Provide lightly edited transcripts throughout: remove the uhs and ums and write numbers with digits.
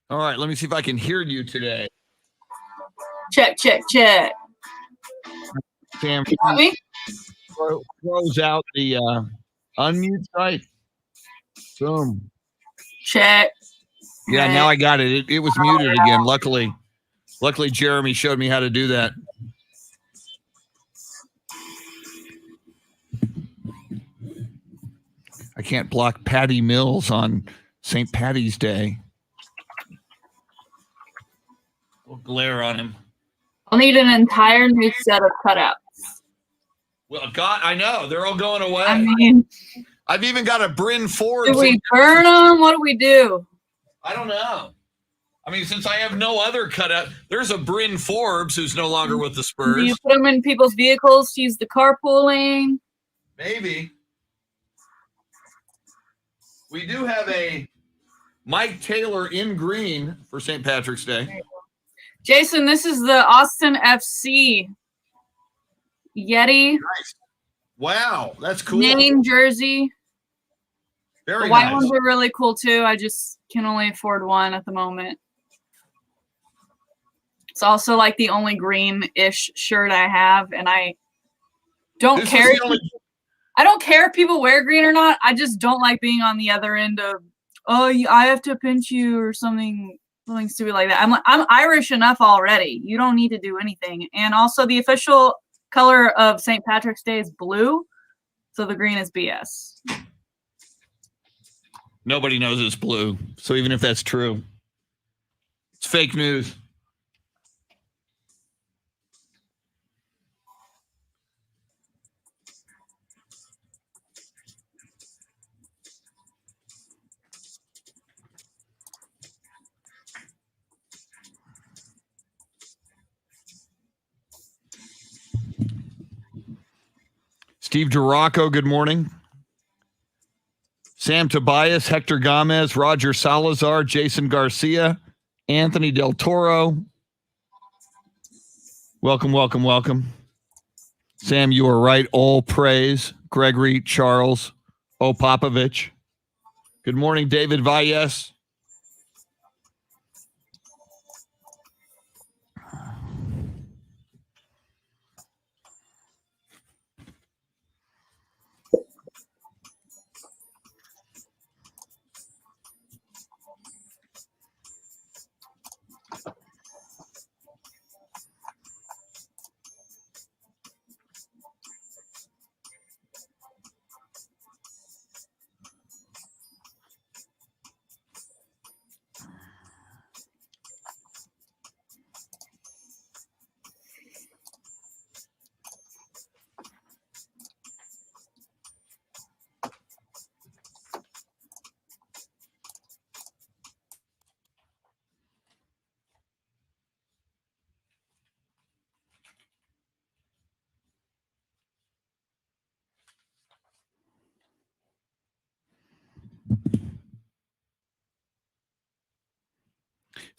All right, let me see if I can hear you today. Check. Sam, You got me? throws out the unmute site. Boom. Check. Yeah, now I got it. It was muted again. Luckily, Jeremy showed me how to do that. I can't block Patty Mills on St. Patty's Day. We'll glare on him. I'll need an entire new set of cutouts. Well, God, I know. They're all going away. I mean, I've even got a Bryn Forbes. do we burn them? What do we do? I don't know. I mean, since I have no other cutout, there's a Bryn Forbes who's no longer with the Spurs. Do you put them in people's vehicles to use the carpooling? Maybe. We do have a Mike Taylor in green for St. Patrick's Day. Jason, this is the Austin FC Yeti. Nice. Wow, that's cool. Name jersey. Very the white nice. ones are really cool too. I just can only afford one at the moment. It's also like the only green-ish shirt I have, and I don't care. I don't care if people wear green or not. I just don't like being on the other end of, I have to pinch you or something stupid like that. I'm Irish enough already. You don't need to do anything. And also, the official color of St. Patrick's Day is blue, so the green is BS. Nobody knows it's blue, so even if that's true, it's fake news. Steve Duraco, good morning. Sam Tobias, Hector Gomez, Roger Salazar, Jason Garcia, Anthony Del Toro. Welcome. Sam, you are right. All praise. Gregory, Charles, Popovich. Good morning, David Valles.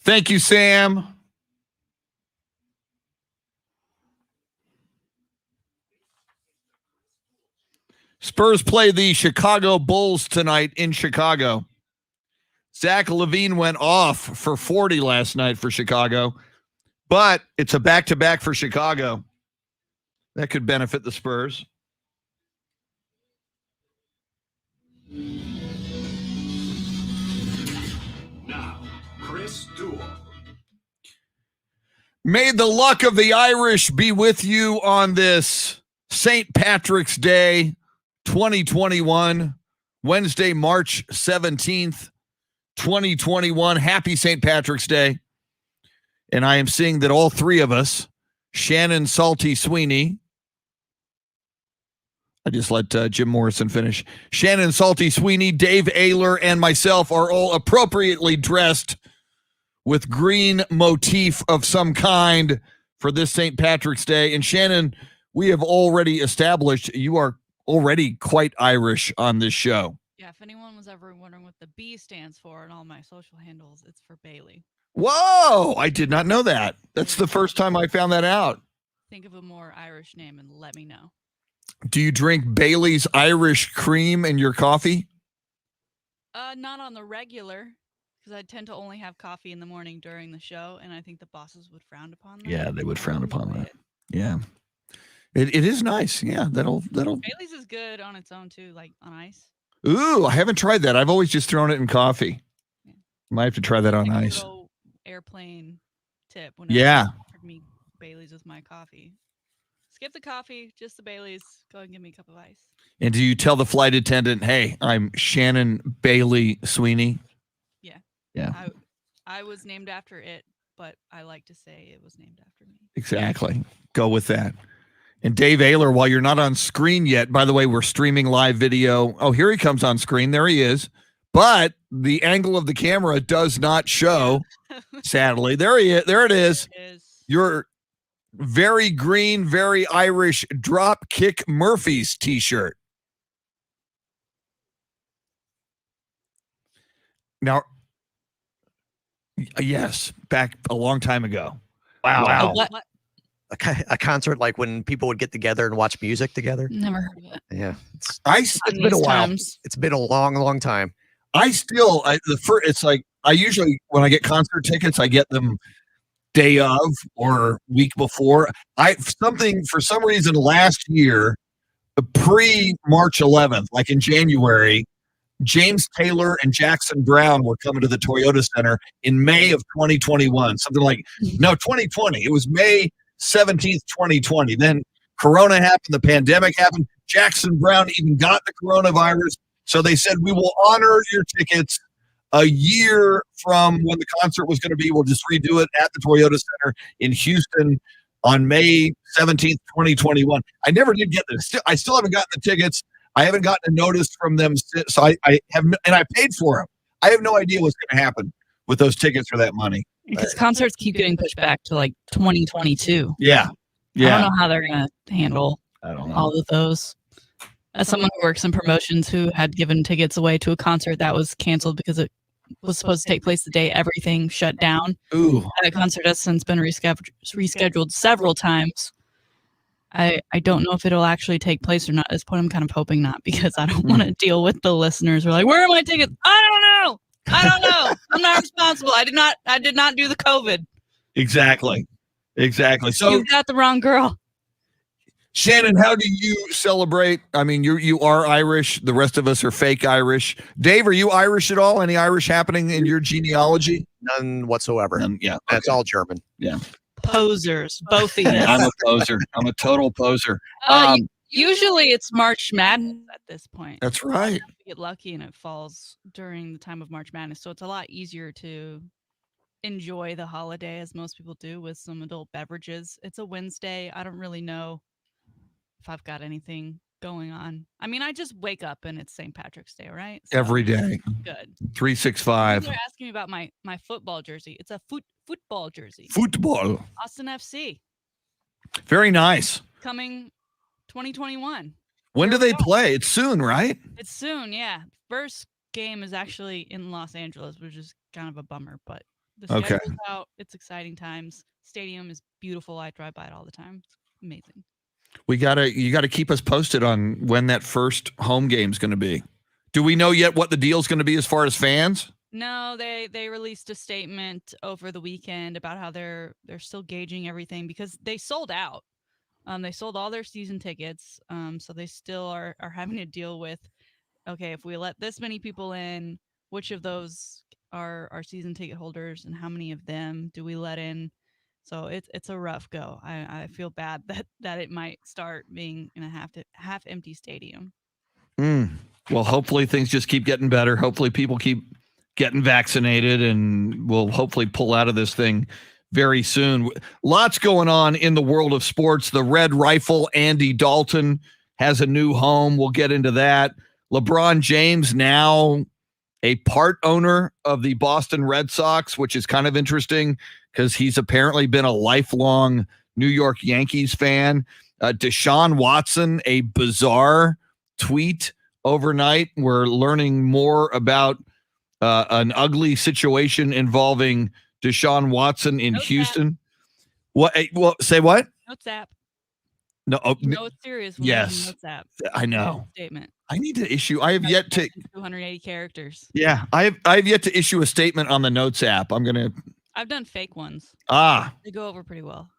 Thank you, Sam. Spurs play the Chicago Bulls tonight in Chicago. Zach LaVine went off for 40 last night for Chicago, but it's a back-to-back for Chicago. That could benefit the Spurs. Now, Chris Duel. May the luck of the Irish be with you on this St. Patrick's Day 2021, Wednesday, March 17th, 2021. Happy St. Patrick's Day. And I am seeing that all three of us, Shannon Salty Sweeney, I just let Jim Morrison finish. Shannon Salty Sweeney, Dave Ayler, and myself are all appropriately dressed with green motif of some kind for this St. Patrick's Day. And Shannon, we have already established you are already quite Irish on this show. Yeah, if anyone was ever wondering what the B stands for in all my social handles, it's for Bailey. Whoa, I did not know that. That's the first time I found that out. Think of a more Irish name and let me know. Do you drink Bailey's Irish cream in your coffee? Not on the regular. because I tend to only have coffee in the morning during the show, and I think the bosses would frown upon that. Yeah, they would frown upon Enjoy that. it. Yeah. It is nice. Yeah, that'll. Bailey's is good on its own too, like on ice. Ooh, I haven't tried that. I've always just thrown it in coffee. Yeah. Might have to try that on Like a ice. little airplane tip. Whenever Yeah. they offered me Bailey's with my coffee. Skip the coffee, just the Bailey's. Go ahead and give me a cup of ice. And do you tell the flight attendant, "Hey, I'm Shannon Bailey Sweeney"? Yeah. Yeah. I was named after it, but I like to say it was named after me. Exactly. Go with that. And Dave Ayler, while you're not on screen yet, by the way, we're streaming live video. Oh, here he comes on screen. There he is. But the angle of the camera does not show, sadly. There he is. There it is. Your very green, very Irish drop kick Murphys t-shirt. Now, yes, back a long time ago. Wow. What? A concert like when people would get together and watch music together. Never heard of it. Yeah. It's been a while. It's been a long time. It's like I usually, when I get concert tickets, I get them day of or week before. For some reason last year, pre-March 11th, like in January, James Taylor and Jackson Brown were coming to the Toyota Center in May of 2021. Something like, no, 2020. It was May 17th, 2020. Then Corona happened, the pandemic happened. Jackson Brown even got the coronavirus. So they said, we will honor your tickets a year from when the concert was going to be. We'll just redo it at the Toyota Center in Houston on May 17th, 2021. I never did get this. I still haven't gotten the tickets. I haven't gotten a notice from them. So I have, and I paid for them. I have no idea what's going to happen with those tickets for that money. Because concerts keep getting pushed back to like 2022. Yeah. I don't know how they're going to handle I don't know. all of those. As someone who works in promotions who had given tickets away to a concert that was canceled because it was supposed to take place the day everything shut down. Ooh. That concert has since been rescheduled several times. I don't know if it'll actually take place or not. At this point, I'm kind of hoping not, because I don't want to deal with the listeners who are like, where are my tickets? I don't know. I'm not responsible. I did not do the COVID. Exactly. So You got the wrong girl. Shannon, how do you celebrate? I mean, you are Irish. The rest of us are fake Irish. Dave, are you Irish at all? Any Irish happening in your genealogy? None whatsoever. Yeah. That's all German. Yeah. Posers, both of you. I'm a poser. I'm a total poser. Usually it's March Madness at this point. That's right. We get lucky and it falls during the time of March Madness, so it's a lot easier to enjoy the holiday, as most people do, with some adult beverages. It's a Wednesday. I don't really know if I've got anything going on. I mean, I just wake up and it's St. Patrick's Day, right? So, Every day. good. 365. People are asking me about my football jersey. It's a football jersey. Football. Austin FC. Very nice. Coming 2021. When do they play? It's soon, right? It's soon, yeah. First game is actually in Los Angeles, which is kind of a bummer, but the schedule's out. It's exciting times. Stadium is beautiful. I drive by it all the time. It's amazing. You gotta keep us posted on when that first home game's going to be. Do we know yet what the deal's going to be as far as fans? No, they released a statement over the weekend about how they're still gauging everything, because they sold out. They sold all their season tickets. So they still are having to deal with, okay, if we let this many people in, which of those are our season ticket holders and how many of them do we let in? So it's a rough go. I feel bad that it might start being in a half empty stadium. Well, hopefully things just keep getting better. Hopefully people keep getting vaccinated, and we'll hopefully pull out of this thing very soon. Lots going on in the world of sports. The Red Rifle, Andy Dalton, has a new home. We'll get into that. LeBron James now a part owner of the Boston Red Sox, which is kind of interesting because he's apparently been a lifelong New York Yankees fan. Deshaun Watson, a bizarre tweet overnight. We're learning more about an ugly situation involving Deshaun Watson in Houston. What? Well, say what? No tap. No, You know it's serious when yes. there's a notes app. I know. Statement. I need to issue. I have yet to 280 characters. Yeah, I have yet to issue a statement on the Notes app. I'm gonna. I've done fake ones. They go over pretty well.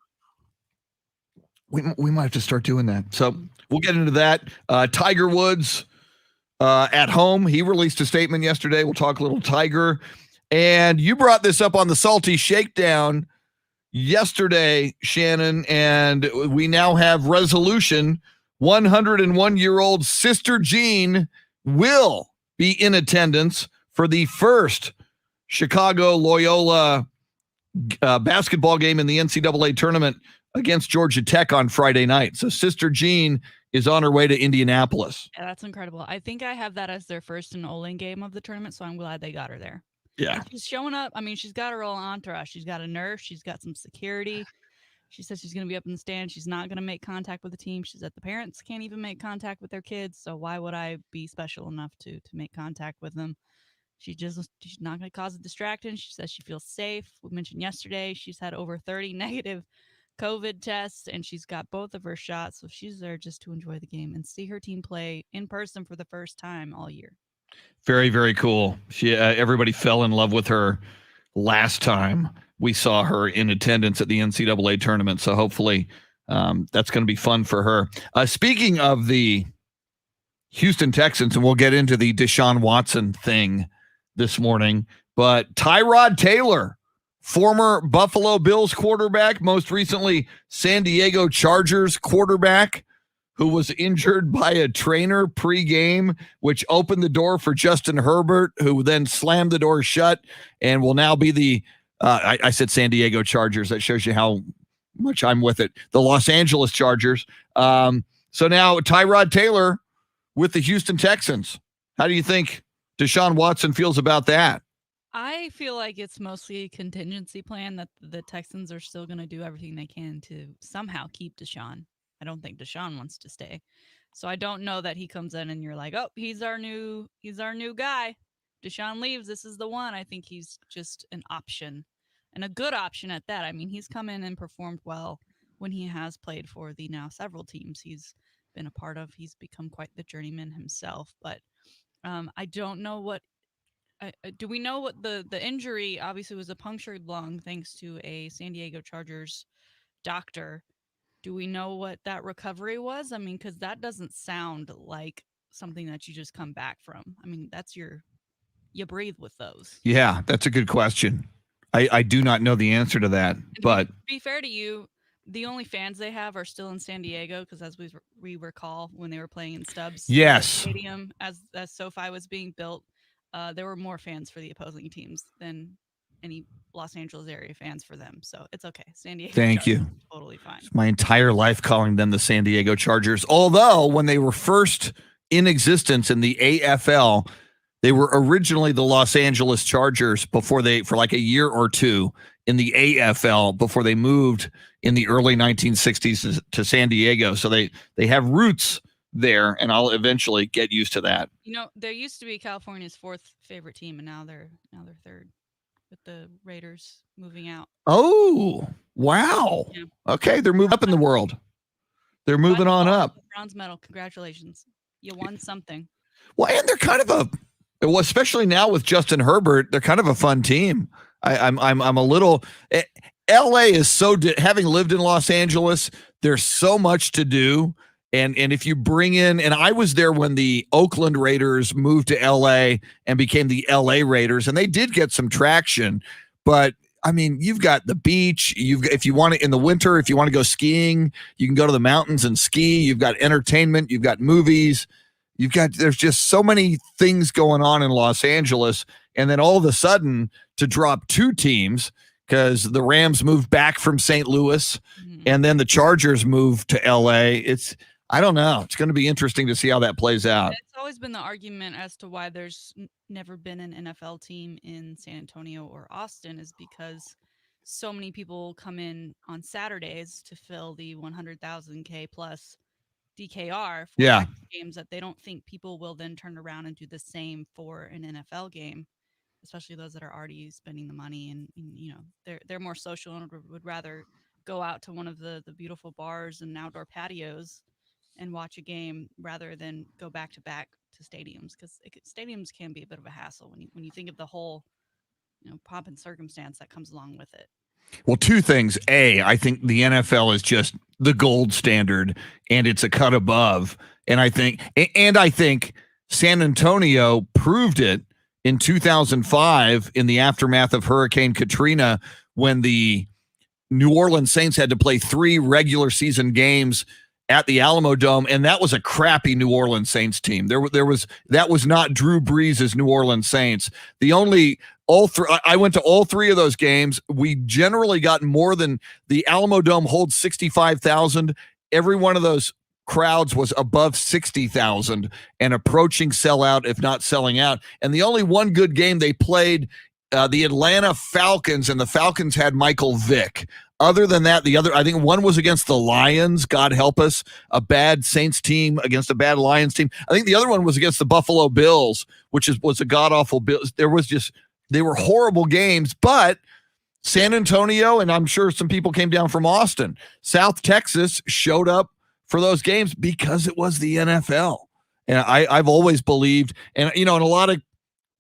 We might have to start doing that. So we'll get into that. Tiger Woods at home. He released a statement yesterday. We'll talk a little Tiger. And you brought this up on the Salty Shakedown yesterday, Shannon, and we now have resolution. 101-year-old Sister Jean will be in attendance for the first Chicago Loyola basketball game in the NCAA tournament against Georgia Tech on Friday night. So Sister Jean is on her way to Indianapolis. Yeah, that's incredible. I think I have that as their first and only game of the tournament, so I'm glad they got her there. Yeah. And she's showing up. I mean, she's got her own entourage. She's got a nurse. She's got some security. She says she's going to be up in the stand. She's not going to make contact with the team. She said the parents can't even make contact with their kids, so why would I be special enough to make contact with them? She's not going to cause a distraction. She says she feels safe. We mentioned yesterday she's had over 30 negative COVID tests, and she's got both of her shots, so she's there just to enjoy the game and see her team play in person for the first time all year. Very, very cool. She everybody fell in love with her last time we saw her in attendance at the NCAA tournament, so hopefully that's going to be fun for her. Speaking of the Houston Texans, and we'll get into the Deshaun Watson thing this morning, but Tyrod Taylor, former Buffalo Bills quarterback, most recently San Diego Chargers quarterback, who was injured by a trainer pregame, which opened the door for Justin Herbert, who then slammed the door shut and will now be the I said San Diego Chargers. That shows you how much I'm with it. The Los Angeles Chargers. So now Tyrod Taylor with the Houston Texans. How do you think Deshaun Watson feels about that? I feel like it's mostly a contingency plan that the Texans are still going to do everything they can to somehow keep Deshaun. I don't think Deshaun wants to stay. So I don't know that he comes in and you're like, oh, he's our new guy. Deshaun leaves. This is the one. I think he's just an option, and a good option at that. I mean, he's come in and performed well when he has played for the now several teams he's been a part of. He's become quite the journeyman himself, but I don't know what. Do we know what the injury obviously was? A punctured lung thanks to a San Diego Chargers doctor. Do we know what that recovery was? I mean, because that doesn't sound like something that you just come back from. I mean, that's you breathe with those. Yeah, that's a good question. I do not know the answer to that, but to be fair to you, the only fans they have are still in San Diego, because as we recall when they were playing in Stubbs Stadium as SoFi was being built, there were more fans for the opposing teams than any Los Angeles area fans for them. So it's okay. San Diego Thank Chargers you. Totally fine. It's my entire life calling them the San Diego Chargers. Although when they were first in existence in the AFL, they were originally the Los Angeles Chargers for like a year or two in the AFL before they moved in the early 1960s to San Diego. So they have roots there, and I'll eventually get used to that. You know, there used to be California's fourth favorite team, and now they're third, with the Raiders moving out. Oh, wow. Yeah. Okay, they're moving up in the world. They're moving on up. Bronze medal. Congratulations. You won something. Well, and they're kind of especially now with Justin Herbert, they're kind of a fun team. I'm a little. LA is so having lived in Los Angeles, there's so much to do. And if you bring in, and I was there when the Oakland Raiders moved to LA and became the LA Raiders, and they did get some traction. But I mean, you've got the beach. If you want to in the winter, if you want to go skiing, you can go to the mountains and ski. You've got entertainment. You've got movies. There's just so many things going on in Los Angeles. And then all of a sudden to drop two teams, because the Rams moved back from St. Louis and then the Chargers moved to LA. I don't know. It's going to be interesting to see how that plays out. It's always been the argument as to why there's never been an NFL team in San Antonio or Austin, is because so many people come in on Saturdays to fill the 100,000K plus DKR for games that they don't think people will then turn around and do the same for an NFL game, especially those that are already spending the money and you know they're more social and would rather go out to one of the beautiful bars and outdoor patios and watch a game rather than go back to stadiums, because stadiums can be a bit of a hassle when you think of the whole pomp and circumstance that comes along with it. Well, two things. A, I think the NFL is just the gold standard, and it's a cut above. And I think San Antonio proved it in 2005 in the aftermath of Hurricane Katrina, when the New Orleans Saints had to play 3 regular season games at the Alamo Dome, and that was a crappy New Orleans Saints team. That was not Drew Brees' New Orleans Saints. I went to all 3 of those games. We generally got more than the Alamo Dome holds 65,000. Every one of those crowds was above 60,000 and approaching sellout, if not selling out. And the only one good game they played, the Atlanta Falcons, and the Falcons had Michael Vick. Other than that, I think one was against the Lions, God help us, a bad Saints team against a bad Lions team. I think the other one was against the Buffalo Bills, which was a god-awful Bills. They were horrible games, but San Antonio, and I'm sure some people came down from Austin, South Texas showed up for those games because it was the NFL. And I've always believed, and and a lot of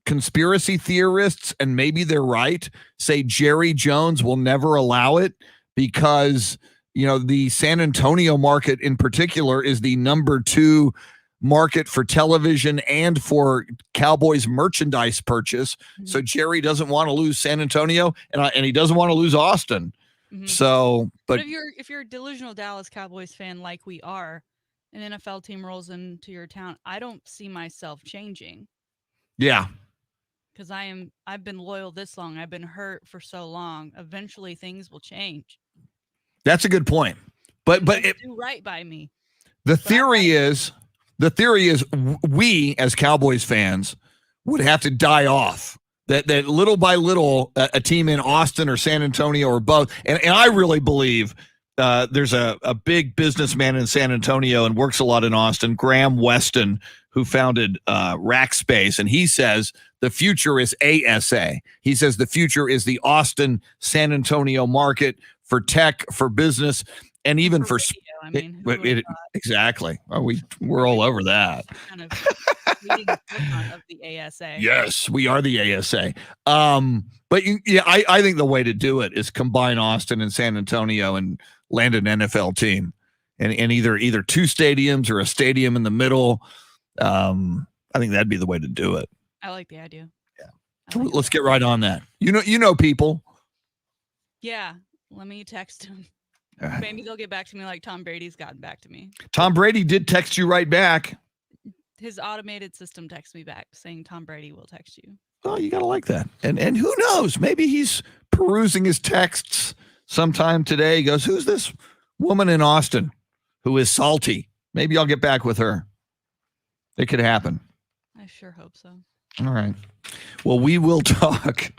conspiracy theorists, and maybe they're right, say Jerry Jones will never allow it because the San Antonio market in particular is the number 2 market for television and for Cowboys merchandise purchase. Mm-hmm. So Jerry doesn't want to lose San Antonio, and he doesn't want to lose Austin. Mm-hmm. So, but if you're a delusional Dallas Cowboys fan like we are, an NFL team rolls into your town, I don't see myself changing. Yeah. Because I've been loyal this long. I've been hurt for so long. Eventually things will change. That's a good point. But do right by me. The theory is we as Cowboys fans would have to die off. That little by little, a team in Austin or San Antonio or both, and I really believe there's a big businessman in San Antonio and works a lot in Austin, Graham Weston, who founded Rackspace, and he says the future is ASA. He says the future is the Austin, San Antonio market for tech, for business, and even for exactly. We're all over that. Kind of leading the forefront of the ASA. Yes, we are the ASA. But I think the way to do it is combine Austin and San Antonio and land an NFL team, and either 2 stadiums or a stadium in the middle. I think that'd be the way to do it. I like the idea. Yeah, let's get right on that. You know people. Yeah, let me text him. Right. Maybe they'll get back to me like Tom Brady's gotten back to me. Tom Brady did text you right back. His automated system texts me back saying Tom Brady will text you. Oh, you gotta like that. And who knows? Maybe he's perusing his texts sometime today. He goes, "Who's this woman in Austin who is salty? Maybe I'll get back with her." It could happen. I sure hope so. All right. Well, we will talk.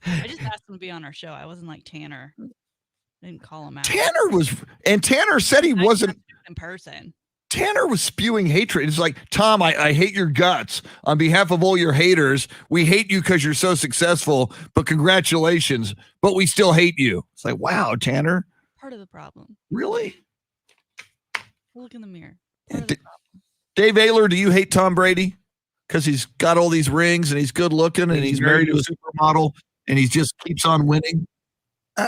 I just asked him to be on our show. I wasn't like Tanner. I didn't call him out. Tanner said he wasn't in person. Tanner was spewing hatred. It's like, Tom, I hate your guts. On behalf of all your haters, we hate you because you're so successful, but congratulations, but we still hate you. It's like, wow, Tanner. Part of the problem. Really? Look in the mirror. Dave Ayler, do you hate Tom Brady? Because he's got all these rings and he's good looking and he's married to a supermodel and he just keeps on winning.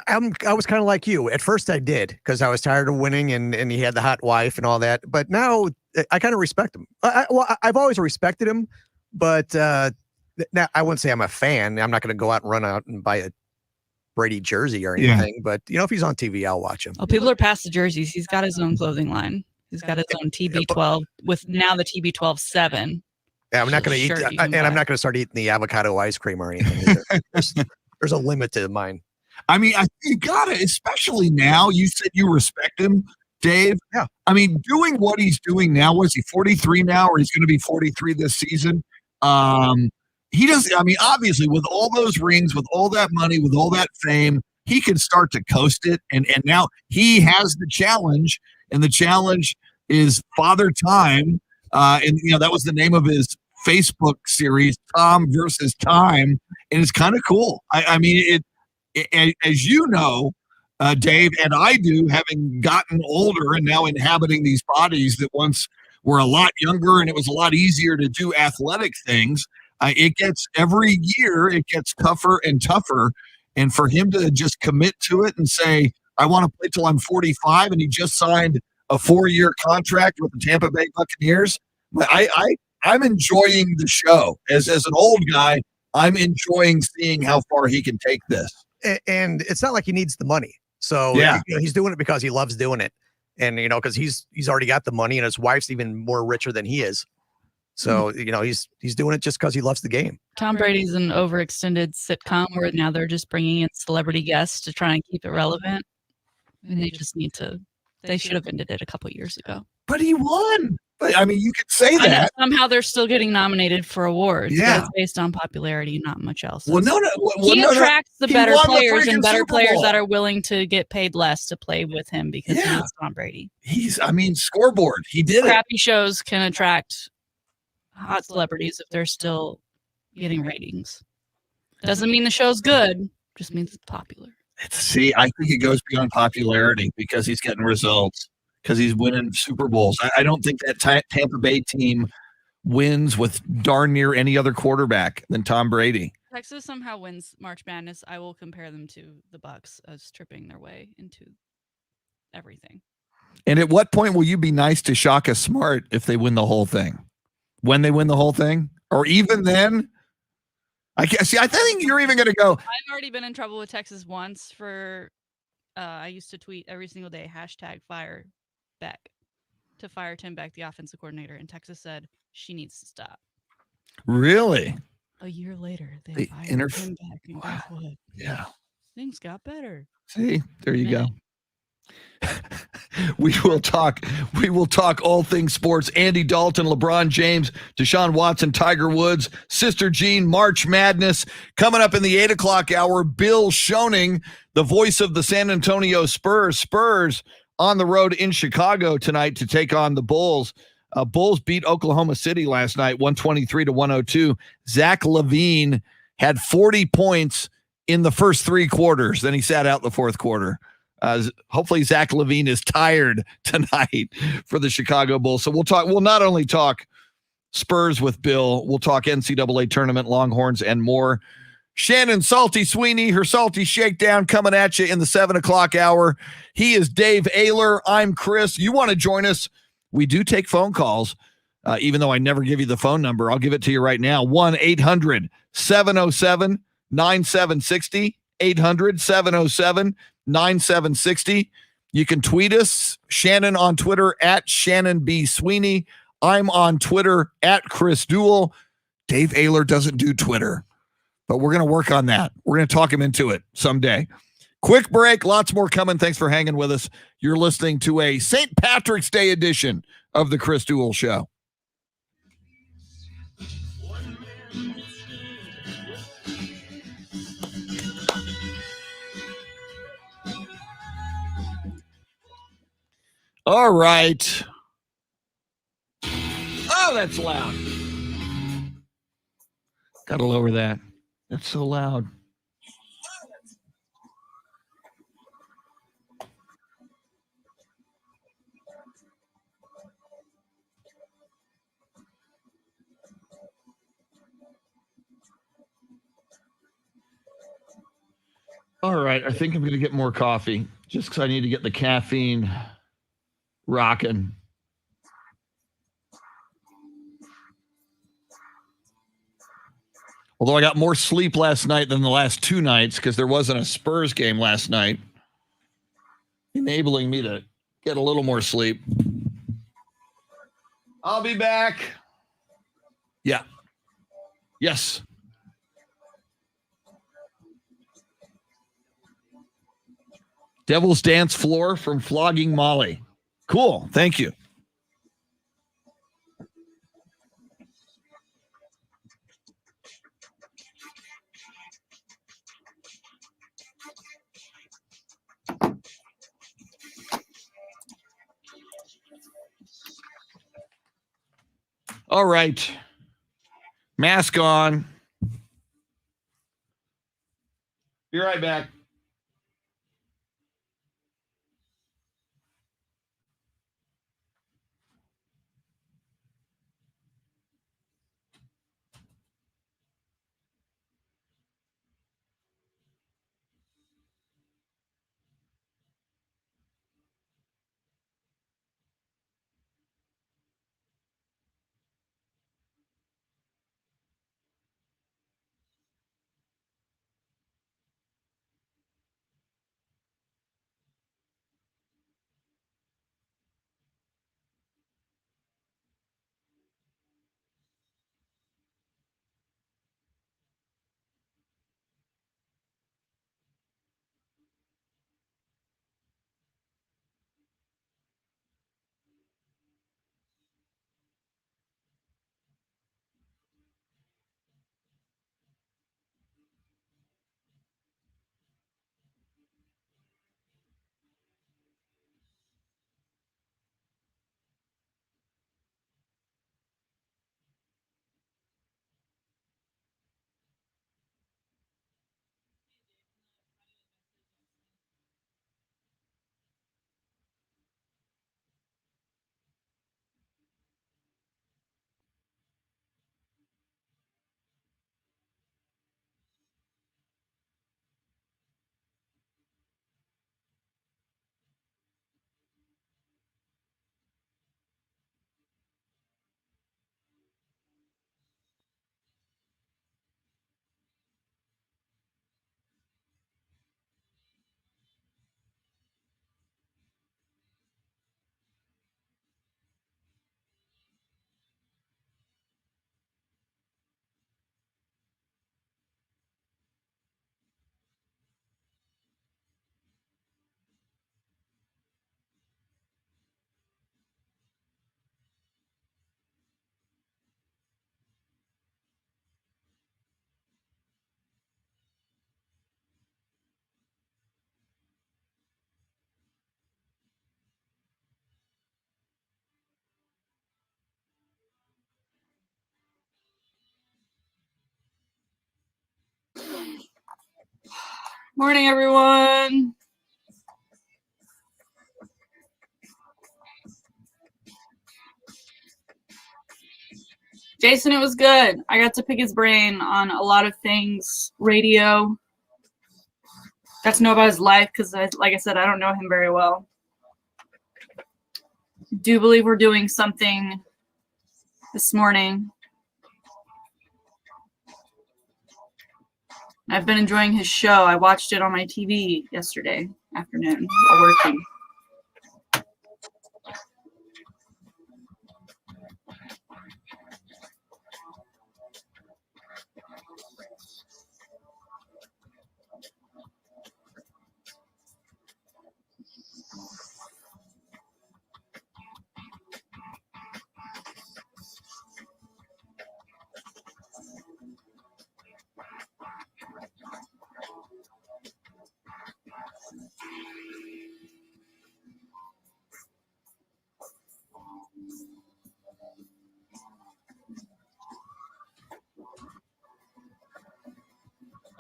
I was kind of like you. At first I did because I was tired of winning and he had the hot wife and all that. But now I kind of respect him. I've always respected him, but now I wouldn't say I'm a fan. I'm not going to go out and run out and buy a Brady jersey or anything. Yeah. But, if he's on TV, I'll watch him. Oh, people are past the jerseys. He's got his own clothing line. He's got his own TB12 with now the TB12 7. Yeah, I'm not going to eat, and I'm not going to start eating the avocado ice cream or anything. There's a limit to mine. I mean, you got it, especially now. You said you respect him, Dave. Yeah. I mean, doing what he's doing now, was he 43 now, or he's going to be 43 this season? He doesn't, I mean, obviously, with all those rings, with all that money, with all that fame, he could start to coast it. And now he has the challenge, and the challenge is Father Time. And that was the name of his Facebook series, Tom versus Time, and it's kind of cool. I mean, as you know, Dave, and I do, having gotten older and now inhabiting these bodies that once were a lot younger and it was a lot easier to do athletic things. It gets every year, it gets tougher and tougher. And for him to just commit to it and say, I want to play till I'm 45, and he just signed a 4-year contract with the Tampa Bay Buccaneers. I'm enjoying the show. As an old guy, I'm enjoying seeing how far he can take this. And it's not like he needs the money. So yeah, he's doing it because he loves doing it. And, because he's already got the money, and his wife's even more richer than he is. So, he's doing it just because he loves the game. Tom Brady's an overextended sitcom where now they're just bringing in celebrity guests to try and keep it relevant. And they just need to, they should have ended it a couple years ago. But he won. But I mean, you could say that. Somehow they're still getting nominated for awards. Yeah. But it's based on popularity, not much else. Well, no. He attracts the better players and better Super players Bowl. that are willing to get paid less to play with him because he's Tom Brady. Scoreboard. He did it. Crappy shows can attract hot celebrities if they're still getting ratings. Doesn't mean the show's good, just means it's popular. See, I think it goes beyond popularity because he's getting results, because he's winning Super Bowls. I don't think that Tampa Bay team wins with darn near any other quarterback than Tom Brady. Texas somehow wins March Madness. I will compare them to the Bucks as tripping their way into everything. And at what point will you be nice to Shaka Smart if they win the whole thing? When they win the whole thing? Or even then? I think you're even going to go. I've already been in trouble with Texas once for, I used to tweet every single day, #fire Beck, to fire Tim Beck, the offensive coordinator. And Texas said she needs to stop. Really? A year later, they fired Tim Beck. And guess what? Yeah. Things got better. See, there you go. We will talk all things sports. Andy Dalton, LeBron James, Deshaun Watson, Tiger Woods, Sister Jean, March Madness. Coming up in the 8 o'clock hour, Bill Schoening, the voice of the San Antonio Spurs. Spurs on the road in Chicago tonight to take on the Bulls. Bulls beat Oklahoma City last night, 123-102. Zach LaVine had 40 points in the first 3 quarters. Then he sat out the fourth quarter. Hopefully Zach LaVine is tired tonight for the Chicago Bulls. So we'll not only talk Spurs with Bill, we'll talk NCAA tournament, Longhorns, and more. Shannon Salty Sweeney, her Salty Shakedown coming at you in the 7 o'clock hour. He is Dave Ayler. I'm Chris. You want to join us? We do take phone calls, even though I never give you the phone number. I'll give it to you right now. 1-800-707-9760. 800-707-9760. You can tweet us. Shannon on Twitter @Shannon B. Sweeney. I'm on Twitter @Chris Duel. Dave Ayler doesn't do Twitter, but we're going to work on that. We're going to talk him into it someday. Quick break. Lots more coming. Thanks for hanging with us. You're listening to a St. Patrick's Day edition of the Chris Duel Show. All right. Oh, that's loud. Gotta lower that. That's so loud. All right. I think I'm going to get more coffee just because I need to get the caffeine rocking. Although I got more sleep last night than the last 2 nights because there wasn't a Spurs game last night, enabling me to get a little more sleep. I'll be back. Yeah. Yes. Devil's Dance Floor from Flogging Molly. Cool. Thank you. All right. Mask on. Be right back. Morning, everyone. Jason, it was good. I got to pick his brain on a lot of things, radio. Got to know about his life because, like I said, I don't know him very well. Do believe we're doing something this morning. I've been enjoying his show. I watched it on my TV yesterday afternoon while working.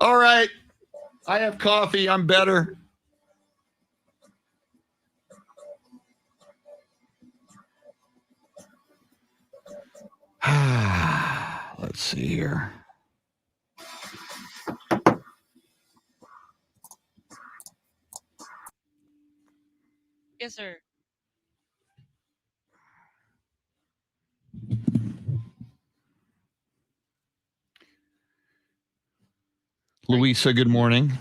All right. I have coffee. I'm better. Let's see here. Yes, sir. Louisa, good morning.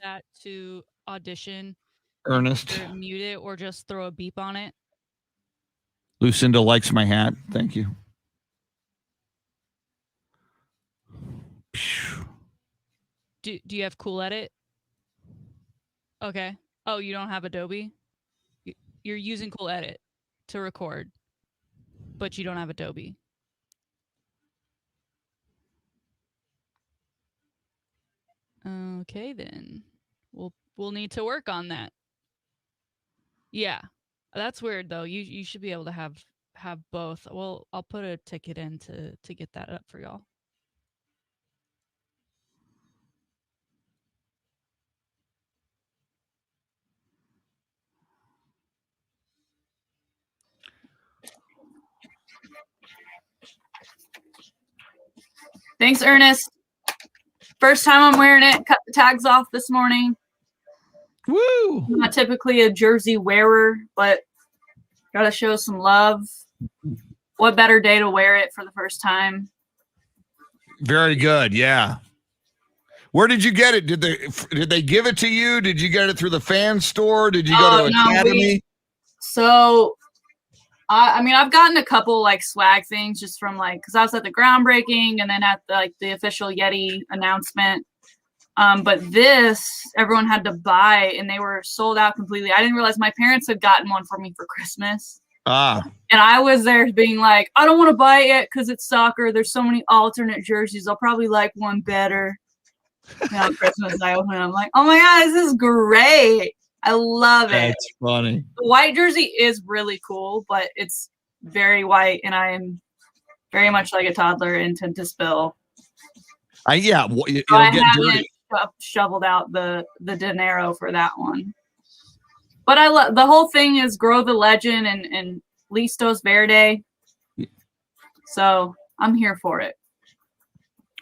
That to audition. Ernest. Either mute it or just throw a beep on it. Lucinda likes my hat. Thank you. Do you have Cool Edit? Okay. Oh, you don't have Adobe? You're using Cool Edit to record, but you don't have Adobe. Okay, then. We'll need to work on that. Yeah. That's weird though. You should be able to have both. Well, I'll put a ticket in to get that up for y'all. Thanks, Ernest. First time I'm wearing it. Cut the tags off this morning. Woo! I'm not typically a jersey wearer, but gotta show some love. What better day to wear it for the first time? Very good. Yeah. Where did you get it? Did they give it to you? Did you get it through the fan store? Did you go to Academy? I mean, I've gotten a couple like swag things just from like, cause I was at the groundbreaking and then at the official Yeti announcement. But this, everyone had to buy and they were sold out completely. I didn't realize my parents had gotten one for me for Christmas. And I was there being like, I don't want to buy it yet because it's soccer. There's so many alternate jerseys. I'll probably like one better. Christmas I open it, I'm like, oh my God, this is great. I love it. That's funny. The white jersey is really cool, but it's very white, and I am very much like a toddler and tend to spill. I haven't dirty. Shoveled out the dinero for that one. But I love the whole thing is grow the legend and Listos Verde. So I'm here for it.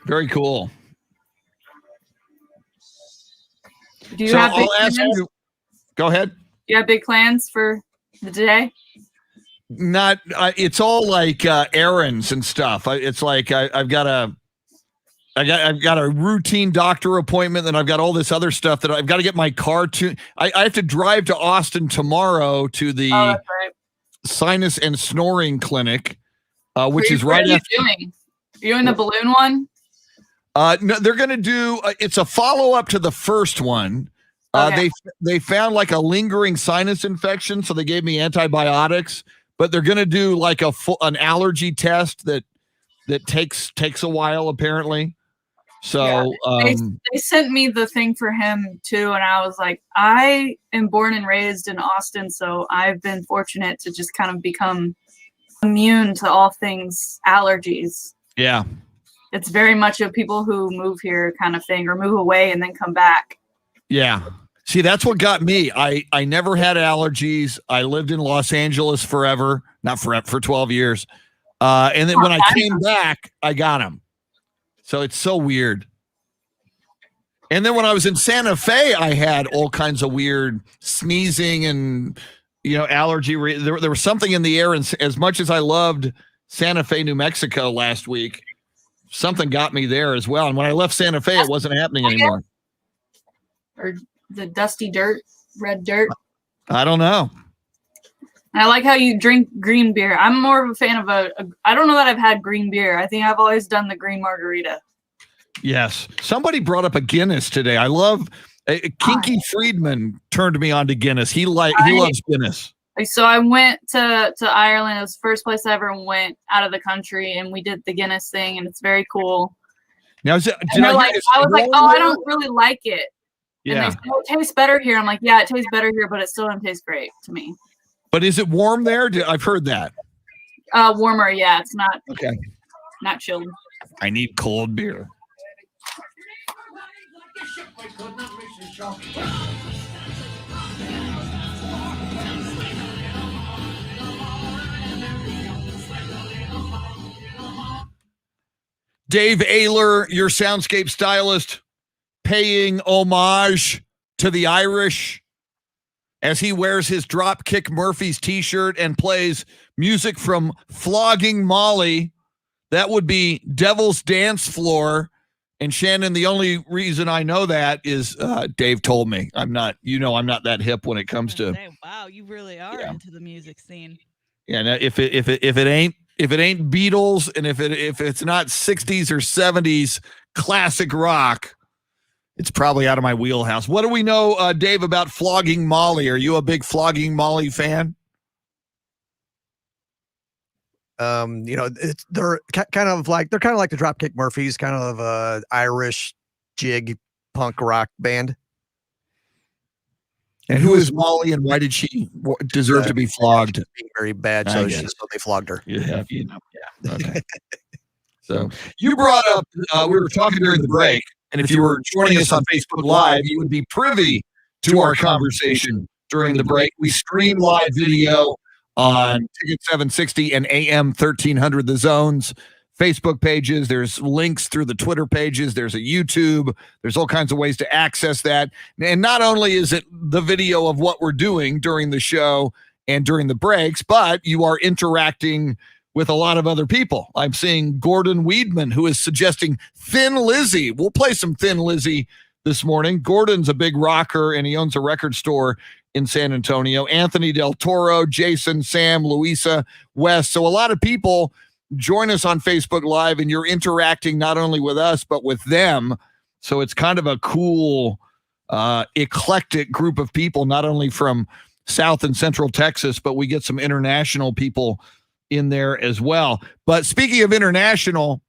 Very cool. Do you have big plans? Go ahead. Do you have big plans for the day? Not. It's all like errands and stuff. It's like I've got a routine doctor appointment, and I've got all this other stuff that I've got to get my car to. I have to drive to Austin tomorrow to the sinus and snoring clinic, which is right after. Doing? Are you doing the balloon one? No, they're going to do. It's a follow up to the first one. Okay. They found like a lingering sinus infection, so they gave me antibiotics. But they're going to do like an allergy test that takes a while apparently. So they sent me the thing for him too, and I was like, I am born and raised in Austin, so I've been fortunate to just kind of become immune to all things allergies. Yeah. It's very much of people who move here kind of thing, or move away and then come back. Yeah. See, that's what got me. I never had allergies. I lived in Los Angeles forever, not forever, for 12 years. And then when I came back, I got them. So it's so weird. And then when I was in Santa Fe, I had all kinds of weird sneezing and, allergy. There was something in the air. And as much as I loved Santa Fe, New Mexico last week, something got me there as well. And when I left Santa Fe, it wasn't happening anymore. Or the dusty dirt, red dirt. I don't know. I like how you drink green beer. I'm more of a fan of I don't know that I've had green beer. I think I've always done the green margarita. Yes. Somebody brought up a Guinness today. I love Kinky Friedman turned me on to Guinness. He loves Guinness. So I went to Ireland. It was the first place I ever went out of the country, and we did the Guinness thing, and it's very cool. Now, I was like, oh, I don't really like it. Yeah. And they said, oh, it tastes better here. I'm like, yeah, it tastes better here, but it still doesn't taste great to me. But is it warm there? I've heard that. Warmer, yeah. It's not okay. Not chilled. I need cold beer. Dave Ayler, your soundscape stylist, paying homage to the Irish as he wears his Dropkick Murphys t-shirt and plays music from Flogging Molly. That would be Devil's Dance Floor. And Shannon, the only reason I know that is Dave told me. I'm not that hip when it comes to. Wow, you really are into the music scene. Yeah, now if it ain't Beatles, and if it's not 60s or 70s classic rock, it's probably out of my wheelhouse. What do we know, Dave, about Flogging Molly? Are you a big Flogging Molly fan? They're kind of like the Dropkick Murphys, kind of a Irish jig punk rock band. And who is Molly, and why did she deserve to be flogged? Being very bad, so they flogged her. Yeah. Okay. So you brought up, we were talking during the break, and if you were joining us on Facebook Live, you would be privy to our conversation during the break. We stream live video on Ticket 760 and AM 1300, the Zone's Facebook pages. There's links through the Twitter pages. There's a YouTube. There's all kinds of ways to access that. And not only is it the video of what we're doing during the show and during the breaks, but you are interacting with a lot of other people. I'm seeing Gordon Weedman, who is suggesting Thin Lizzy. We'll play some Thin Lizzy this morning. Gordon's a big rocker, and he owns a record store in San Antonio. Anthony Del Toro, Jason, Sam, Louisa, Wes. So a lot of people join us on Facebook Live, and you're interacting not only with us, but with them. So it's kind of a cool, eclectic group of people, not only from South and Central Texas, but we get some international people in there as well. But speaking of international,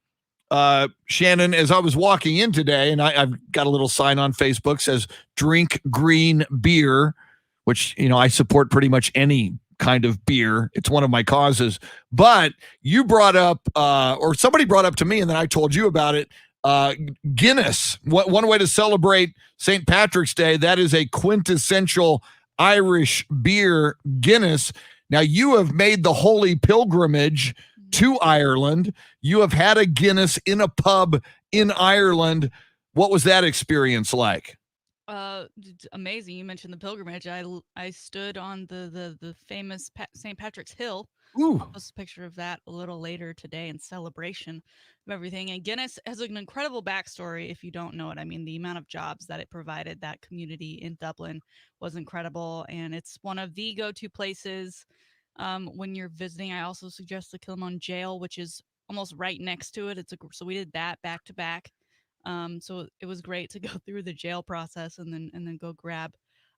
Shannon, as I was walking in today, and I've got a little sign on Facebook, says drink green beer, which, I support pretty much any kind of beer. It's one of my causes. But you brought up, or somebody brought up to me, and then I told you about it, Guinness. One way to celebrate St. Patrick's Day, that is a quintessential Irish beer, Guinness. Now, you have made the holy pilgrimage to Ireland. You have had a Guinness in a pub in Ireland. What was that experience like? Amazing. You mentioned the pilgrimage. I stood on the famous St. Patrick's Hill. Ooh. I'll post a picture of that a little later today in celebration of everything. And Guinness has an incredible backstory if you don't know it. I mean, the amount of jobs that it provided that community in Dublin was incredible. And it's one of the go-to places when you're visiting. I also suggest the Kilmon Jail, which is almost right next to it. So we did that back to back. So it was great to go through the jail process and then go grab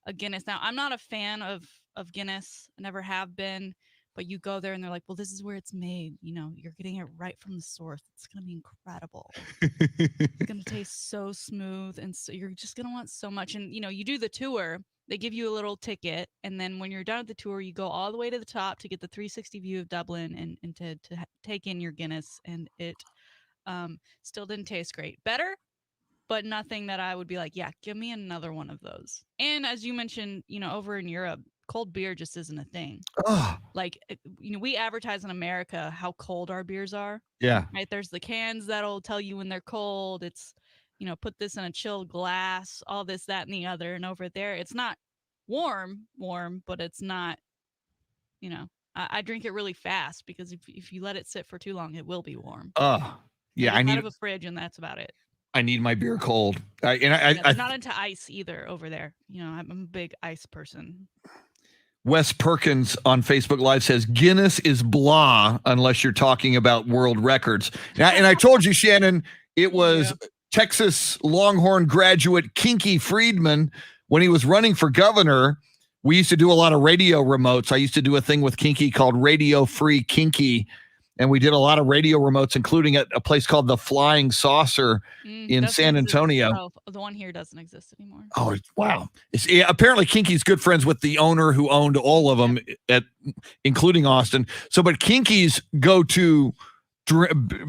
a Guinness. Now, I'm not a fan of Guinness. I never have been, but you go there and they're like, well, this is where it's made. You're getting it right from the source. It's going to be incredible. It's going to taste so smooth. And so you're just going to want so much. And, you do the tour, they give you a little ticket. And then when you're done with the tour, you go all the way to the top to get the 360 view of Dublin and to take in your Guinness. And it still didn't taste great. Better but nothing that I would be like, yeah, give me another one of those. And as you mentioned, over in Europe, cold beer just isn't a thing. Oh, Like, we advertise in America how cold our beers are. yeah. Right? There's the cans that'll tell you when they're cold. It's, put this in a chilled glass, all this, that, and the other. And over there, it's not warm, but it's not, I drink it really fast because if you let it sit for too long, it will be warm. Yeah. Like, it's out of a fridge, and that's about it. I need my beer cold. They're not into ice either over there. I'm a big ice person. Wes Perkins on Facebook Live says Guinness is blah unless you're talking about world records. And I told you, Shannon, it was Texas Longhorn graduate Kinky Friedman when he was running for governor. We used to do a lot of radio remotes. I used to do a thing with Kinky called Radio Free Kinky. And we did a lot of radio remotes, including at a place called the Flying Saucer in San Antonio. Oh, the one here doesn't exist anymore. Oh, wow. Apparently Kinky's good friends with the owner who owned all of them, including Austin. So, but Kinky's go-to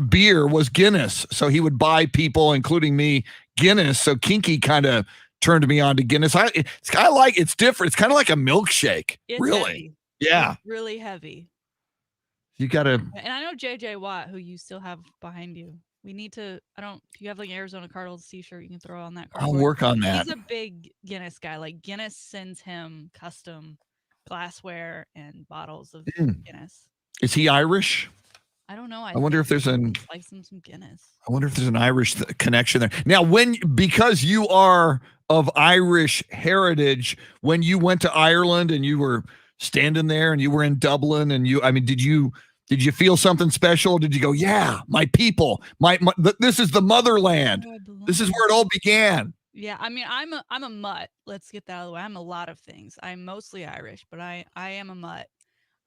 beer was Guinness. So he would buy people, including me, Guinness. So Kinky kind of turned me on to Guinness. It's kind of like, it's different. It's kind of like a milkshake. It's really. Heavy. Yeah. It's really heavy. You got to. And I know JJ Watt, who you still have behind you. We need to, if you have like an Arizona Cardinals t-shirt, you can throw on that cardboard. I'll work on that. He's a big Guinness guy. Like, Guinness sends him custom glassware and bottles of Guinness. Is he Irish? I don't know. I wonder if there's some Guinness. I wonder if there's an Irish connection there. Now, because you are of Irish heritage, when you went to Ireland and you were standing there and you were in Dublin and did you feel something special? Did you go, yeah, my people, this is the motherland. This is where it all began. Yeah, I mean, I'm a mutt. Let's get that out of the way. I'm a lot of things. I'm mostly Irish, but I am a mutt.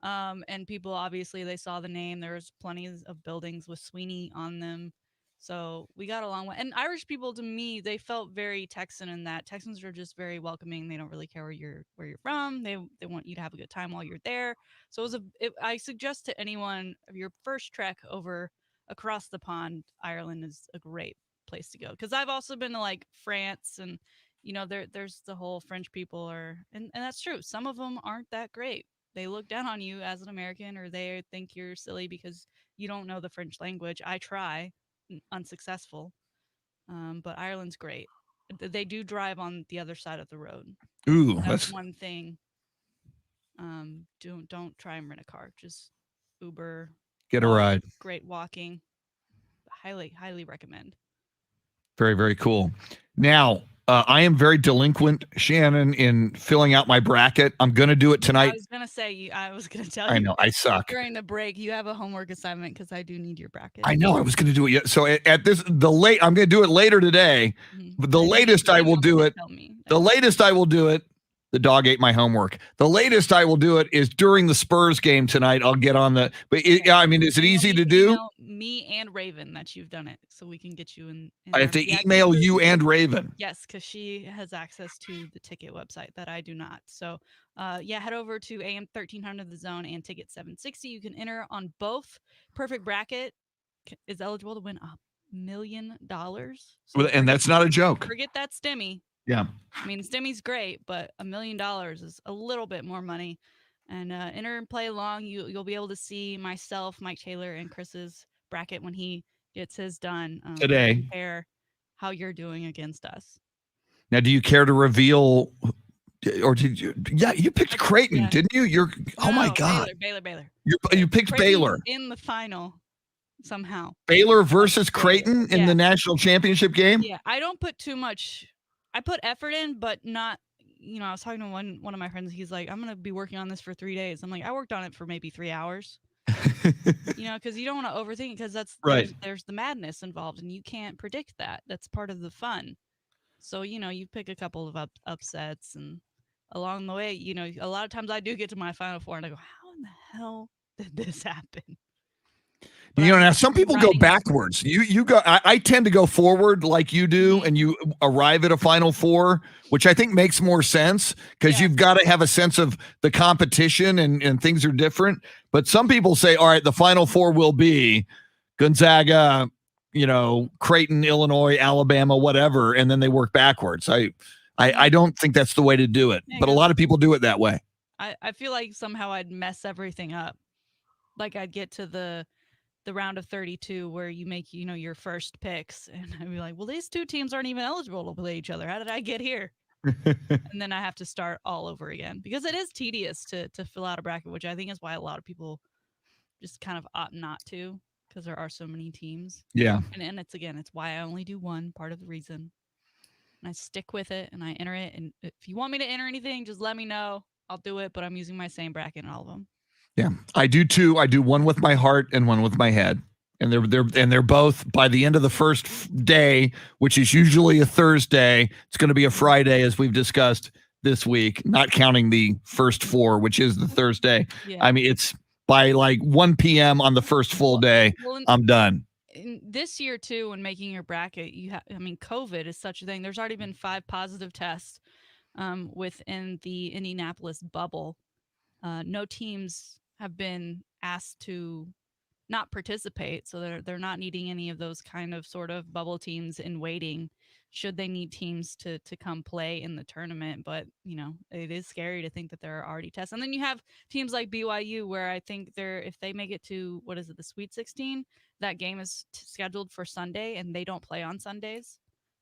And people, obviously, they saw the name. There was plenty of buildings with Sweeney on them. So we got along well. And Irish people, to me, they felt very Texan in that Texans are just very welcoming. They don't really care where you're from. They want you to have a good time while you're there. So I suggest to anyone, your first trek across the pond, Ireland is a great place to go. Because I've also been to like France, and there's the whole French people and that's true. Some of them aren't that great. They look down on you as an American, or they think you're silly because you don't know the French language. I try. Unsuccessful, but Ireland's great. They do drive on the other side of the road. Ooh, that's one thing. Don't try and rent a car. Just Uber. Get a ride. Great walking. Highly recommend. Very, very cool. Now, I am very delinquent, Shannon, in filling out my bracket. I'm going to do it tonight. I was going to tell you. I know, I suck. During the break, you have a homework assignment because I do need your bracket. I know, I was going to do it. So I'm going to do it later today. But the latest I will do it. The latest I will do it. The dog ate my homework. The latest I will do it is during the Spurs game tonight. I'll get on the. But is it easy to do? Me and Raven that you've done it, so we can get you in I have to email you and Raven. Yes, because she has access to the ticket website that I do not. So, head over to AM 1300 The Zone and Ticket 760. You can enter on both. Perfect bracket is eligible to win $1 million. So and that's not a joke. Forget that Stimmy. Yeah. I mean, Stimmy's great, but $1 million is a little bit more money. And enter and play along. You'll be able to see myself, Mike Taylor, and Chris's bracket when he gets his done today. Compare how you're doing against us. Now, do you care to reveal, or did you? Yeah, you picked Creighton, didn't you? Oh my God, Baylor. You picked Creighton Baylor in the final somehow. Baylor versus Creighton in the national championship game. Yeah, I don't put too much. I put effort in, but not, I was talking to one of my friends. He's like, I'm going to be working on this for 3 days. I'm like, I worked on it for maybe 3 hours, because you don't want to overthink, because that's right. There's the madness involved, and you can't predict that. That's part of the fun. So, you pick a couple of upsets, and along the way, a lot of times I do get to my Final Four and I go, how in the hell did this happen? Now some people go backwards. You go. I tend to go forward like you do, and you arrive at a Final Four, which I think makes more sense because you've got to have a sense of the competition and things are different. But some people say, all right, the Final Four will be Gonzaga, Creighton, Illinois, Alabama, whatever, and then they work backwards. I don't think that's the way to do it, but a lot of people do it that way. I feel like somehow I'd mess everything up. Like I'd get to the round of 32 where you make, your first picks, and I'd be like, well, these two teams aren't even eligible to play each other. How did I get here? And then I have to start all over again, because it is tedious to fill out a bracket, which I think is why a lot of people just kind of opt not to, because there are so many teams. Yeah. And it's why I only do one, part of the reason. And I stick with it and I enter it. And if you want me to enter anything, just let me know. I'll do it, but I'm using my same bracket in all of them. Yeah, I do too. I do one with my heart and one with my head. And they're both by the end of the first day, which is usually a Thursday. It's going to be a Friday, as we've discussed this week, not counting the first four, which is the Thursday. Yeah. I mean, it's by like 1 p.m. on the first full day. I'm done. This year too, when making your bracket, COVID is such a thing. There's already been 5 positive tests within the Indianapolis bubble. No teams have been asked to not participate, so they're not needing any of those kind of sort of bubble teams in waiting should they need teams to come play in the tournament. But it is scary to think that there are already tests, and then you have teams like BYU, where I think if they make it to the Sweet 16, that game is scheduled for Sunday and they don't play on Sundays,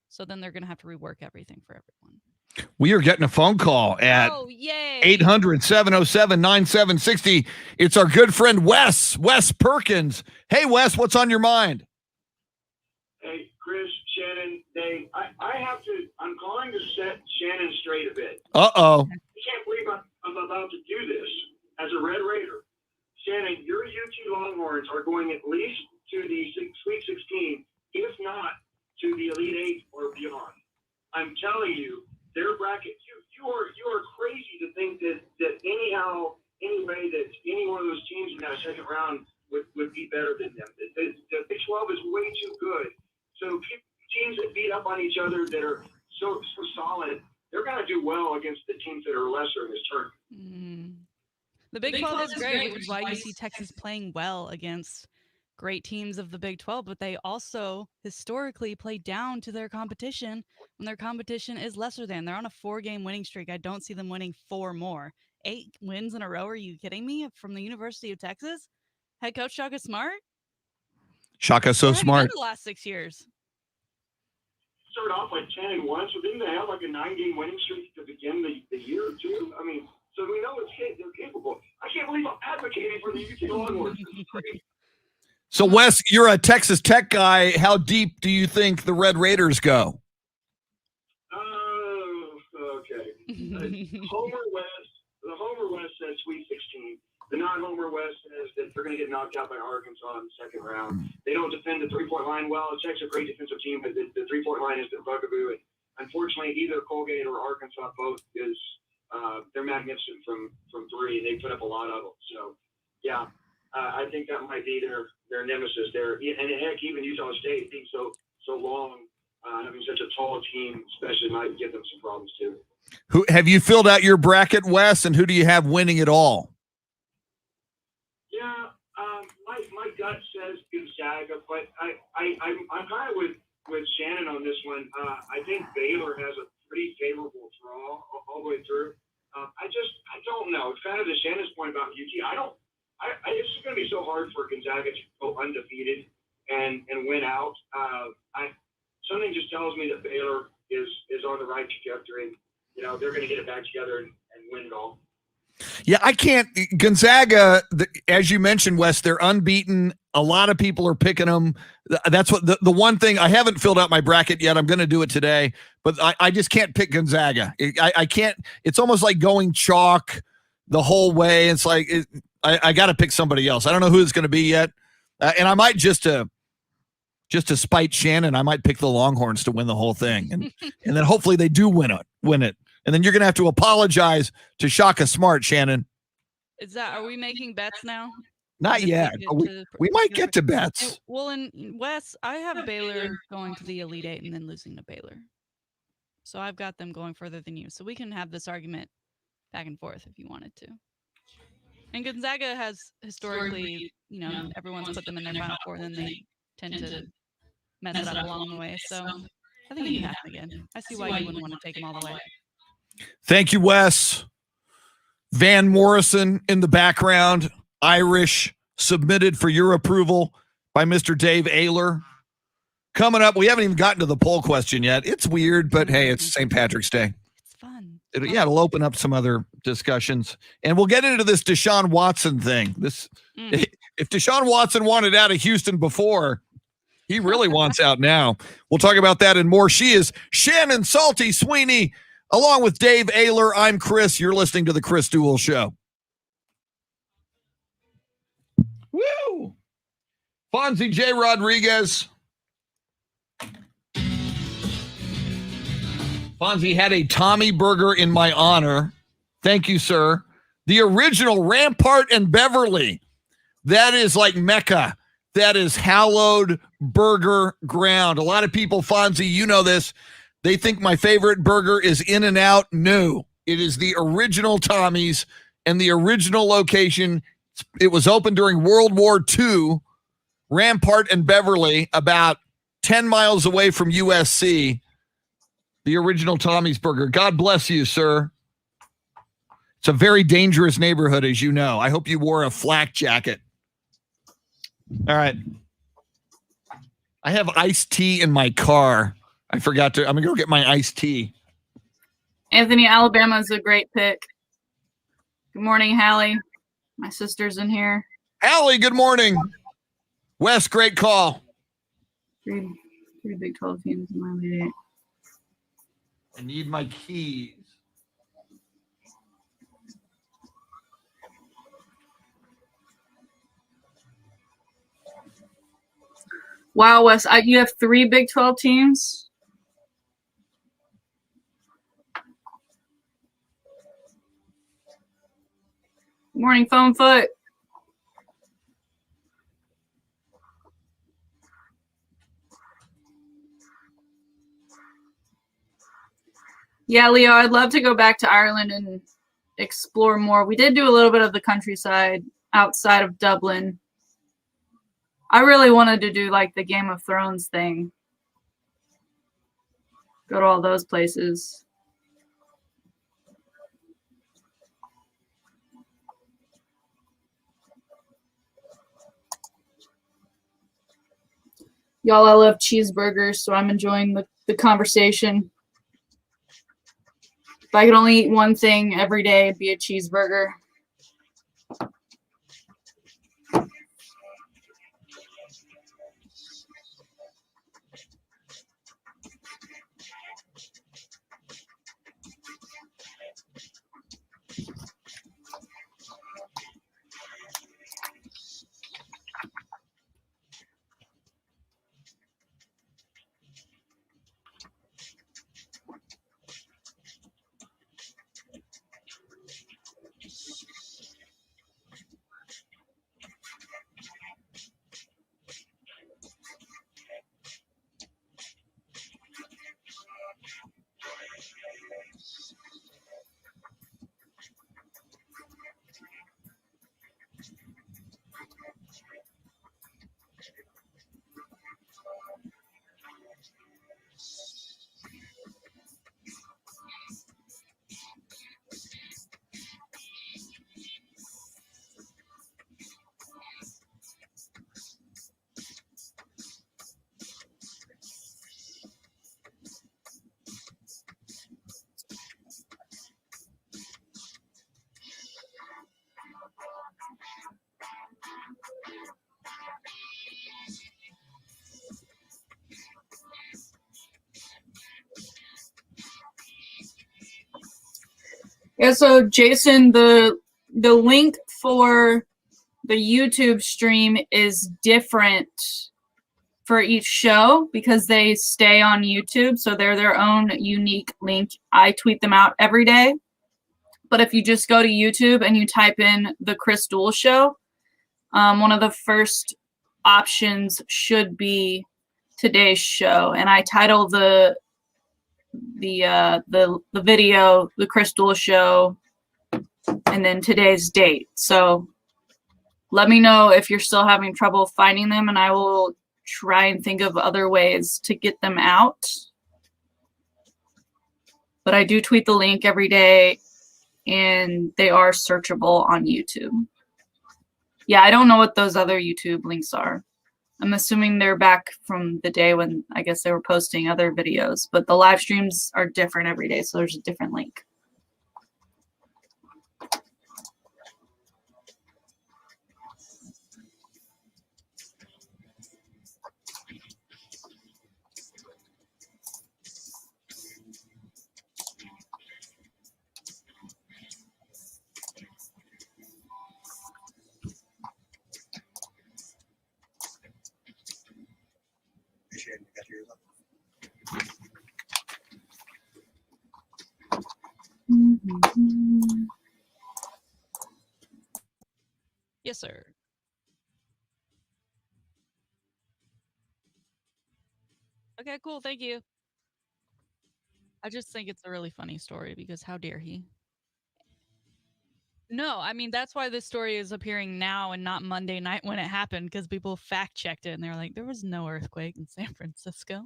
so then they're going to have to rework everything for everyone. We are getting a phone call at 800-707-9760. It's our good friend Wes Perkins. Hey, Wes, what's on your mind? Hey, Chris, Shannon, Dave. I'm calling to set Shannon straight a bit. Uh-oh. I can't believe I'm about to do this as a Red Raider. Shannon, your UT Longhorns are going at least to the Sweet 16, if not to the Elite Eight or beyond. I'm telling you, their bracket, you are crazy to think that any way that any one of those teams in that second round would be better than them. The Big 12 is way too good. So teams that beat up on each other that are so solid, they're going to do well against the teams that are lesser in this tournament. The Big 12 is great, which is why you see Texas playing well against great teams of the Big 12, but they also historically play down to their competition when their competition is lesser than. They're on a 4-game winning streak. I don't see them winning 4 more. 8 wins in a row? Are you kidding me? From the University of Texas? Head coach Shaka Smart? Shaka's so smart. The last 6 years. Started off like 10-1, so didn't they have like a 9-game winning streak to begin the year too? I mean, so we know they're capable. I can't believe I'm advocating for the UT Longhorns. This is crazy. So, Wes, you're a Texas Tech guy. How deep do you think the Red Raiders go? Okay. The Homer West says Sweet 16. The non-Homer West says that they're going to get knocked out by Arkansas in the second round. They don't defend the three-point line well. Tech's a great defensive team, but the three-point line is the bugaboo. And unfortunately, either Colgate or Arkansas both is they're magnificent from three, and they put up a lot of them. So, yeah. I think that might be their nemesis there. And heck, even Utah State being so long, having such a tall team, especially, might give them some problems too. Who have you filled out your bracket, Wes, and who do you have winning it all? Yeah, my gut says Gonzaga, but I'm kind of with Shannon on this one. I think Baylor has a pretty favorable draw all the way through. I don't know. It's kind of to Shannon's point about UT. It's going to be so hard for Gonzaga to go undefeated and win out. Something just tells me that Baylor is on the right trajectory. They're going to get it back together and win it all. Yeah, I can't. Gonzaga, as you mentioned, Wes, they're unbeaten. A lot of people are picking them. That's what the one thing. I haven't filled out my bracket yet. I'm going to do it today, but I just can't pick Gonzaga. I can't. It's almost like going chalk the whole way. It's like I got to pick somebody else. I don't know who it's going to be yet, and I might just to spite Shannon, I might pick the Longhorns to win the whole thing, and then hopefully they do win it. And then you're going to have to apologize to Shaka Smart, Shannon. Are we making bets now? Not yet. We might get to bets. Well, in Wes, I have Baylor going to the Elite Eight and then losing to Baylor. So I've got them going further than you. So we can have this argument back and forth if you wanted to. And Gonzaga has historically, everyone's put them in their Final Four, and then they tend to mess up along the way. So I think you can have him again. I see why you wouldn't want to take him all the way. Thank you, Wes. Van Morrison in the background, Irish, submitted for your approval by Mr. Dave Ayler. Coming up, we haven't even gotten to the poll question yet. It's weird, but hey, it's St. Patrick's Day. It's fun. It'll open up some other discussions. And we'll get into this Deshaun Watson thing. If Deshaun Watson wanted out of Houston before, he really wants out now. We'll talk about that and more. She is Shannon Salty Sweeney, along with Dave Ayler. I'm Chris. You're listening to the Chris Duel Show. Woo! Fonzie J. Rodriguez. Fonzie had a Tommy burger in my honor. Thank you, sir. The original Rampart and Beverly. That is like Mecca. That is hallowed burger ground. A lot of people, Fonzie, you know this, they think my favorite burger is In-N-Out. No, it is the original Tommy's and the original location. It was opened during World War II, Rampart and Beverly, about 10 miles away from USC. The original Tommy's burger. God bless you, sir. It's a very dangerous neighborhood, as you know. I hope you wore a flak jacket. All right. I have iced tea in my car. I forgot to. I'm going to go get my iced tea. Anthony, Alabama is a great pick. Good morning, Hallie. My sister's in here. Hallie, good morning. Wes, great call. Three Big 12 teams in my league. I need my keys. Wow, Wes, you have 3 Big 12 teams? Good morning, Phone Foot. Yeah, Leo, I'd love to go back to Ireland and explore more. We did do a little bit of the countryside outside of Dublin. I really wanted to do like the Game of Thrones thing. Go to all those places. Y'all, I love cheeseburgers, so I'm enjoying the conversation. If I could only eat one thing every day, it'd be a cheeseburger. Yeah, so Jason, the link for the YouTube stream is different for each show because they stay on YouTube, so they're their own unique link. I tweet them out every day. But if you just go to YouTube and you type in the Chris Duel Show, one of the first options should be today's show, and I title the video the Chris Duel Show and then today's date. So let me know if you're still having trouble finding them, and I will try and think of other ways to get them out. But I do tweet the link every day, and they are searchable on YouTube. Yeah, I don't know what those other YouTube links are. I'm assuming they're back from the day when I guess they were posting other videos, but the live streams are different every day, so there's a different link. Yes, sir. Okay, cool. Thank you. I just think it's a really funny story because how dare he? No, I mean, that's why this story is appearing now and not Monday night when it happened, because people fact checked it and they're like, there was no earthquake in San Francisco.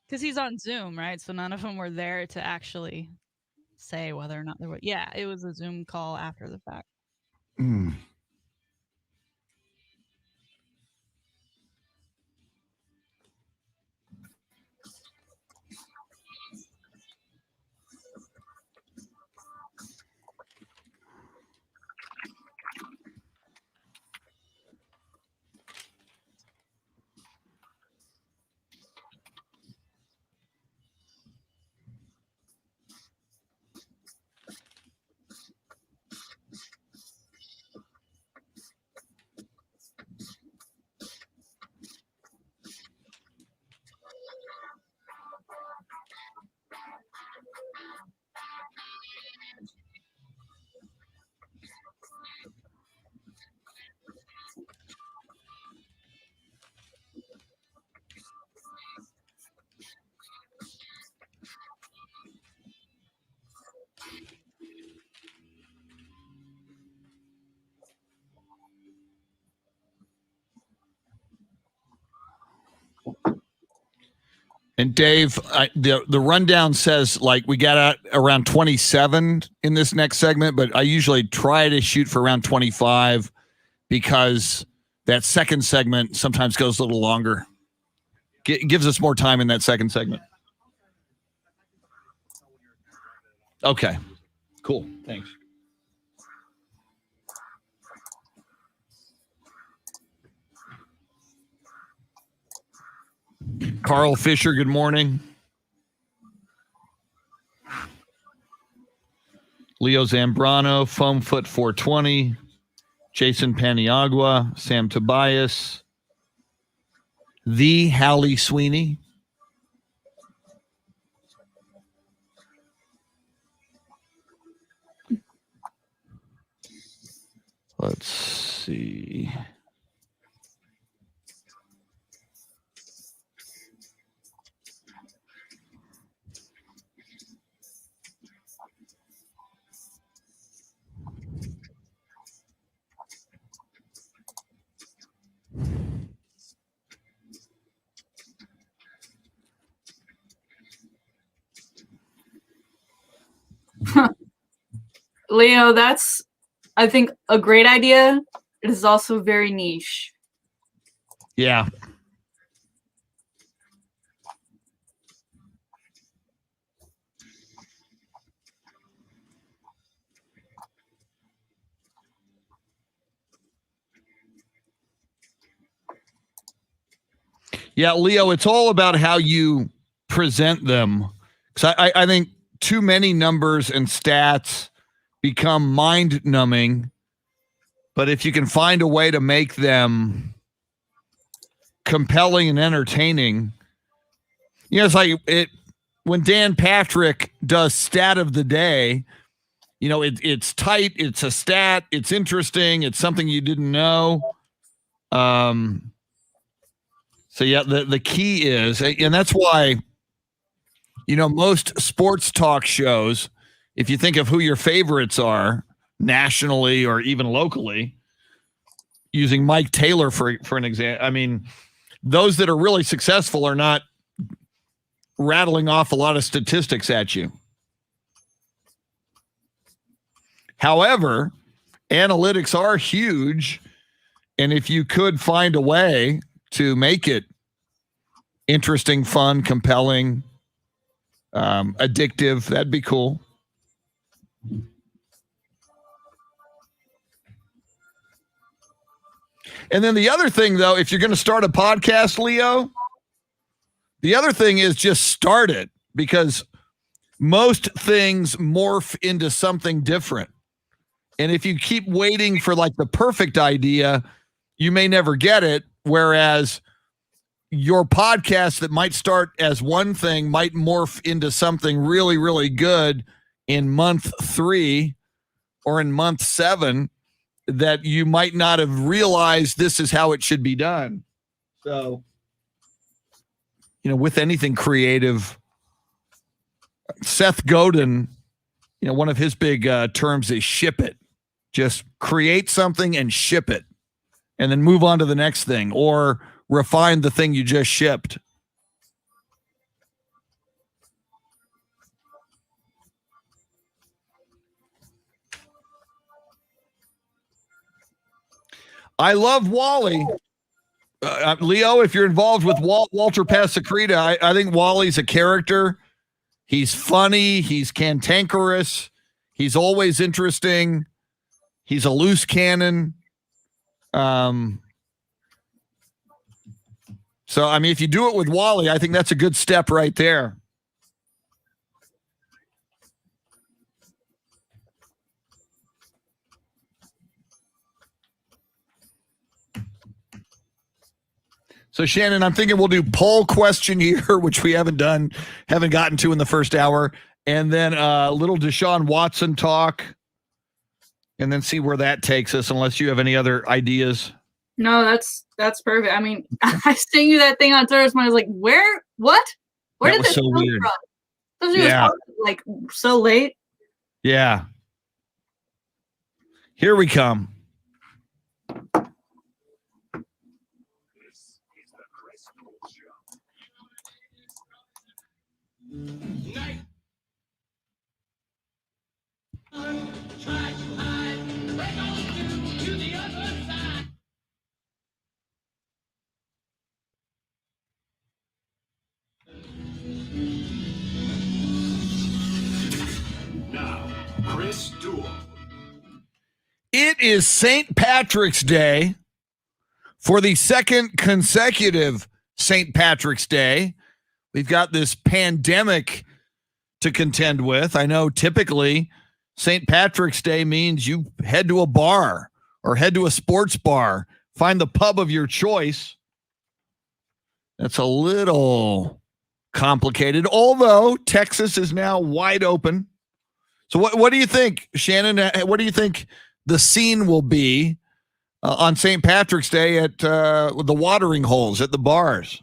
Because he's on Zoom, right? So none of them were there to actually say whether or not there was. Yeah, it was a Zoom call after the fact. Mm. And Dave, the rundown says like we got out around 27 in this next segment, but I usually try to shoot for around 25 because that second segment sometimes goes a little longer. Gives us more time in that second segment. Okay, cool. Thanks. Carl Fisher, good morning. Leo Zambrano, Foamfoot 420, Jason Paniagua, Sam Tobias, the Hallie Sweeney. Let's see. Leo, that's, I think, a great idea. It is also very niche. Yeah. Yeah, Leo, it's all about how you present them. Because I think too many numbers and stats become mind-numbing. But if you can find a way to make them compelling and entertaining, you know, it's like when Dan Patrick does stat of the day, you know, it's tight, it's a stat, it's interesting, it's something you didn't know. So yeah, the key is, and that's why, you know, most sports talk shows, if you think of who your favorites are nationally or even locally, using Mike Taylor for an example. I mean, those that are really successful are not rattling off a lot of statistics at you. However, analytics are huge, and if you could find a way to make it interesting, fun, compelling, addictive, that'd be cool. And then the other thing, though, if you're going to start a podcast, Leo, the other thing is just start it, because most things morph into something different. And if you keep waiting for like the perfect idea, you may never get it. Whereas your podcast that might start as one thing might morph into something really, really good in month 3 or in month 7 that you might not have realized this is how it should be done. So, with anything creative, Seth Godin, one of his big terms is ship it. Just create something and ship it, and then move on to the next thing, or refine the thing you just shipped. I love Wally. Leo, if you're involved with Walter Pasacreta, I think Wally's a character. He's funny. He's cantankerous. He's always interesting. He's a loose cannon. So, I mean, if you do it with Wally, I think that's a good step right there. So, Shannon, I'm thinking we'll do poll question here, which we haven't gotten to in the first hour, and then a little Deshaun Watson talk, and then see where that takes us, unless you have any other ideas. No, that's perfect. I mean, I sent you that thing on Thursday. I was like, what? Where did this come from? Especially it was like so late. Yeah. Here we come. Now, Chris Duel. It is St. Patrick's Day. For the second consecutive St. Patrick's Day, we've got this pandemic to contend with. I know typically St. Patrick's Day means you head to a bar or head to a sports bar, find the pub of your choice. That's a little complicated, although Texas is now wide open. So what do you think, Shannon? What do you think the scene will be on St. Patrick's Day at the watering holes, at the bars?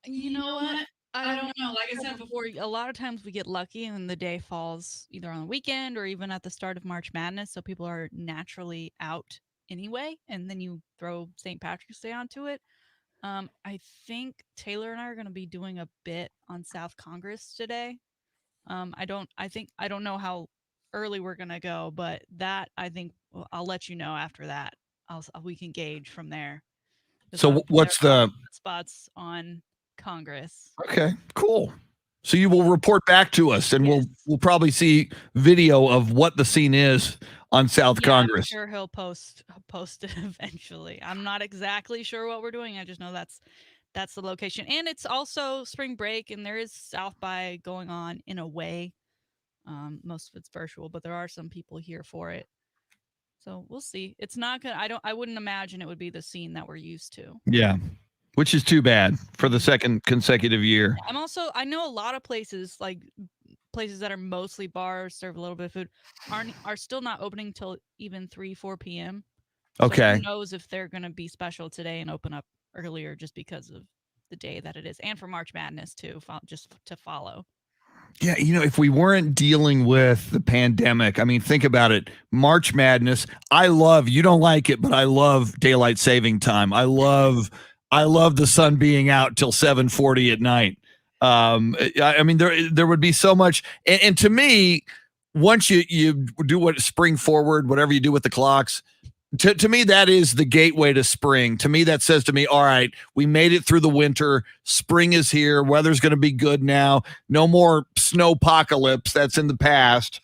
You know what? I don't know. Like I said before, a lot of times we get lucky and the day falls either on the weekend or even at the start of March Madness. So people are naturally out anyway. And then you throw St. Patrick's Day onto it. I think Taylor and I are going to be doing a bit on South Congress today. I don't know how early we're going to go, but that I think I'll let you know after that. We can gauge from there. So what's the spots on Congress? Okay, cool. So you will report back to us, and we'll probably see video of what the scene is on South Congress. I'm sure he'll post it eventually. I'm not exactly sure what we're doing. I just know that's the location, and it's also spring break, and there is South by going on in a way. Most of it's virtual, but there are some people here for it. So we'll see. It's not gonna. I wouldn't imagine it would be the scene that we're used to. Yeah. Which is too bad for the second consecutive year. I know a lot of places, like places that are mostly bars, serve a little bit of food, are still not opening till even 3-4 p.m. So okay. Who knows if they're going to be special today and open up earlier just because of the day that it is, and for March Madness too, just to follow. Yeah, if we weren't dealing with the pandemic, I mean, think about it. March Madness. You don't like it, but I love daylight saving time. I love the sun being out till 7:40 at night. I mean, there would be so much. And to me, once you do what spring forward, whatever you do with the clocks, to me, that is the gateway to spring. To me, that says to me, all right, we made it through the winter. Spring is here. Weather's going to be good now. No more snowpocalypse. That's in the past.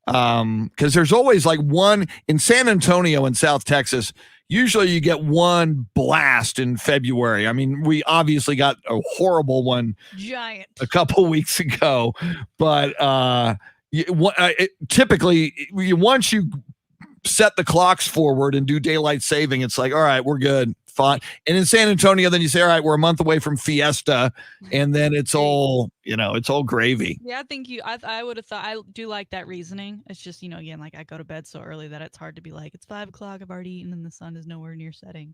Because there's always like one in San Antonio in South Texas. Usually you get one blast in February. I mean, we obviously got a horrible one Giant. a couple weeks ago. But typically, once you set the clocks forward and do daylight saving, it's like, all right, we're good, fine. And in San Antonio, then you say, all right, we're a month away from Fiesta, and then it's all gravy. Yeah, I think I would have thought, I do like that reasoning. It's just, again, like I go to bed so early that it's hard to be like, it's 5 o'clock, I've already eaten and the sun is nowhere near setting.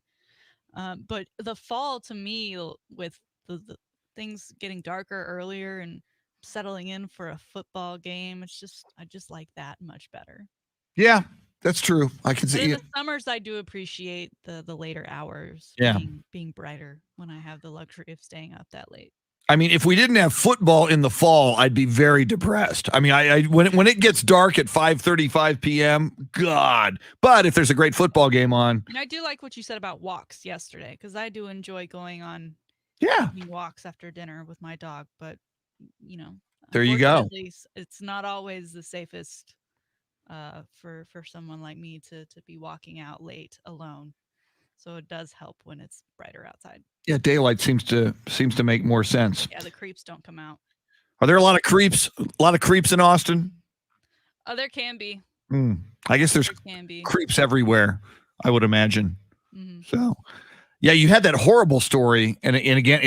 But the fall, to me, with the things getting darker earlier and settling in for a football game, I just like that much better. Yeah, that's true. I can But see in it. the summers, I do appreciate the later hours being brighter when I have the luxury of staying up that late. I mean, if we didn't have football in the fall, I'd be very depressed. I mean, when it gets dark at 5:35 p.m., God. But if there's a great football game on. And I do like what you said about walks yesterday, because I do enjoy going on walks after dinner with my dog. But, there you go. It's not always the safest for someone like me to be walking out late alone. So it does help when it's brighter outside. Yeah, daylight seems to make more sense. Yeah, the creeps don't come out. Are there a lot of creeps? A lot of creeps in Austin? Oh, there can be. I guess there's creeps everywhere, I would imagine. Mm-hmm. So, yeah, you had that horrible story, and again,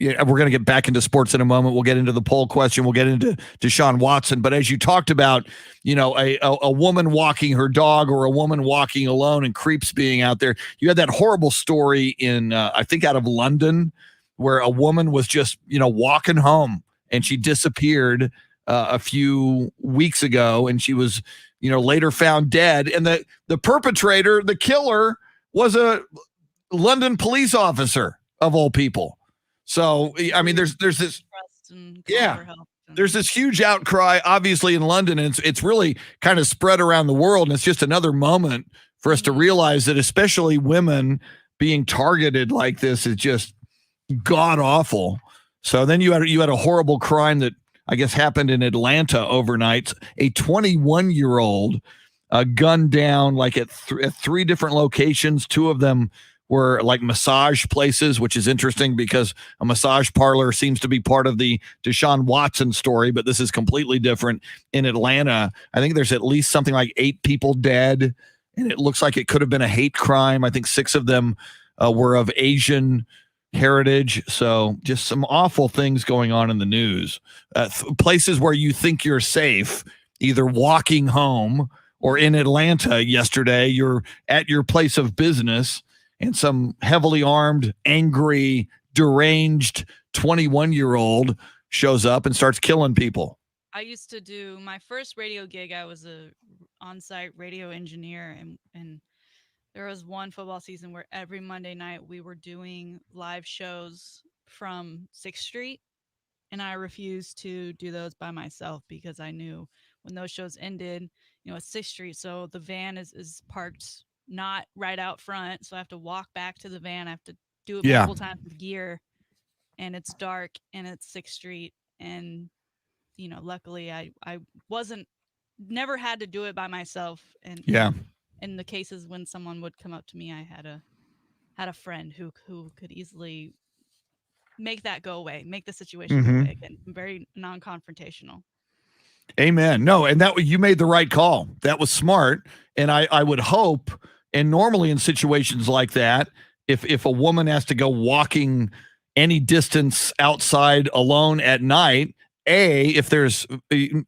we're going to get back into sports in a moment. We'll get into the poll question. We'll get into Deshaun Watson. But as you talked about, a woman walking her dog or a woman walking alone and creeps being out there, you had that horrible story in, I think, out of London, where a woman was just, walking home and she disappeared a few weeks ago, and she was, later found dead. And the perpetrator, the killer, was a London police officer of all people. So, I mean, there's this, there's this huge outcry, obviously, in London, and it's really kind of spread around the world. And it's just another moment for us to realize that, especially women being targeted like this, is just god awful. So then you had a horrible crime that I guess happened in Atlanta overnight. A 21-year-old gunned down like at 3 different locations. 2 of them were like massage places, which is interesting because a massage parlor seems to be part of the Deshaun Watson story, but this is completely different in Atlanta. I think there's at least something like 8 people dead, and it looks like it could have been a hate crime. I think 6 of them were of Asian heritage. So just some awful things going on in the news. Places where you think you're safe, either walking home or in Atlanta yesterday, you're at your place of business, and some heavily armed, angry, deranged 21-year-old shows up and starts killing people. I used to do my first radio gig. I was a on-site radio engineer, and there was one football season where every Monday night we were doing live shows from 6th Street, and I refused to do those by myself because I knew when those shows ended, it's 6th Street, so the van is parked not right out front, so I have to walk back to the van. I have to do it multiple times with gear, and it's dark, and it's 6th Street, and luckily I never had to do it by myself. And in the cases when someone would come up to me, I had a friend who could easily make that go away, make the situation go away. Again, very non-confrontational. Amen. No, and you made the right call. That was smart. And I would hope, and normally in situations like that, if a woman has to go walking any distance outside alone at night, if there's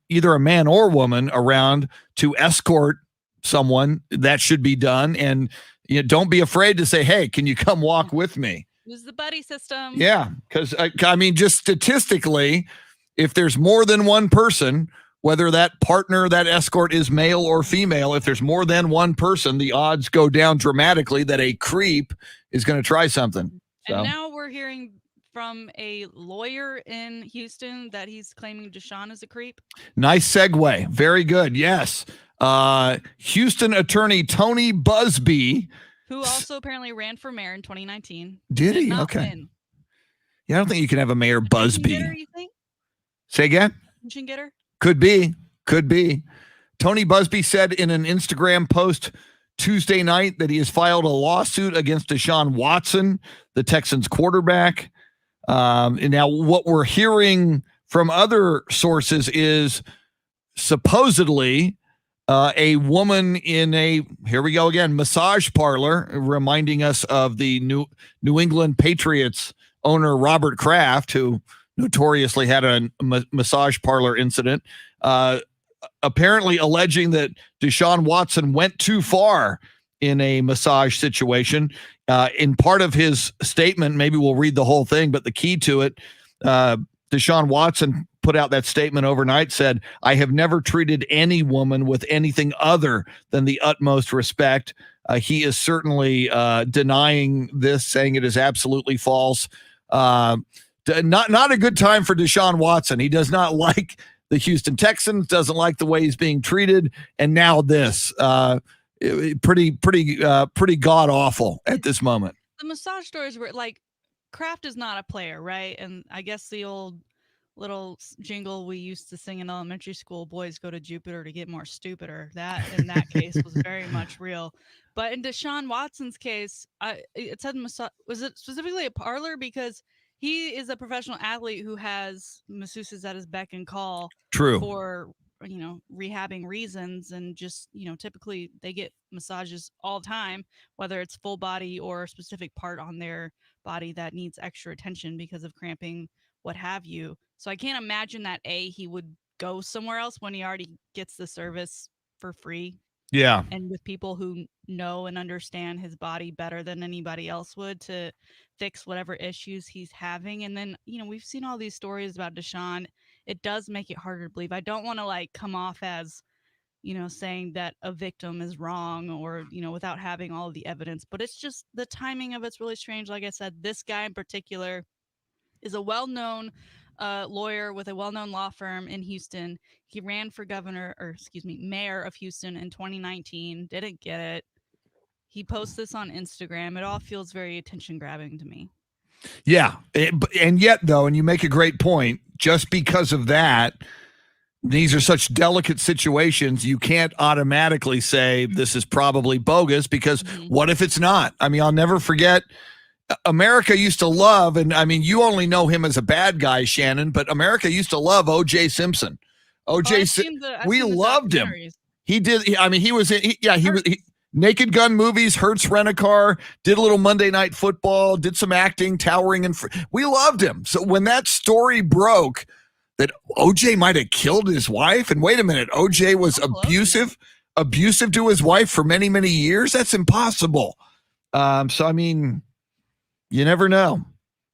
either a man or woman around to escort someone, that should be done. And don't be afraid to say, hey, can you come walk with me? Use the buddy system. Yeah, because I mean, just statistically, if there's more than one person, whether that partner, that escort is male or female, if there's more than one person, the odds go down dramatically that a creep is going to try something. So. And now we're hearing from a lawyer in Houston that he's claiming Deshaun is a creep. Nice segue. Very good. Yes. Houston attorney Tony Busby, who also apparently ran for mayor in 2019. Did he? Not Okay. win. Yeah, I don't think you can have a Mayor Busby. Getter, you think? Say again? Attention getter? Could be. Tony Busby said in an Instagram post Tuesday night that he has filed a lawsuit against Deshaun Watson, the Texans quarterback. And now what we're hearing from other sources is supposedly a woman in here we go again, massage parlor, reminding us of the New England Patriots owner Robert Kraft, who notoriously had a massage parlor incident, apparently alleging that Deshaun Watson went too far in a massage situation. In part of his statement, maybe we'll read the whole thing, but the key to it, Deshaun Watson put out that statement overnight, said, "I have never treated any woman with anything other than the utmost respect." He is certainly denying this, saying it is absolutely false. Not a good time for Deshaun Watson. He does not like the Houston Texans, doesn't like the way he's being treated, and now this pretty god awful at this moment. The massage stories were like, Kraft is not a player, right? And I guess the old little jingle we used to sing in elementary school, "Boys go to Jupiter to get more stupider," that in that case was very much real. But in Deshaun Watson's case, it said was it specifically a parlor? Because he is a professional athlete who has masseuses at his beck and call. True. For rehabbing reasons, and just typically they get massages all the time, whether it's full body or a specific part on their body that needs extra attention because of cramping, what have you. So I can't imagine that he would go somewhere else when he already gets the service for free. Yeah. And with people who know and understand his body better than anybody else would to fix whatever issues he's having. And then, we've seen all these stories about Deshaun. It does make it harder to believe. I don't want to come off as, saying that a victim is wrong or, without having all of the evidence, but it's just the timing of it's really strange. Like I said, this guy in particular is a well-known lawyer with a well-known law firm in Houston. He ran for mayor of Houston in 2019, didn't get it. He posts this on Instagram. It all feels very attention-grabbing to me. Yeah. And yet, though, and you make a great point, just because of that, these are such delicate situations, you can't automatically say this is probably bogus, because what if it's not? I mean, I'll never forget, America used to love, and I mean, you only know him as a bad guy, Shannon, but America used to love O.J. Simpson. We loved him. He did. He was Naked Gun movies, Hertz Rent-A-Car, did a little Monday Night Football, did some acting, towering, and we loved him. So when that story broke that OJ might have killed his wife, and wait a minute, OJ was abusive to his wife for many, many years, that's impossible. So I mean, you never know.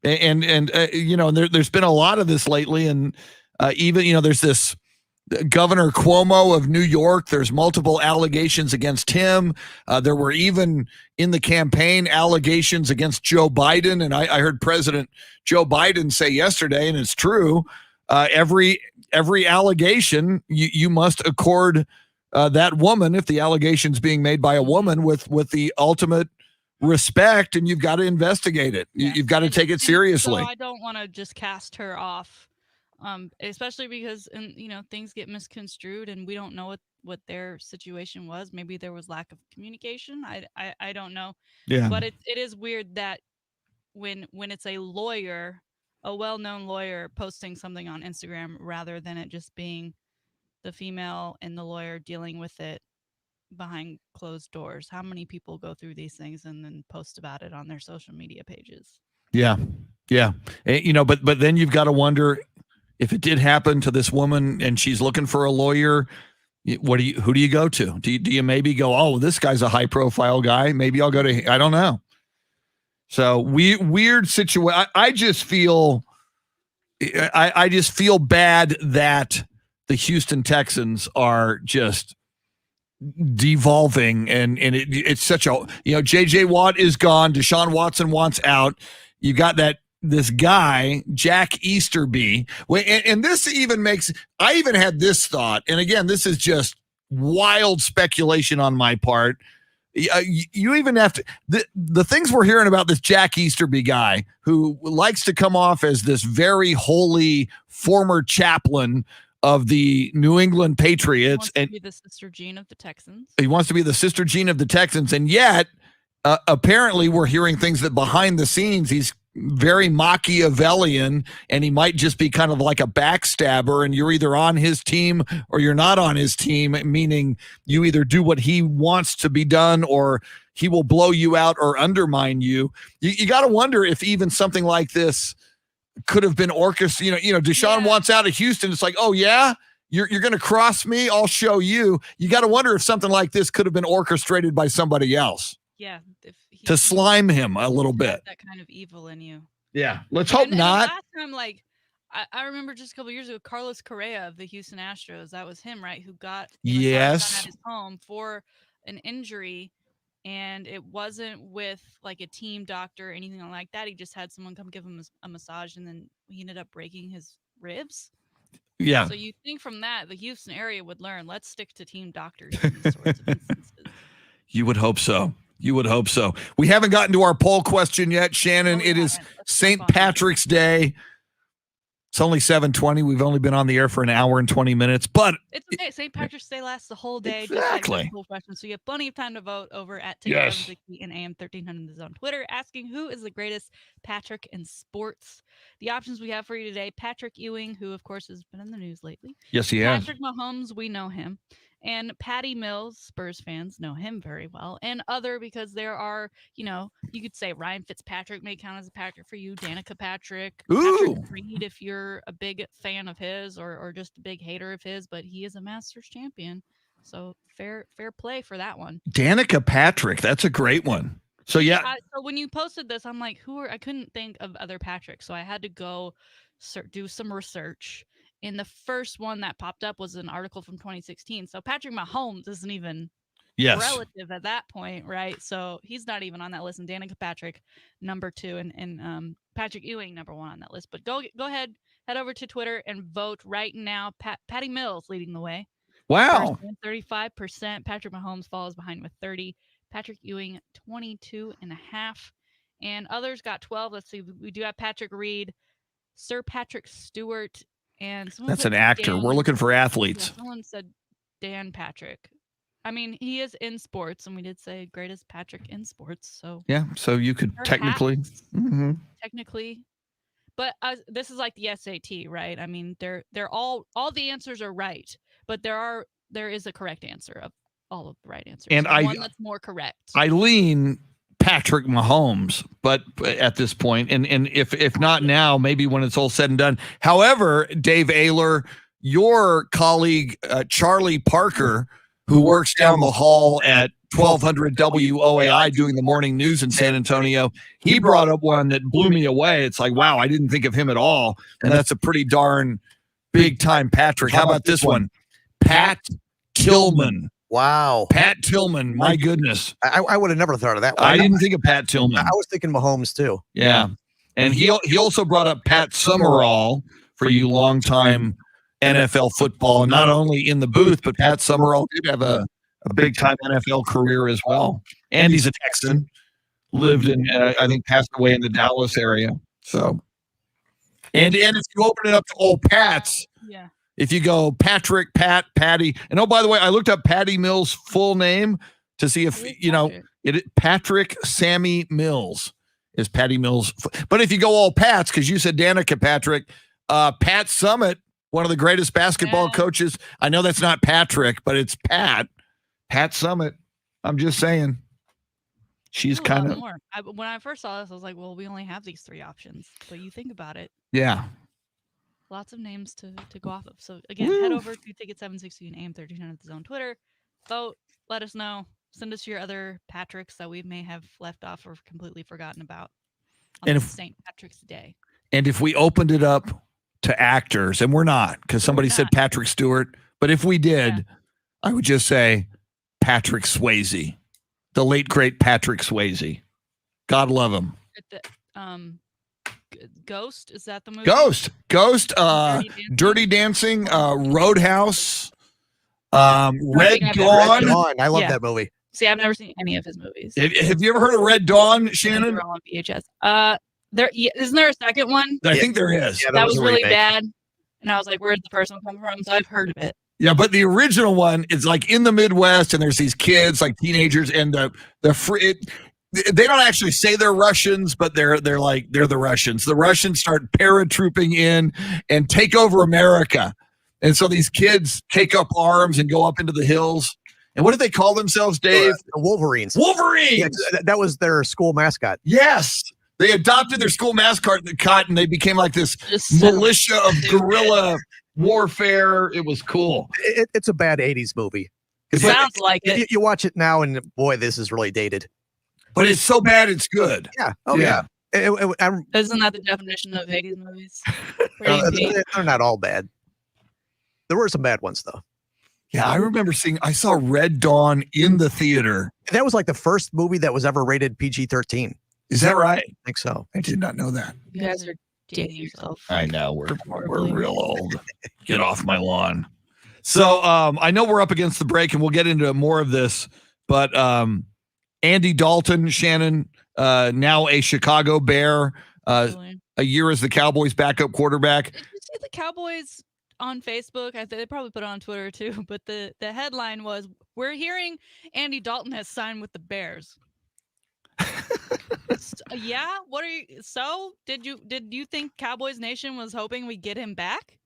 And there's been a lot of this lately, and even there's this Governor Cuomo of New York. There's multiple allegations against him. There were even in the campaign allegations against Joe Biden. And I heard President Joe Biden say yesterday, and it's true, every allegation you must accord that woman, if the allegation's being made by a woman, with the ultimate respect, and you've got to investigate it. Yeah. You've got to take it seriously. So I don't want to just cast her off. Especially because, things get misconstrued and we don't know what their situation was. Maybe there was lack of communication. I don't know. Yeah. But it is weird that when it's a lawyer, a well-known lawyer, posting something on Instagram rather than it just being the female and the lawyer dealing with it behind closed doors. How many people go through these things and then post about it on their social media pages? Yeah. Yeah. But then you've got to wonder, if it did happen to this woman and she's looking for a lawyer, who do you go to? Do you maybe go, oh, this guy's a high profile guy, maybe I'll go to, I don't know. So weird situation. I just feel I just feel bad that the Houston Texans are just devolving, and it's such a, JJ Watt is gone. Deshaun Watson wants out. You got this guy, Jack Easterby. And this even makes, I even had this thought, and again, this is just wild speculation on my part. You even have to, the things we're hearing about this Jack Easterby guy who likes to come off as this very holy former chaplain of the New England Patriots. He wants to be the Sister Jean of the Texans. He wants to be the Sister Jean of the Texans. And yet, apparently we're hearing things that behind the scenes, he's very Machiavellian, and he might just be kind of like a backstabber, and you're either on his team or you're not on his team, meaning you either do what he wants to be done or he will blow you out or undermine you. You got to wonder if even something like this could have been orchestrated. Deshaun wants out of Houston. It's like, oh yeah, you're going to cross me, I'll show you. You got to wonder if something like this could have been orchestrated by somebody else. Yeah, to slime him a little bit. That kind of evil in you. Yeah, let's hope not. And last time, I remember just a couple years ago, Carlos Correa of the Houston Astros. That was him, right? Who got at his home for an injury, and it wasn't with like a team doctor or anything like that. He just had someone come give him a massage, and then he ended up breaking his ribs. Yeah. So you think from that, the Houston area would learn. Let's stick to team doctors in these sorts of instances. You would hope so. You would hope so. We haven't gotten to our poll question yet, Shannon. It is St. Patrick's Day. It's only 7:20. We've only been on the air for an hour and 20 minutes, but it's okay. St. Patrick's Day lasts the whole day. Exactly. Just like question. So you have plenty of time to vote over at Ticket 760 and AM 1300 on Twitter, asking who is the greatest Patrick in sports. The options we have for you today: Patrick Ewing, who of course has been in the news lately. Yes, he has. Patrick Mahomes, we know him. And Patty Mills, Spurs fans know him very well. And other, because there are, you could say Ryan Fitzpatrick may count as a Patrick for you. Danica Patrick. Ooh. Patrick Reed, if you're a big fan of his or just a big hater of his. But he is a Masters champion. So fair play for that one. Danica Patrick. That's a great one. So, yeah. So when you posted this, I'm like, I couldn't think of other Patricks. So I had to go do some research. And the first one that popped up was an article from 2016. So Patrick Mahomes isn't even relative at that point, right? So he's not even on that list. And Danica Patrick, number 2, and Patrick Ewing, number 1 on that list. But go ahead, head over to Twitter and vote right now. Patty Mills leading the way. Wow. 35%. Patrick Mahomes follows behind with 30. Patrick Ewing, 22.5. And others got 12. Let's see. We do have Patrick Reed, Sir Patrick Stewart, and that's an actor. We're looking for athletes. Yeah, someone said Dan Patrick. I mean, he is in sports, and we did say greatest Patrick in sports. So yeah, so you could technically, but this is like the SAT, right? I mean, they're all the answers are right, but there is a correct answer of all of the right answers, and one that's more correct. I lean Patrick Mahomes, but at this point, and if not now, maybe when it's all said and done. However, Dave Ayler, your colleague Charlie Parker, who works down the hall at 1200 WOAI doing the morning news in San Antonio, he brought up one that blew me away. It's like, wow, I didn't think of him at all, and that's a pretty darn big time Patrick. How about this one? Pat Tillman. Wow. Pat Tillman, my goodness. I would have never thought of that one. I didn't think of Pat Tillman. I was thinking Mahomes too. Yeah. And he also brought up Pat Summerall for you longtime NFL football, not only in the booth, but Pat Summerall did have a big time NFL career as well. And he's a Texan, lived in, I think passed away in the Dallas area. So, and if you open it up to old Pats, yeah. If you go Patrick, Pat, Patty, and oh, by the way, I looked up Patty Mills' full name to see if, Patrick Sammy Mills is Patty Mills. But if you go all Pats, because you said Danica Patrick, Pat Summitt, one of the greatest basketball coaches. I know that's not Patrick, but it's Pat Summitt. I'm just saying. She's kind of. When I first saw this, I was like, well, we only have these 3 options. But you think about it. Yeah. Lots of names to go off of. So again, head over to Ticket 760 and AM 1300 the Zone Twitter. Vote. Let us know. Send us your other Patricks that we may have left off or completely forgotten about on St. Patrick's Day. And if we opened it up to actors, and we're not, because somebody said Patrick Stewart. But if we did, I would just say Patrick Swayze, the late great Patrick Swayze. God love him. Ghost, is that the movie? Ghost, Dirty Dancing, Roadhouse, Red Dawn. I love that movie. See, I've never seen any of his movies. Have you ever heard of Red Dawn, Shannon? They're all on VHS. Isn't there a second one? I think there is. Yeah, that was really bad. And I was like, where did the first one come from? So I've heard of it. Yeah, but the original one is like in the Midwest, and there's these kids, like teenagers, and they don't actually say they're Russians, but they're the Russians. The Russians start paratrooping in and take over America. And so these kids take up arms and go up into the hills. And what did they call themselves, Dave? Wolverines. Wolverines! Yeah, that was their school mascot. Yes. They adopted their school mascot, and they became like this militia of guerrilla warfare. It was cool. It's a bad 80s movie. It sounds like it. You watch it now, and boy, this is really dated. But it's so bad, it's good. Yeah. Oh, yeah. Isn't that the definition of 80s movies? They're not all bad. There were some bad ones, though. Yeah, I saw Red Dawn in the theater. That was like the first movie that was ever rated PG-13. Is that right? I think so. I did not know that. You guys are dating yourself. I know. We're real old. Get off my lawn. So I know we're up against the break, and we'll get into more of this, but Andy Dalton, Shannon, now a Chicago Bear, a year as the Cowboys' backup quarterback. Did you see the Cowboys on Facebook? They probably put it on Twitter too, but the headline was, "We're hearing Andy Dalton has signed with the Bears." Yeah, what are you? So did you think Cowboys Nation was hoping we get him back?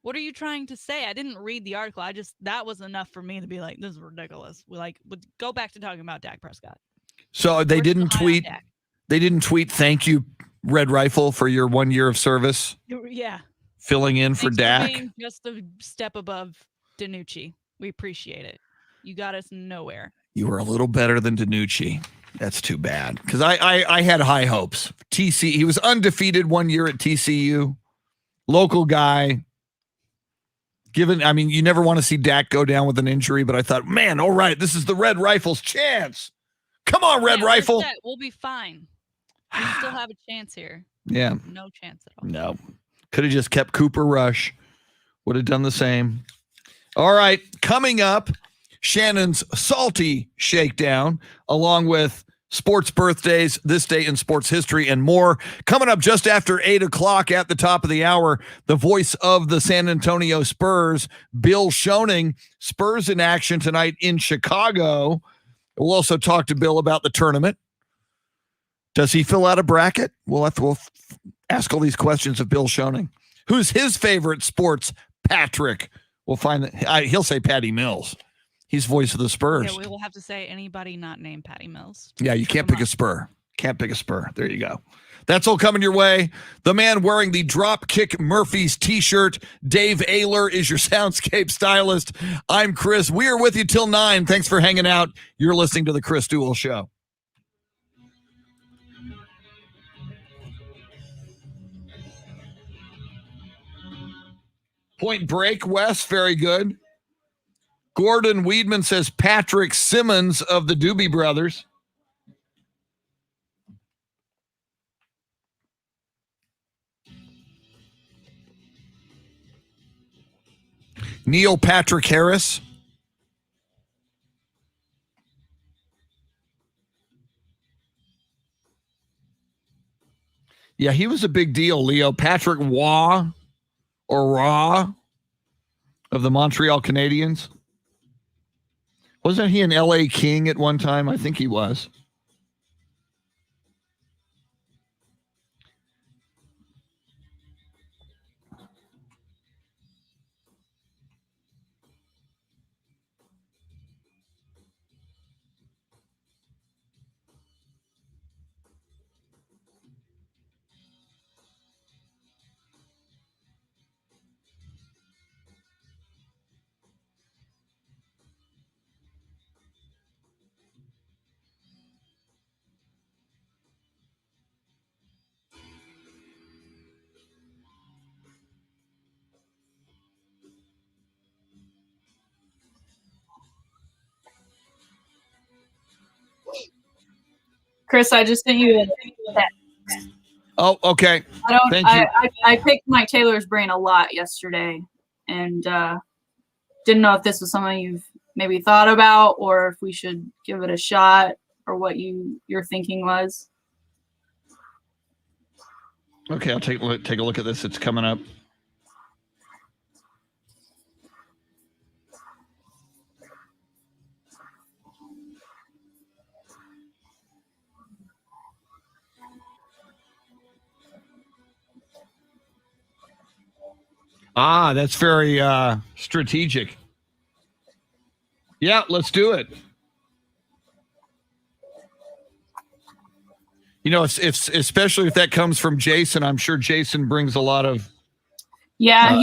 What are you trying to say? I didn't read the article. That was enough for me to be like, this is ridiculous. Would go back to talking about Dak Prescott. So they didn't tweet. They didn't tweet, "Thank you, Red Rifle, for your 1 year of service." Yeah. Filling in for Dak. For being just a step above DiNucci. We appreciate it. You got us nowhere. You were a little better than DiNucci. That's too bad, because I had high hopes. He was undefeated 1 year at TCU. Local guy. You never want to see Dak go down with an injury, but I thought, man, all right, this is the Red Rifle's chance. Come on, Red Rifle. We'll be fine. We still have a chance here. Yeah. No chance at all. No. Could have just kept Cooper Rush. Would have done the same. All right. Coming up, Shannon's Salty Shakedown, along with sports birthdays, this day in sports history, and more. Coming up just after 8 o'clock at the top of the hour, the voice of the San Antonio Spurs, Bill Schoening. Spurs in action tonight in Chicago. We'll also talk to Bill about the tournament. Does he fill out a bracket? We'll ask all these questions of Bill Schoening. Who's his favorite sports Patrick? We'll find he'll say Patty Mills. He's voice of the Spurs. Yeah, we will have to say anybody not named Patty Mills. Yeah, you can't pick a Spur. Can't pick a Spur. There you go. That's all coming your way. The man wearing the Dropkick Murphys t-shirt, Dave Ayler, is your soundscape stylist. I'm Chris. We are with you till 9. Thanks for hanging out. You're listening to the Chris Duel Show. Point Break, Wes. Very good. Gordon Weedman says Patrick Simmons of the Doobie Brothers. Neil Patrick Harris. Yeah, he was a big deal, Leo. Patrick Waugh or Raw of the Montreal Canadiens. Wasn't he an LA King at one time? I think he was. Chris, I just sent you that. Oh, okay. Thank you. I picked Mike Taylor's brain a lot yesterday, and didn't know if this was something you've maybe thought about, or if we should give it a shot, or what your thinking was. Okay, I'll take a look at this. It's coming up. Ah, that's very strategic. Yeah, let's do it. You know, if especially if that comes from Jason, I'm sure Jason brings a lot of. Yeah,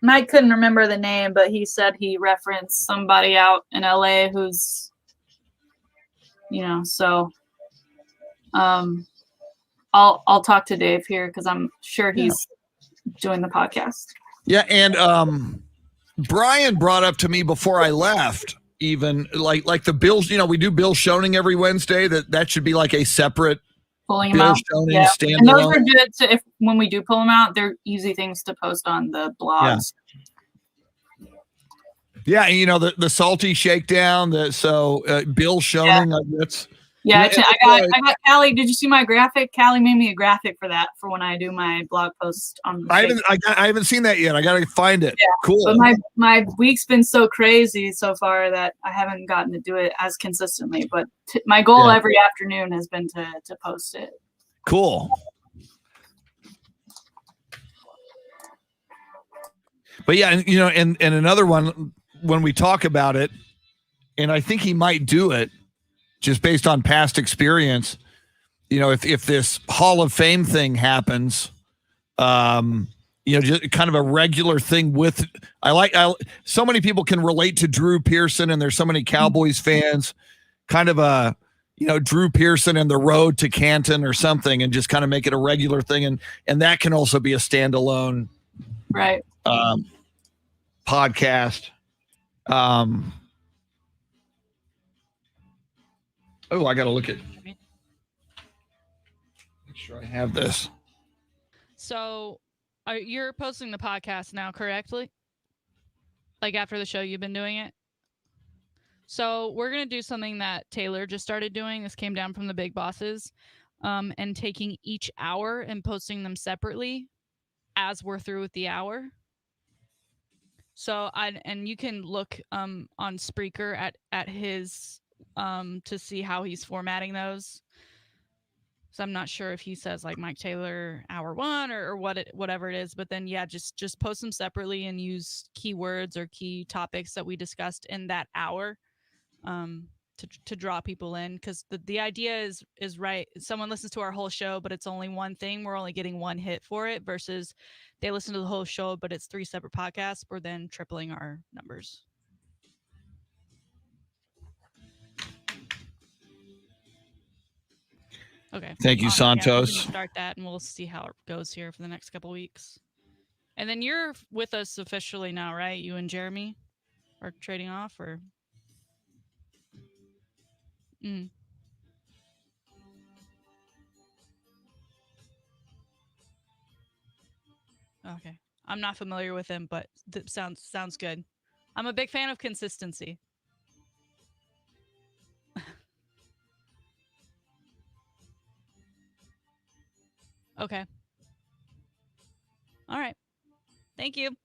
Mike couldn't remember the name, but he said he referenced somebody out in LA who's, so I'll talk to Dave here because I'm sure he's doing the podcast. Yeah, and Brian brought up to me before I left, even like the Bills, we do Bill Schoening every Wednesday, that should be like a separate pulling them Bill out. Schoening standalone. And those are good to, when we do pull them out, they're easy things to post on the blogs. Yeah, and the salty shakedown, Bill Schoening, that's. Yeah, I got Callie. Did you see my graphic? Callie made me a graphic for that for when I do my blog post on the I haven't seen that yet. I gotta find it. Yeah. Cool. But my week's been so crazy so far that I haven't gotten to do it as consistently. But my goal every afternoon has been to post it. Cool. But yeah, and another one when we talk about it, and I think he might do it. Just based on past experience, if this Hall of Fame thing happens, just kind of a regular thing with, so many people can relate to Drew Pearson, and there's so many Cowboys fans, kind of a, Drew Pearson and the road to Canton or something, and just kind of make it a regular thing. And that can also be a standalone right podcast. Oh, I got to look at. Make sure I have this. So, you're posting the podcast now, correctly? Like after the show, you've been doing it. So we're gonna do something that Taylor just started doing. This came down from the big bosses, and taking each hour and posting them separately as we're through with the hour. So and you can look on Spreaker at his. To see how he's formatting those. So I'm not sure if he says like Mike Taylor hour 1 or whatever it is, but then just post them separately and use keywords or key topics that we discussed in that hour to draw people in, because the idea is right. Someone listens to our whole show, but it's only one thing. We're only getting one hit for it, versus they listen to the whole show, but it's 3 separate podcasts. We're then tripling our numbers. Okay. Thank you, Santos. Yeah, start that, and we'll see how it goes here for the next couple weeks. And then you're with us officially now, right? You and Jeremy are trading off, or? Okay. I'm not familiar with him, but that sounds good. I'm a big fan of consistency. Okay. All right. Thank you.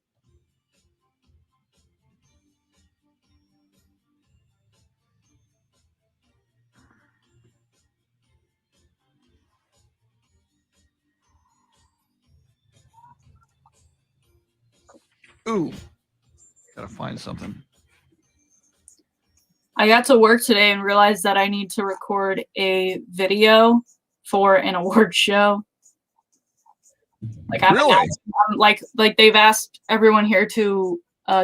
Ooh. Gotta find something. I got to work today and realized that I need to record a video for an award show. Like they've asked everyone here to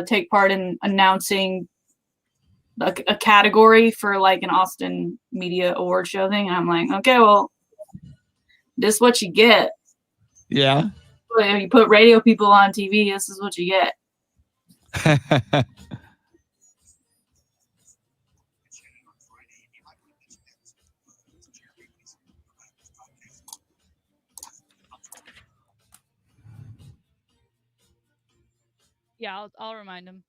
take part in announcing a category for like an Austin Media Award show thing, and I'm like, okay, well, this is what you get. Yeah. You put radio people on TV, this is what you get. Yeah, I'll remind him.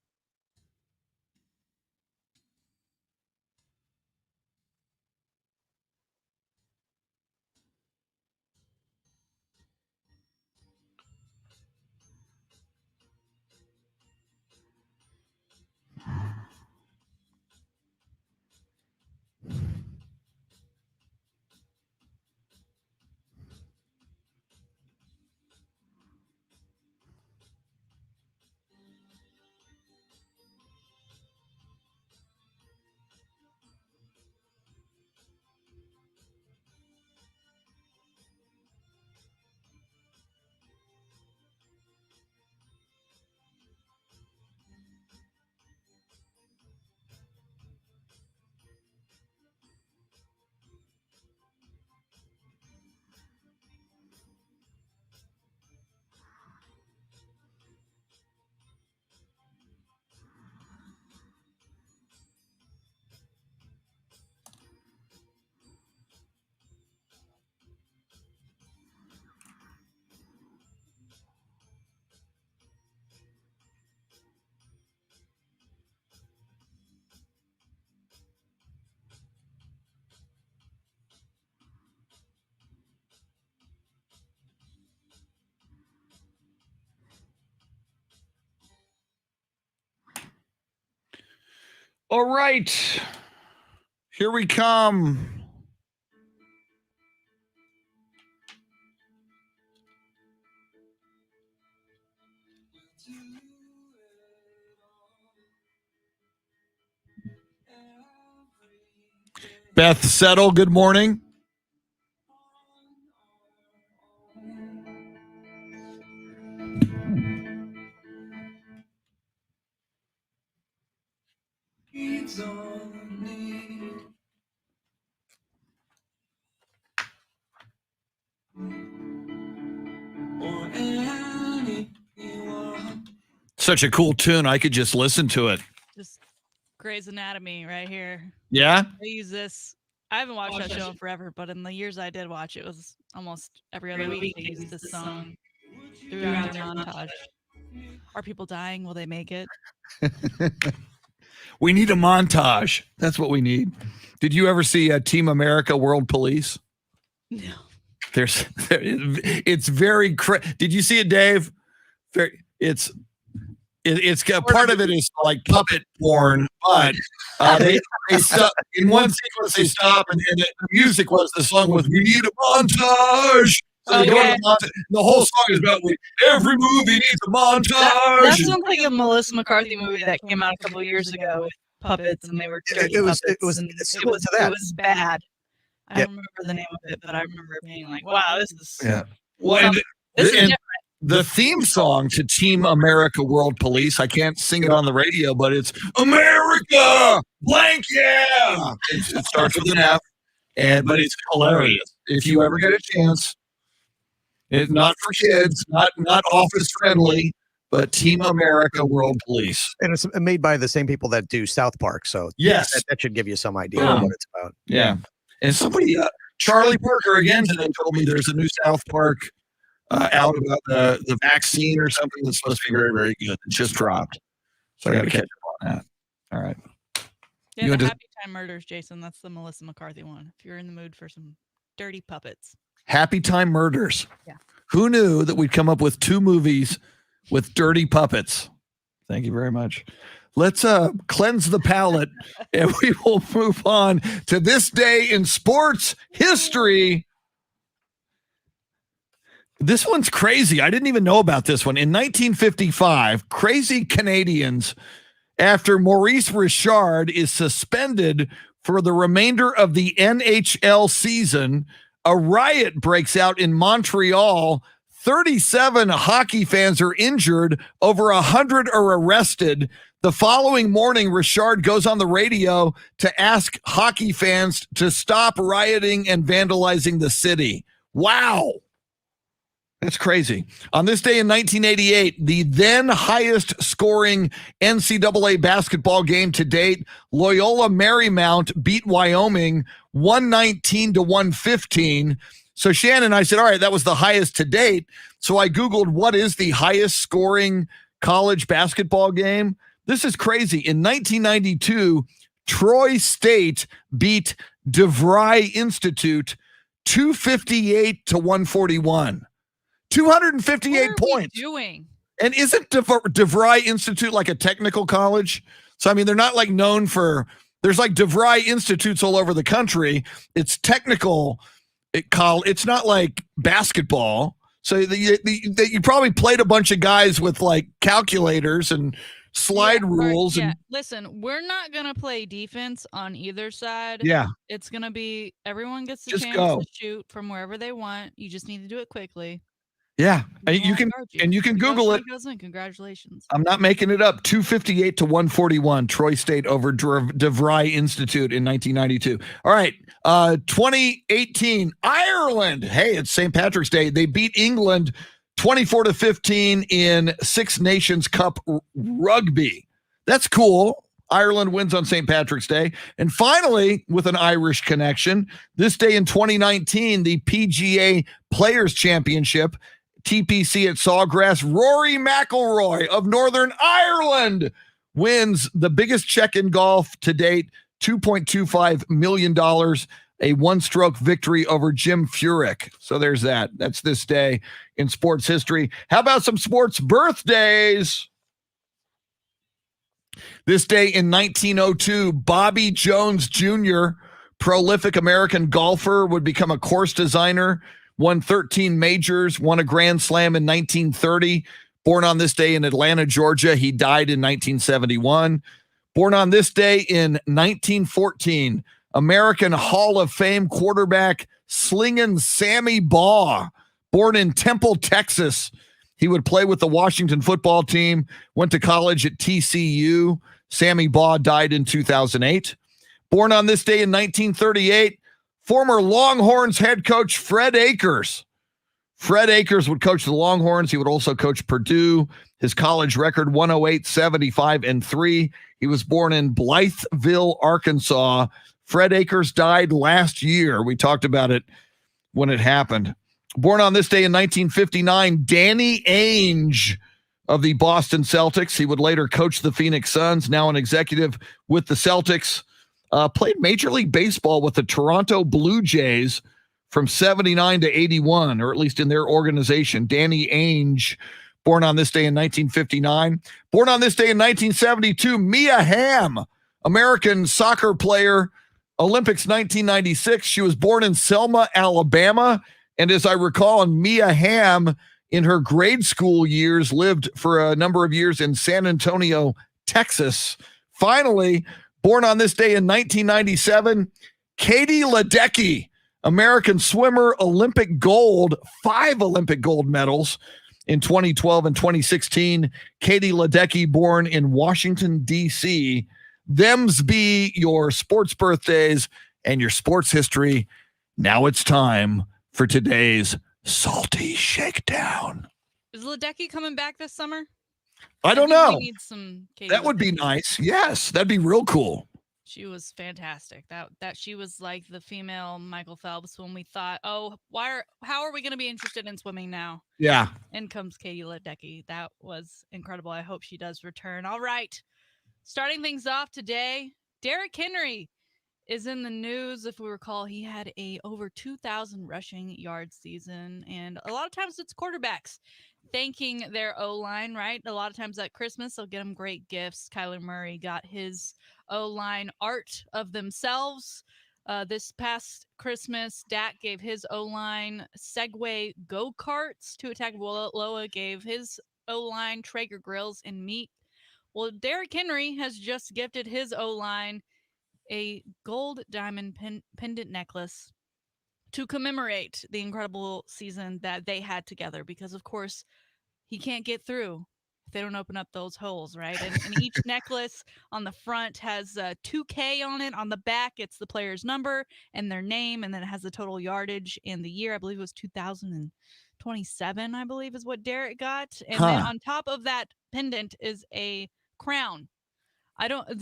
All right. Here we come. Beth Settle, good morning. Such a cool tune. I could just listen to it. Just Grey's Anatomy right here. Yeah? I use this. I haven't watched that show in forever, but in the years I did watch it, was almost every other week they used this song throughout their montage. Are people dying? Will they make it? We need a montage. That's what we need. Did you ever see Team America World Police? No. It's very did you see it, Dave? It's got part of it is like puppet porn, but they stop in one sequence. They stop, and the music was the song was "We Need a Montage." So they go to the montage. The whole song is about every movie needs a montage. That sounds like a Melissa McCarthy movie that came out a couple of years ago with puppets, and they were it was bad. I don't remember the name of it, but I remember being like, "Wow, this is this is different." The theme song to Team America World Police, I can't sing it on the radio, but it's America, blank, yeah. It starts with an F, but it's hilarious. If you ever get a chance, it's not for kids, not office friendly, but Team America World Police. And it's made by the same people that do South Park, so yes, that should give you some idea of what it's about. Yeah, and somebody, Charlie Parker again today told me there's a new South Park out about the vaccine or something that's supposed to be very, very good. It just dropped. So I got to catch up on that. All right. Yeah, the Happy Time Murders, Jason. That's the Melissa McCarthy one. If you're in the mood for some dirty puppets. Happy Time Murders. Yeah. Who knew that we'd come up with 2 movies with dirty puppets? Thank you very much. Let's cleanse the palate, and we will move on to this day in sports history. This one's crazy. I didn't even know about this one. In 1955, crazy Canadians, after Maurice Richard is suspended for the remainder of the NHL season, a riot breaks out in Montreal. 37 hockey fans are injured. Over 100 are arrested. The following morning, Richard goes on the radio to ask hockey fans to stop rioting and vandalizing the city. Wow. That's crazy. On this day in 1988, the then highest scoring NCAA basketball game to date, Loyola Marymount beat Wyoming 119-115. So Shannon, I said, all right, that was the highest to date. So I Googled what is the highest scoring college basketball game. This is crazy. In 1992, Troy State beat DeVry Institute 258 to 141. 258 What are points. we doing? And isn't DeVry Institute like a technical college? So, I mean, they're not like known for, there's like DeVry Institutes all over the country. It's technical. It's not like basketball. So you probably played a bunch of guys with like calculators and slide rules. Yeah, and listen, we're not going to play defense on either side. Yeah. It's going to be everyone gets the Just chance go. to shoot from wherever they want. You just need to do it quickly. Yeah. We And you won't can guard and you can If it Google goes it. in, goes in. Congratulations. I'm not making it up. 258 to 141. Troy State over DeVry Institute in 1992. All right. 2018 Ireland. Hey, it's St. Patrick's Day. They beat England 24 to 15 in Six Nations Cup rugby. That's cool. Ireland wins on St. Patrick's Day. And finally, with an Irish connection, this day in 2019, the PGA Players Championship, TPC at Sawgrass, Rory McIlroy of Northern Ireland wins the biggest check in golf to date, $2.25 million, a one-stroke victory over Jim Furyk. So there's that. That's this day in sports history. How about some sports birthdays? This day in 1902, Bobby Jones Jr., prolific American golfer, would become a course designer, won 13 majors, won a Grand Slam in 1930. Born on this day in Atlanta, Georgia. He died in 1971. Born on this day in 1914, American Hall of Fame quarterback Slingin' Sammy Baugh. Born in Temple, Texas. He would play with the Washington football team, went to college at TCU. Sammy Baugh died in 2008. Born on this day in 1938, former Longhorns head coach Fred Akers. Fred Akers would coach the Longhorns. He would also coach Purdue. His college record, 108, 75, and 3. He was born in Blytheville, Arkansas. Fred Akers died last year. We talked about it when it happened. Born on this day in 1959, Danny Ainge of the Boston Celtics. He would later coach the Phoenix Suns, now an executive with the Celtics. Played Major League Baseball with the Toronto Blue Jays from 79 to 81, or at least in their organization. Danny Ainge, born on this day in 1959. Born on this day in 1972, Mia Hamm, American soccer player, Olympics 1996. She was born in Selma, Alabama. And as I recall, Mia Hamm, in her grade school years, lived for a number of years in San Antonio, Texas. Finally, born on this day in 1997, Katie Ledecky, American swimmer, Olympic gold, 5 Olympic gold medals in 2012 and 2016. Katie Ledecky, born in Washington, D.C. Thems be your sports birthdays and your sports history. Now it's time for today's Salty Shakedown. Is Ledecky coming back this summer? I don't think know. We need some Katie That would be Ledecky. nice. Yes, that'd be real cool. She was fantastic. That she was like the female Michael Phelps when we thought, oh, how are we going to be interested in swimming now? Yeah. In comes Katie Ledecky. That was incredible. I hope she does return. All right. Starting things off today, Derrick Henry is in the news. If we recall, he had a over 2,000 rushing yard season. And a lot of times it's quarterbacks thanking their O-line, right? A lot of times at Christmas, they'll get them great gifts. Kyler Murray got his O-line art of themselves. This past Christmas, Dak gave his O-line Segway go-karts to attack. Loa gave his O-line Traeger grills and meat. Well, Derrick Henry has just gifted his O-line a gold diamond pendant necklace to commemorate the incredible season that they had together, because of course he can't get through if they don't open up those holes, right? And each necklace on the front has 2K on it. On the back, it's the player's number and their name, and then it has the total yardage and the year. I believe it was 2027, I believe is what Derrick got. And then on top of that pendant is a crown.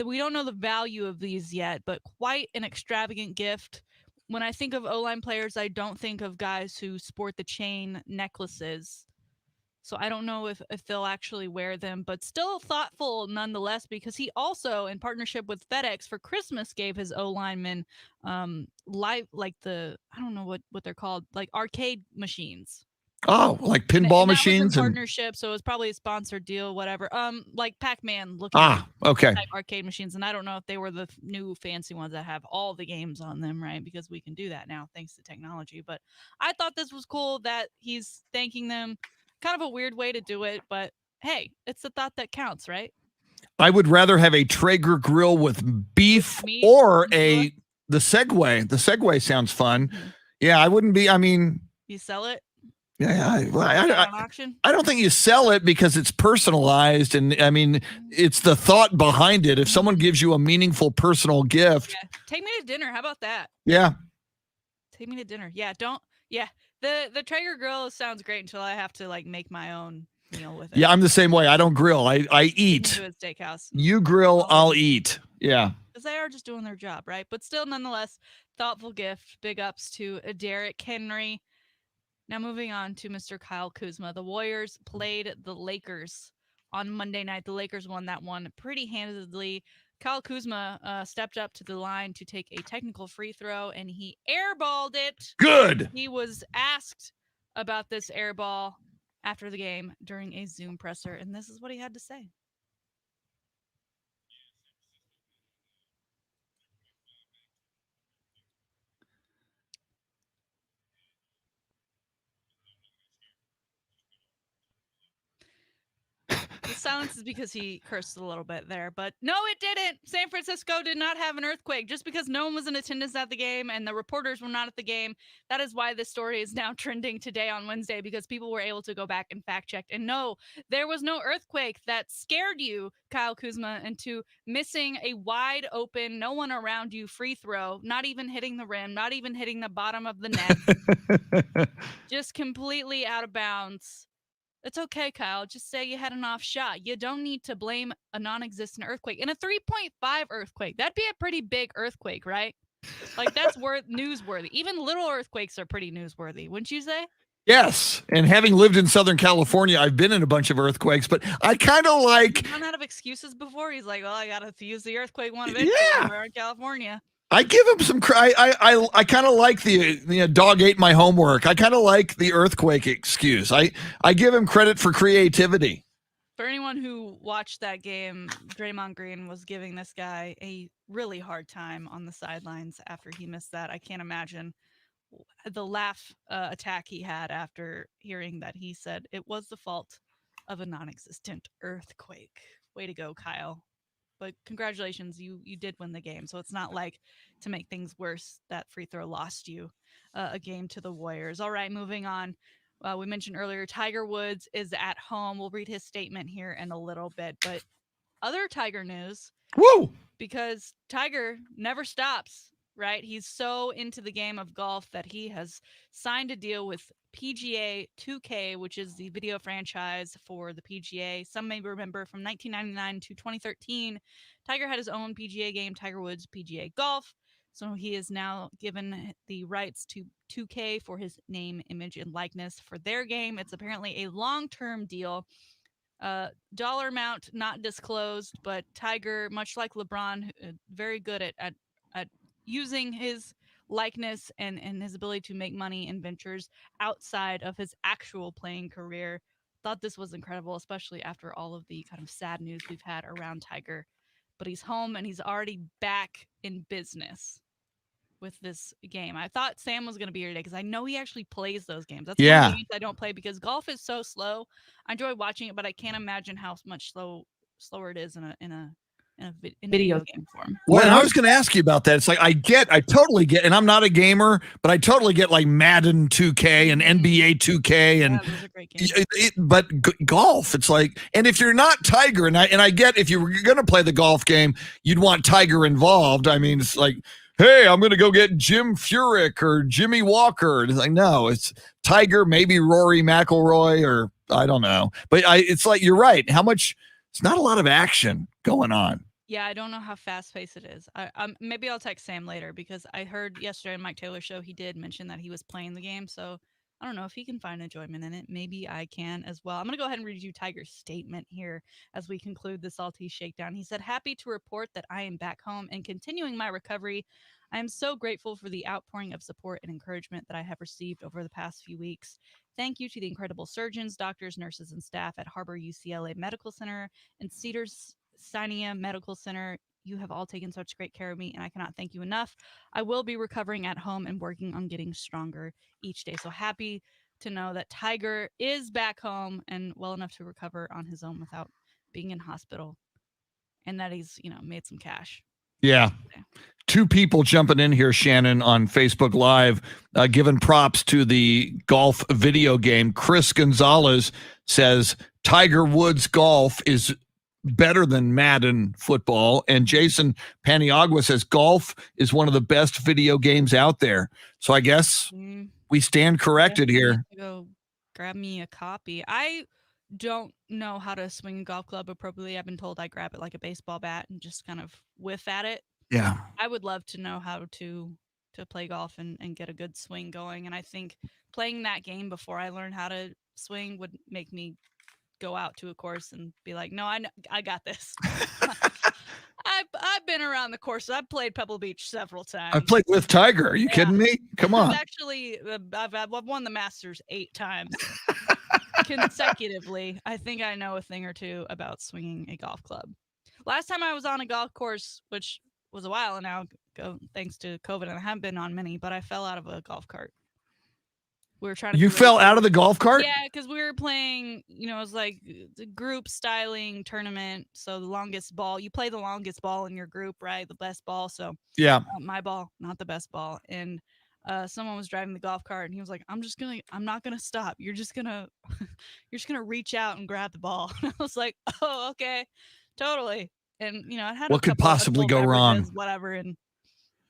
We don't know the value of these yet, but quite an extravagant gift. When I think of O-line players, I don't think of guys who sport the chain necklaces. So I don't know if they'll actually wear them, but still thoughtful nonetheless, because he also, in partnership with FedEx for Christmas, gave his O linemen live, like I don't know what they're called, like arcade machines. Oh, like And pinball that was in machines and partnership, so it was probably a sponsored deal, whatever. Like Pac-Man looking okay. type arcade machines, and I don't know if they were the new fancy ones that have all the games on them, right? Because we can do that now thanks to technology. But I thought this was cool that he's thanking them. Kind of a weird way to do it, but hey, it's the thought that counts, right? I would rather have a Traeger grill with beef With meat, or arugula. the Segway. The Segway sounds fun. Mhm. Yeah, I wouldn't be. I mean, You sell it? yeah, Is that on auction? I don't think you sell it because it's personalized, and I mean, it's the thought behind it. If someone gives you a meaningful personal gift, Yeah. Take me to dinner. How about that? yeah. Take me to dinner. Yeah, don't. Yeah, the Traeger grill sounds great until I have to like make my own meal with it. Yeah, I'm the same way. I don't grill. I Take me eat. to a steakhouse. You grill, I'll eat. Yeah. Because they are just doing their job, right? But still, nonetheless, thoughtful gift. Big ups to Derrick Henry. Now moving on to Mr. Kyle Kuzma. The Warriors played the Lakers on Monday night. The Lakers won that one pretty handedly. Kyle Kuzma stepped up to the line to take a technical free throw, and he airballed it. Good. He was asked about this airball after the game during a Zoom presser, and this is what he had to say. The silence is because he cursed a little bit there, but no, it didn't. San Francisco did not have an earthquake. Just because no one was in attendance at the game and the reporters were not at the game, that is why this story is now trending today on Wednesday, because people were able to go back and fact check. And no, there was no earthquake that scared you, Kyle Kuzma, into missing a wide open, no one around you free throw, not even hitting the rim, not even hitting the bottom of the net, just completely out of bounds. It's okay, Kyle. Just say you had an off shot. You don't need to blame a non-existent earthquake. And a 3.5 earthquake, that'd be a pretty big earthquake, right? Like, that's newsworthy. Even little earthquakes are pretty newsworthy, wouldn't you say? Yes. And having lived in Southern California, I've been in a bunch of earthquakes, but I kind of like. He's run out of excuses before. He's like, well, I got to use the earthquake one eventually. Yeah. We're in California. I give him some credit. I kind of like the dog ate my homework. I kind of like the earthquake excuse. I give him credit for creativity. For anyone who watched that game, Draymond Green was giving this guy a really hard time on the sidelines after he missed that. I can't imagine the laugh attack he had after hearing that. He said it was the fault of a non-existent earthquake. Way to go, Kyle. But congratulations, you did win the game. So it's not like, to make things worse, that free throw lost you a game to the Warriors. All right, moving on. We mentioned earlier, Tiger Woods is at home. We'll read his statement here in a little bit. But other Tiger news. Woo! Because Tiger never stops, right? He's so into the game of golf that he has signed a deal with PGA 2K, which is the video franchise for the PGA. Some may remember from 1999 to 2013, Tiger had his own PGA game, Tiger Woods PGA Golf. So he is now given the rights to 2K for his name, image, and likeness for their game. It's apparently a long-term deal. Dollar amount not disclosed, but Tiger, much like LeBron, very good at using his likeness and his ability to make money in ventures outside of his actual playing career. Thought this was incredible, especially after all of the kind of sad news we've had around Tiger. But he's home and he's already back in business with this game. I thought Sam was going to be here today because I know he actually plays those games. That's one of the games I don't play because golf is so slow. I enjoy watching it, but I can't imagine how much slower it is in a video game form. Well, and I was going to ask you about that. It's like I totally get, and I'm not a gamer, but I totally get like Madden 2K and NBA 2K and those are great games. Golf. It's like, and if you're not Tiger, and I get if you were going to play the golf game, you'd want Tiger involved. I mean, it's like, hey, I'm going to go get Jim Furyk or Jimmy Walker. And it's like, no, it's Tiger, maybe Rory McIlroy, or I don't know. But it's like, you're right. It's not a lot of action going on. Yeah, I don't know how fast-paced it is. Maybe I'll text Sam later because I heard yesterday on Mike Taylor's show he did mention that he was playing the game. So I don't know if he can find enjoyment in it. Maybe I can as well. I'm going to go ahead and read you Tiger's statement here as we conclude the Salty Shakedown. He said, "Happy to report that I am back home and continuing my recovery. I am so grateful for the outpouring of support and encouragement that I have received over the past few weeks. Thank you to the incredible surgeons, doctors, nurses, and staff at Harbor UCLA Medical Center and Cedars-Sinai Medical Center. You have all taken such great care of me, and I cannot thank you enough. I will be recovering at home and working on getting stronger each day." So happy to know that Tiger is back home and well enough to recover on his own without being in hospital, and that he's, made some cash. Yeah. Two people jumping in here, Shannon, on Facebook Live, giving props to the golf video game. Chris Gonzalez says Tiger Woods golf is better than Madden football. And Jason Paniagua says golf is one of the best video games out there. So I guess we stand corrected here. Go grab me a copy. I don't know how to swing a golf club appropriately. I've been told I grab it like a baseball bat and just kind of whiff at it. Yeah. I would love to know how to play golf and get a good swing going. And I think playing that game before I learn how to swing would make me go out to a course and be like, no, I got this. I've been around the course. I've played Pebble Beach several times. I've played with Tiger. Are you kidding me? Come on. I've won the Masters 8 times consecutively. I think I know a thing or two about swinging a golf club. Last time I was on a golf course, which was a while now ago, thanks to COVID, and I haven't been on many, but I fell out of a golf cart. We were trying to. You fell out of the golf cart? Yeah, because we were playing, it was like the group styling tournament. So the longest ball, you play the longest ball in your group, right? The best ball. So yeah, my ball, not the best ball. And someone was driving the golf cart, and he was like, I'm not gonna stop. You're just gonna reach out and grab the ball. And I was like, oh, okay, totally. And I had what could possibly go wrong? Whatever. And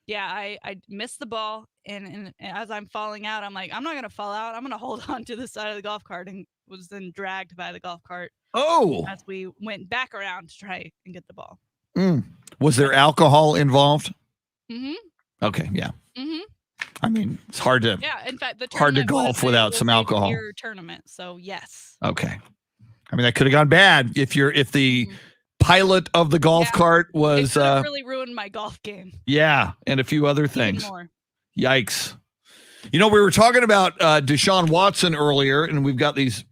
yeah, I missed the ball, and as I'm falling out, I'm like, I'm not gonna fall out. I'm gonna hold on to the side of the golf cart, and was then dragged by the golf cart. Oh! As we went back around to try and get the ball. Was there alcohol involved? Mm-hmm. Okay, yeah. Mm-hmm. I mean, it's hard to. Yeah, in fact, hard to golf without some alcohol. Tournament, so yes. Okay, I mean that could have gone bad if the pilot of the golf cart was really ruined my golf game. Yeah, and a few other things. Yikes. We were talking about Deshaun Watson earlier, and we've got these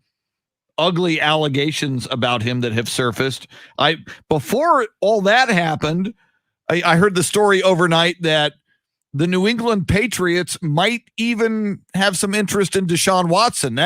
ugly allegations about him that have surfaced. Before all that happened, I heard the story overnight that the New England Patriots might even have some interest in Deshaun Watson.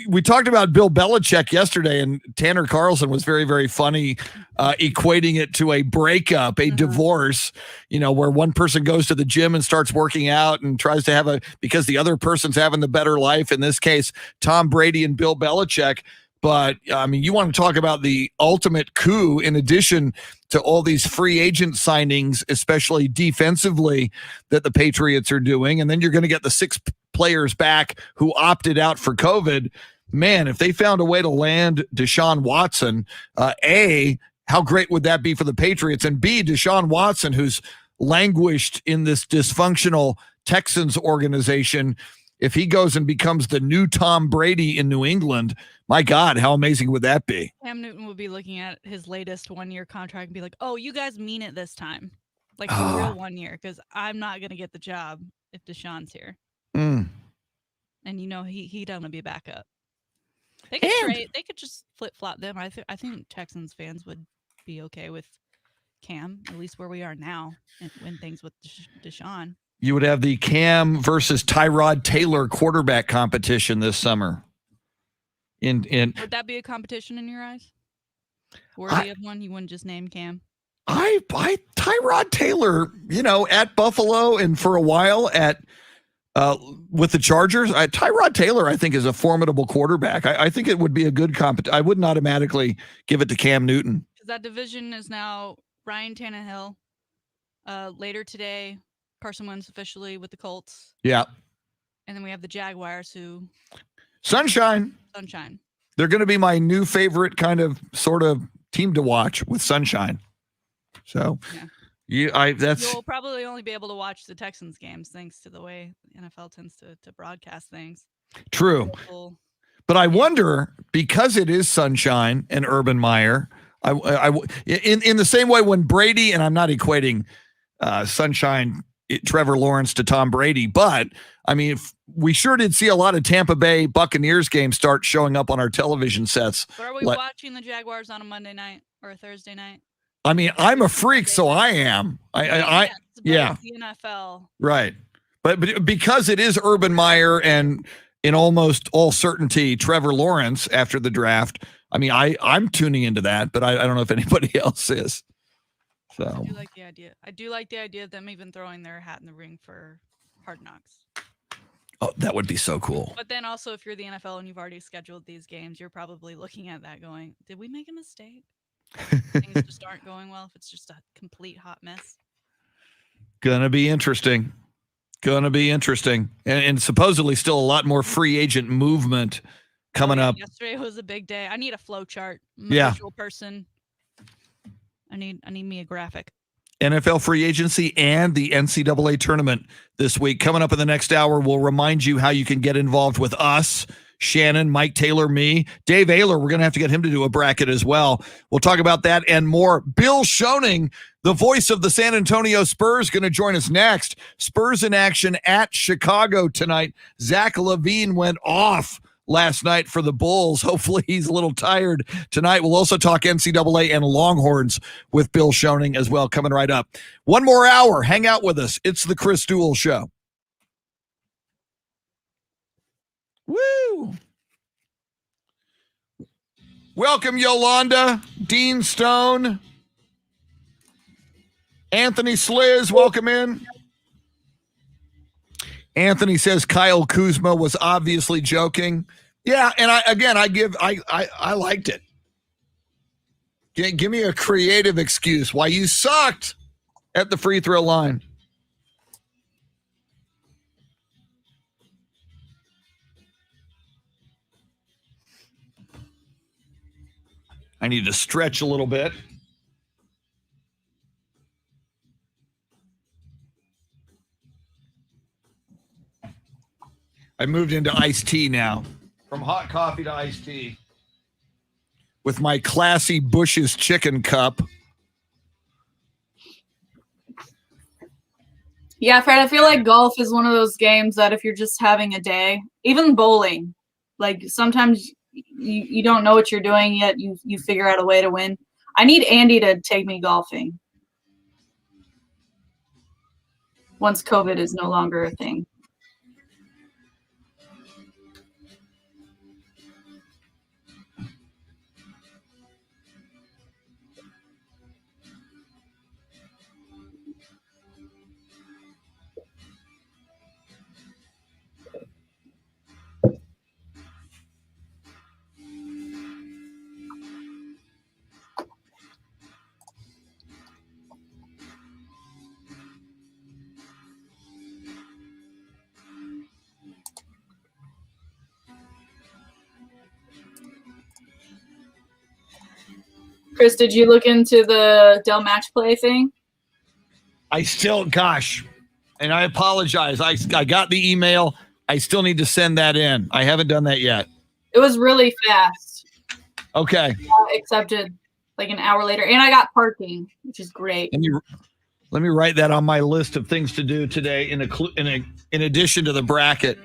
We talked about Bill Belichick yesterday, and Tanner Carlson was very, very funny, equating it to a breakup, a divorce, where one person goes to the gym and starts working out and tries to because the other person's having the better life. In this case, Tom Brady and Bill Belichick. But you want to talk about the ultimate coup in addition to all these free agent signings, especially defensively, that the Patriots are doing. And then you're going to get the 6 players back who opted out for COVID. Man, if they found a way to land Deshaun Watson, A, how great would that be for the Patriots? And B, Deshaun Watson, who's languished in this dysfunctional Texans organization, if he goes and becomes the new Tom Brady in New England, my God, how amazing would that be? Cam Newton will be looking at his latest 1-year contract and be like, oh, you guys mean it this time. Like for real 1 year, because I'm not going to get the job if Deshaun's here. And he doesn't be a backup. They could just flip-flop them. I think Texans fans would be okay with Cam, at least where we are now, and win things with Deshaun. You would have the Cam versus Tyrod Taylor quarterback competition this summer. Would that be a competition in your eyes? Worthy of one? You wouldn't just name Cam? Tyrod Taylor, at Buffalo and for a while with the Chargers. Tyrod Taylor, I think, is a formidable quarterback. I think it would be a good competition. I wouldn't automatically give it to Cam Newton. That division is now Ryan Tannehill. Later today, Carson Wentz officially with the Colts. Yeah. And then we have the Jaguars who... Sunshine. They're going to be my new favorite kind of sort of team to watch with Sunshine. So You'll probably only be able to watch the Texans games thanks to the way NFL tends to broadcast things. True. But I wonder, because it is Sunshine and Urban Meyer, in the same way when Brady, and I'm not equating Sunshine, Trevor Lawrence to Tom Brady, but I mean, we sure did see a lot of Tampa Bay Buccaneers games start showing up on our television sets. But are we watching the Jaguars on a Monday night or a Thursday night? I mean, I'm a freak, so I am. Yeah. The NFL. Right. But because it is Urban Meyer and in almost all certainty, Trevor Lawrence after the draft, I mean, I'm tuning into that, but I don't know if anybody else is. So I do like the idea. I do like the idea of them even throwing their hat in the ring for Hard Knocks. Oh, that would be so cool. But then also, if you're the NFL and you've already scheduled these games, you're probably looking at that going, did we make a mistake? Things just aren't going well if it's just a complete hot mess. Gonna be interesting. And supposedly still a lot more free agent movement coming up. Yesterday was a big day. I need a flow chart. I'm a visual person. I need me a graphic. NFL free agency and the NCAA tournament this week. Coming up in the next hour, we'll remind you how you can get involved with us. Shannon, Mike Taylor, me, Dave Ayler. We're going to have to get him to do a bracket as well. We'll talk about that and more. Bill Schoening, the voice of the San Antonio Spurs, going to join us next. Spurs in action at Chicago tonight. Zach LaVine went off last night for the Bulls. Hopefully he's a little tired tonight. We'll also talk NCAA and Longhorns with Bill Schoening as well, coming right up. One more hour. Hang out with us. It's the Chris Duel Show. Woo! Welcome, Yolanda, Dean Stone, Anthony Sliz, welcome in. Anthony says Kyle Kuzma was obviously joking. Yeah, and I liked it. Give me a creative excuse why you sucked at the free throw line. I need to stretch a little bit. I moved into iced tea now. From hot coffee to iced tea. With my classy Bush's chicken cup. Yeah, Fred, I feel like golf is one of those games that if you're just having a day, even bowling, like sometimes you don't know what you're doing yet. You figure out a way to win. I need Andy to take me golfing once COVID is no longer a thing. Chris, did you look into the Dell Match Play thing? And I apologize. I got the email. I still need to send that in. I haven't done that yet. It was really fast. Okay. Accepted like an hour later. And I got parking, which is great. Let me write that on my list of things to do today in addition to the bracket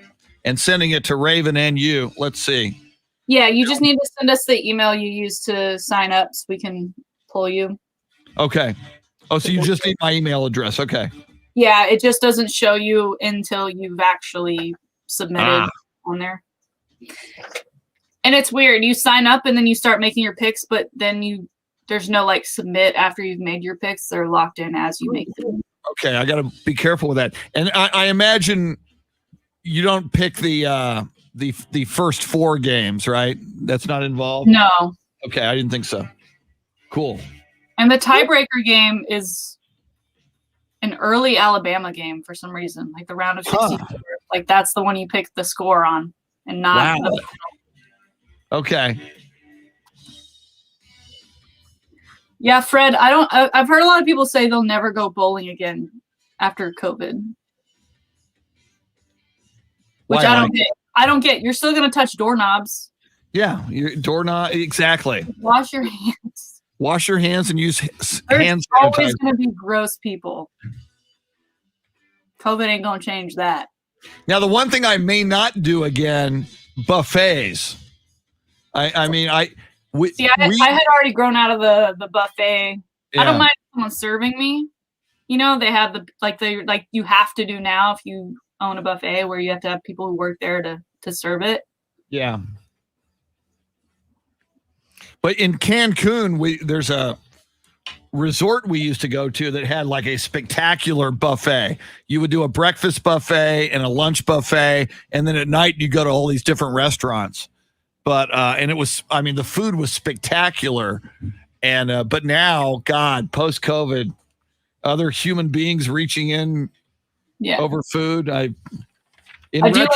and sending it to Raven and you. Let's see. Yeah, you just need to send us the email you used to sign up so we can pull you. Okay. Oh, so you just need my email address. Okay. Yeah, it just doesn't show you until you've actually submitted on there. And it's weird. You sign up and then you start making your picks, but then there's no like submit after you've made your picks. They're locked in as you make them. Okay, I got to be careful with that. And I imagine you don't pick the first 4 games, right? That's not involved? No. Okay, I didn't think so. Cool. And the tiebreaker game is an early Alabama game for some reason, like the round of 64. Like that's the one you pick the score on and not. Wow. Okay. Yeah, Fred, I've heard a lot of people say they'll never go bowling again after COVID. Which I don't get. I don't get. You're still going to touch doorknobs. Yeah, your doorknob, exactly. Wash your hands. Wash your hands and use There's hand always sanitizer. going to be gross people. COVID ain't going to change that. Now, the one thing I may not do again, buffets. I had already grown out of the buffet. Yeah. I don't mind someone serving me. You know, they have you have to do now if you own a buffet where you have to have people who work there to serve it. Yeah. But in Cancun, there's a resort we used to go to that had like a spectacular buffet. You would do a breakfast buffet and a lunch buffet, and then at night you go to all these different restaurants. But and it was, I mean, the food was spectacular. And but now, God, post-COVID, other human beings reaching in over food. I do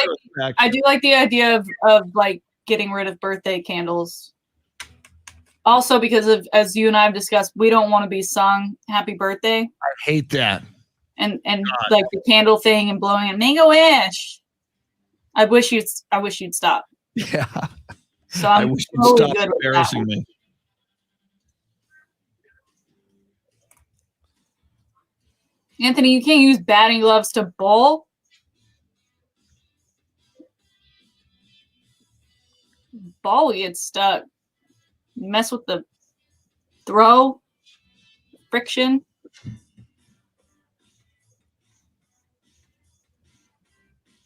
like the idea of like getting rid of birthday candles. Also, because of, as you and I have discussed, we don't want to be sung happy birthday. I hate that. And like the candle thing and blowing a make a wish. I wish you'd stop. Yeah. So I wish you'd stop embarrassing me. Anthony, you can't use batting gloves to bowl. Ball will get stuck. Mess with the throw, friction.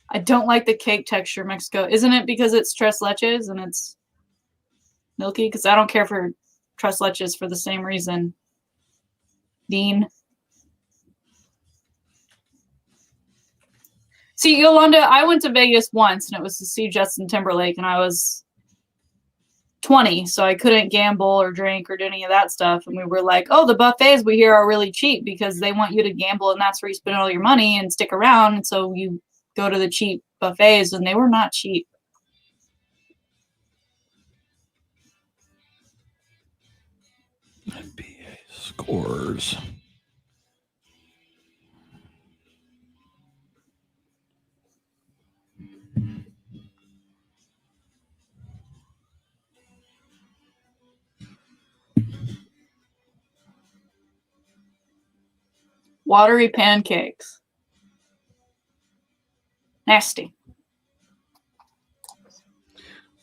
I don't like the cake texture, Mexico. Isn't it because it's tres leches and it's milky? Because I don't care for tres leches for the same reason. Dean. See, Yolanda, I went to Vegas once and it was to see Justin Timberlake and I was 20, so I couldn't gamble or drink or do any of that stuff. And we were like, oh, the buffets we hear are really cheap because they want you to gamble and that's where you spend all your money and stick around. And so you go to the cheap buffets and they were not cheap. NBA scores. Watery pancakes. Nasty.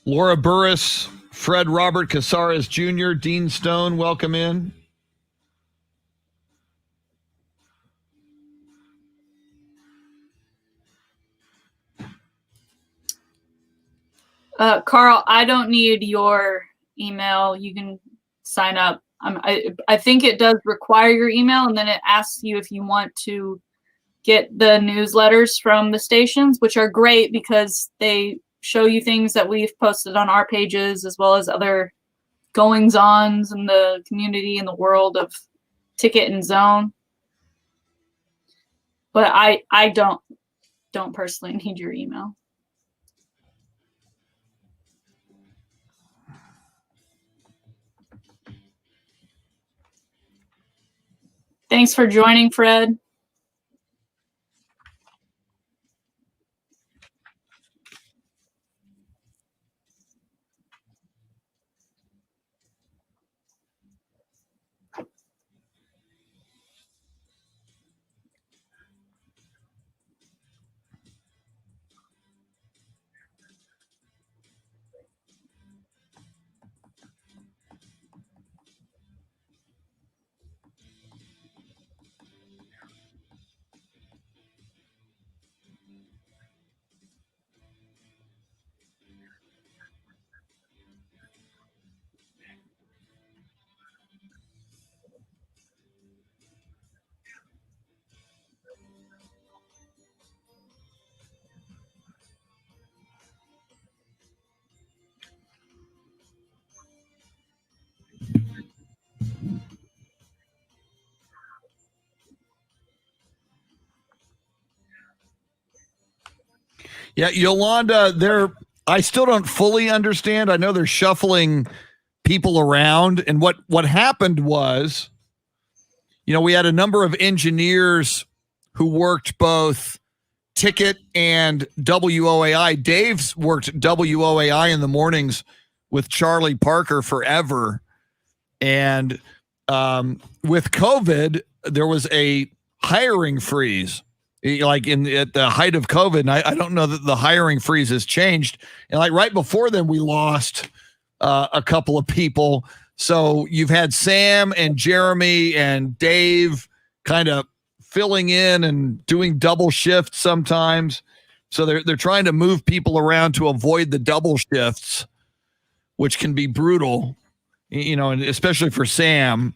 Laura Burris, Fred Robert Casares Jr., Dean Stone, welcome in. Carl, I don't need your email. You can sign up. I think it does require your email, and then it asks you if you want to get the newsletters from the stations, which are great because they show you things that we've posted on our pages as well as other goings-ons in the community and the world of Ticket and Zone. But I don't personally need your email. Thanks for joining, Fred. Yeah, Yolanda, I still don't fully understand. I know they're shuffling people around. And what happened was, we had a number of engineers who worked both ticket and WOAI. Dave's worked WOAI in the mornings with Charlie Parker forever. And with COVID, there was a hiring freeze, like at the height of COVID. And I don't know that the hiring freeze has changed. And like right before then, we lost a couple of people. So you've had Sam and Jeremy and Dave kind of filling in and doing double shifts sometimes. So they're trying to move people around to avoid the double shifts, which can be brutal, and especially for Sam.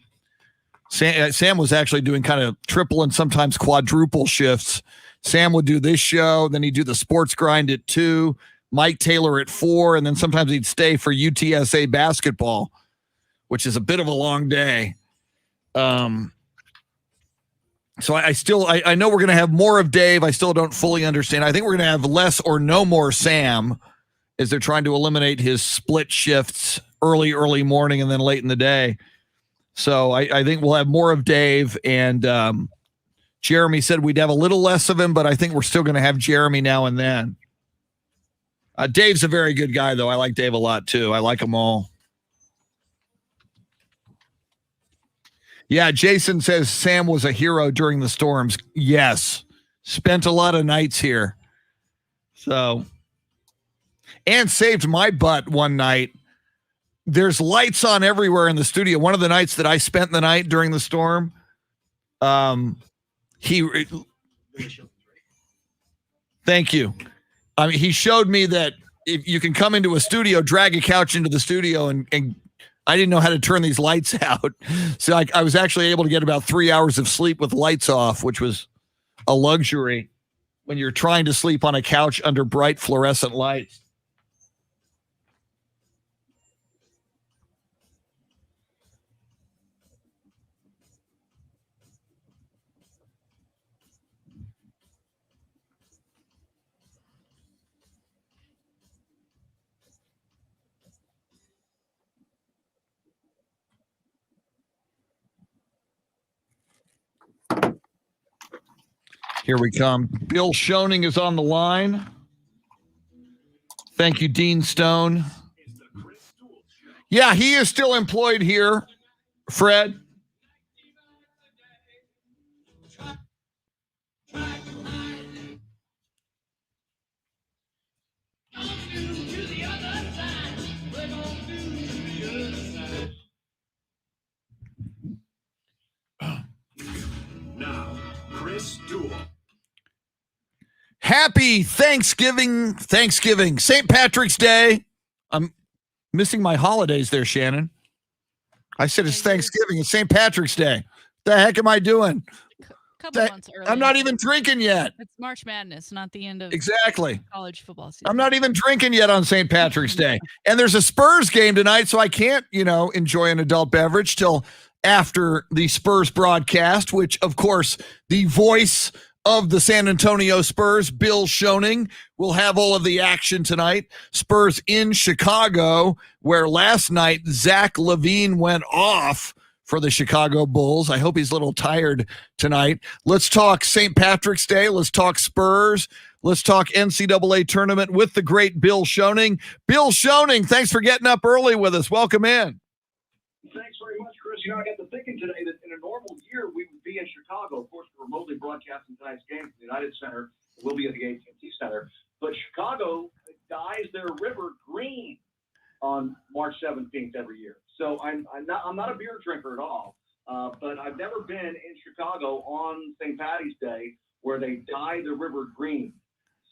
Sam was actually doing kind of triple and sometimes quadruple shifts. Sam would do this show, then he'd do the sports grind at 2, Mike Taylor at 4, and then sometimes he'd stay for UTSA basketball, which is a bit of a long day. So I know we're going to have more of Dave. I still don't fully understand. I think we're going to have less or no more Sam, as they're trying to eliminate his split shifts early morning and then late in the day. So I think we'll have more of Dave, and Jeremy said we'd have a little less of him, but I think we're still going to have Jeremy now and then. Dave's a very good guy, though. I like Dave a lot, too. I like them all. Yeah, Jason says Sam was a hero during the storms. Yes. Spent a lot of nights here. So, and saved my butt one night. There's lights on everywhere in the studio. One of the nights that I spent the night during the storm, thank you. He showed me that if you can come into a studio, drag a couch into the studio, and I didn't know how to turn these lights out. So I was actually able to get about 3 hours of sleep with lights off, which was a luxury when you're trying to sleep on a couch under bright fluorescent lights. Here we come. Bill Schoening is on the line. Thank you, Dean Stone. Yeah, he is still employed here, Fred. Now, Chris Duel. Happy Thanksgiving, St. Patrick's Day. I'm missing my holidays there, Shannon. I said it's Thanksgiving. It's St. Patrick's Day. The heck am I doing? Couple months early. I'm not even drinking yet. It's March Madness, not the end of college football season. I'm not even drinking yet on St. Patrick's Day. And there's a Spurs game tonight, so I can't, enjoy an adult beverage till after the Spurs broadcast, which, of course, the voice of the San Antonio Spurs, Bill Schoening, will have all of the action tonight. Spurs in Chicago, where last night Zach LaVine went off for the Chicago Bulls. I hope he's a little tired tonight. Let's talk St. Patrick's Day. Let's talk Spurs. Let's talk NCAA tournament with the great Bill Schoening. Bill Schoening, thanks for getting up early with us. Welcome in. Thanks very much, Chris. I got to thinking today that in a normal year, we would be in Chicago. Of course, we're remotely broadcasting tonight's game from the United Center. We'll be at the AT&T Center. But Chicago dyes their river green on March 17th every year. So I'm not a beer drinker at all, but I've never been in Chicago on St. Patty's Day where they dye the river green.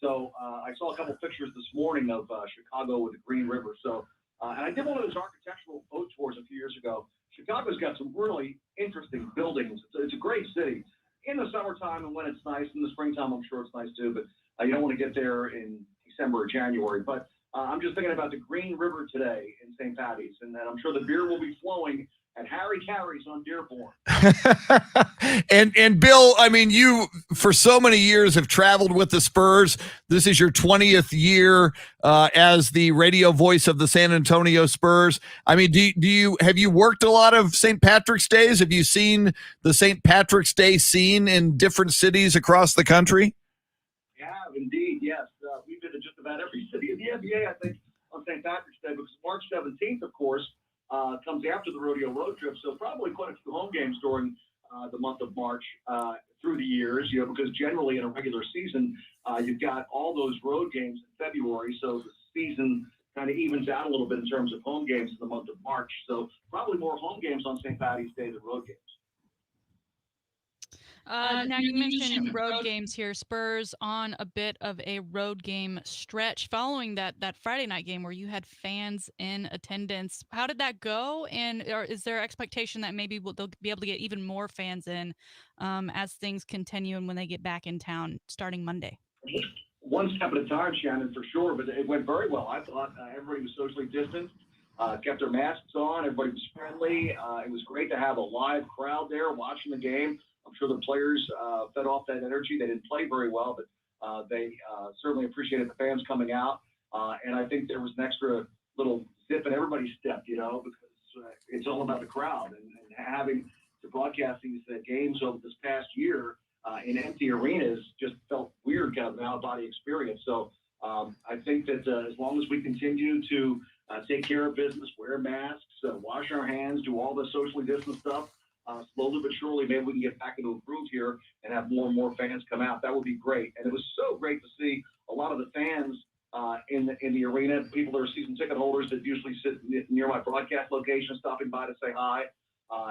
So I saw a couple pictures this morning of Chicago with the Green River. So and I did one of those architectural boat tours a few years ago. Chicago's got some really interesting buildings. It's a great city. In the summertime and when it's nice, in the springtime I'm sure it's nice too, but you don't want to get there in December or January. But I'm just thinking about the Green River today in St. Patty's, and then I'm sure the beer will be flowing at Harry Carey's on Dearborn. and Bill, I mean, you for so many years have traveled with the Spurs. This is your 20th year as the radio voice of the San Antonio Spurs. I mean, have you worked a lot of St. Patrick's Days? Have you seen the St. Patrick's Day scene in different cities across the country? Yeah, indeed, yes. We've been to just about every city in the NBA, I think, on St. Patrick's Day, because March 17th, of course, comes after the rodeo road trip, so probably quite a few home games during the month of March through the years, because generally in a regular season, you've got all those road games in February, so the season kind of evens out a little bit in terms of home games in the month of March. So probably more home games on St. Patty's Day than road games. Now you mentioned road games here. Spurs on a bit of a road game stretch following that Friday night game where you had fans in attendance. How did that go? And is there expectation that maybe they'll be able to get even more fans in as things continue and when they get back in town starting Monday? One step at a time, Shannon, for sure, but it went very well. I thought everybody was socially distanced, kept their masks on, everybody was friendly. It was great to have a live crowd there watching the game. I'm sure the players fed off that energy. They didn't play very well, but they certainly appreciated the fans coming out. And I think there was an extra little zip in everybody's step, because it's all about the crowd. And having to broadcast these games over this past year in empty arenas just felt weird, kind of an out-of-body experience. So I think that as long as we continue to take care of business, wear masks, wash our hands, do all the socially distant stuff, slowly but surely, maybe we can get back into a groove here and have more and more fans come out. That would be great. And it was so great to see a lot of the fans in the arena, people that are season ticket holders that usually sit near my broadcast location, stopping by to say hi.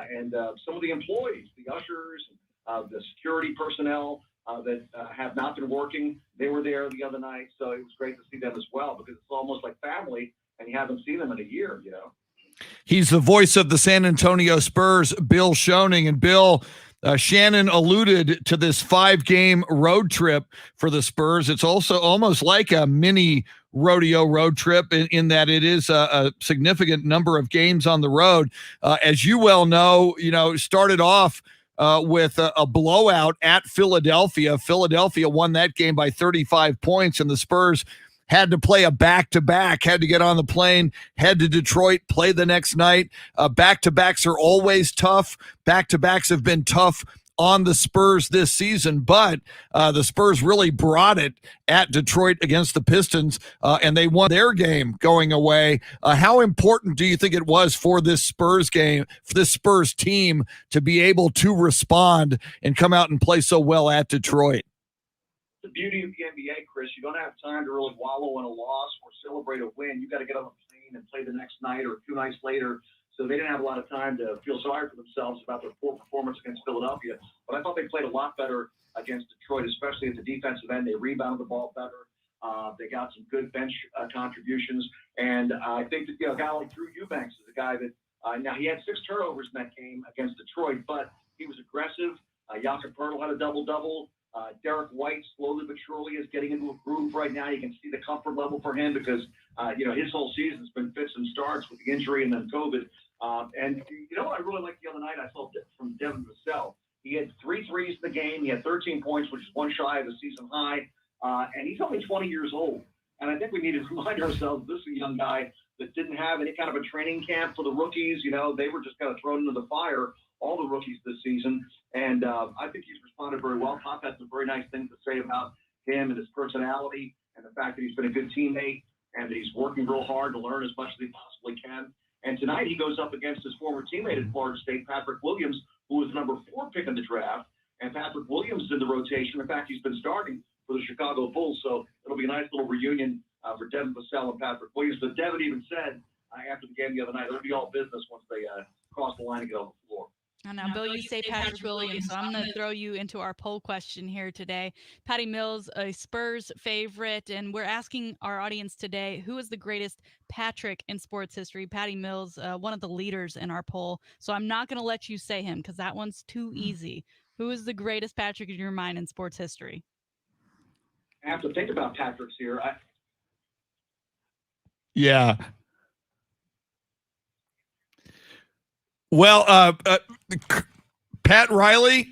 And some of the employees, the ushers, the security personnel that have not been working, they were there the other night. So it was great to see them as well, because it's almost like family and you haven't seen them in a year, He's the voice of the San Antonio Spurs, Bill Schoening. And Bill, Shannon alluded to this 5-game road trip for the Spurs. It's also almost like a mini rodeo road trip in that it is a significant number of games on the road. As you well know, started off with a blowout at Philadelphia. Philadelphia won that game by 35 points, and the Spurs had to play a back-to-back, had to get on the plane, head to Detroit, play the next night. Back-to-backs are always tough. Back-to-backs have been tough on the Spurs this season, but the Spurs really brought it at Detroit against the Pistons, and they won their game going away. How important do you think it was for this Spurs game, for this Spurs team, to be able to respond and come out and play so well at Detroit? The beauty of the NBA, Chris, you don't have time to really wallow in a loss or celebrate a win. You got to get on a plane and play the next night or 2 nights later. So they didn't have a lot of time to feel sorry for themselves about their poor performance against Philadelphia. But I thought they played a lot better against Detroit, especially at the defensive end. They rebounded the ball better. They got some good bench contributions. And I think that a guy like Drew Eubanks is a guy that now he had 6 turnovers in that game against Detroit, but he was aggressive. Jakob Poeltl had a double-double. Derek White, slowly but surely, is getting into a groove right now. You can see the comfort level for him because, his whole season's been fits and starts with the injury and then COVID. And you know what I really liked the other night? I saw from Devin Vasel. He had 3 threes in the game. He had 13 points, which is 1 shy of the season high. And he's only 20 years old. And I think we need to remind ourselves this is a young guy that didn't have any kind of a training camp for the rookies. They were just kind of thrown into the fire, all the rookies this season. And I think he's responded very well. Pop had some very nice things to say about him and his personality and the fact that he's been a good teammate and that he's working real hard to learn as much as he possibly can. And tonight he goes up against his former teammate at Florida State, Patrick Williams, who was the number 4 pick in the draft. And Patrick Williams is in the rotation. In fact, he's been starting for the Chicago Bulls. So it'll be a nice little reunion for Devin Vasel and Patrick Williams. But Devin even said after the game the other night, it'll be all business once they cross the line and get on the floor. And now, Bill, you say Patrick Williams, so I'm going to throw you into our poll question here today. Patty Mills, a Spurs favorite, and we're asking our audience today, who is the greatest Patrick in sports history? Patty Mills, one of the leaders in our poll. So I'm not going to let you say him because that one's too easy. Who is the greatest Patrick in your mind in sports history? I have to think about Patrick's here. Yeah. Well, Pat Riley,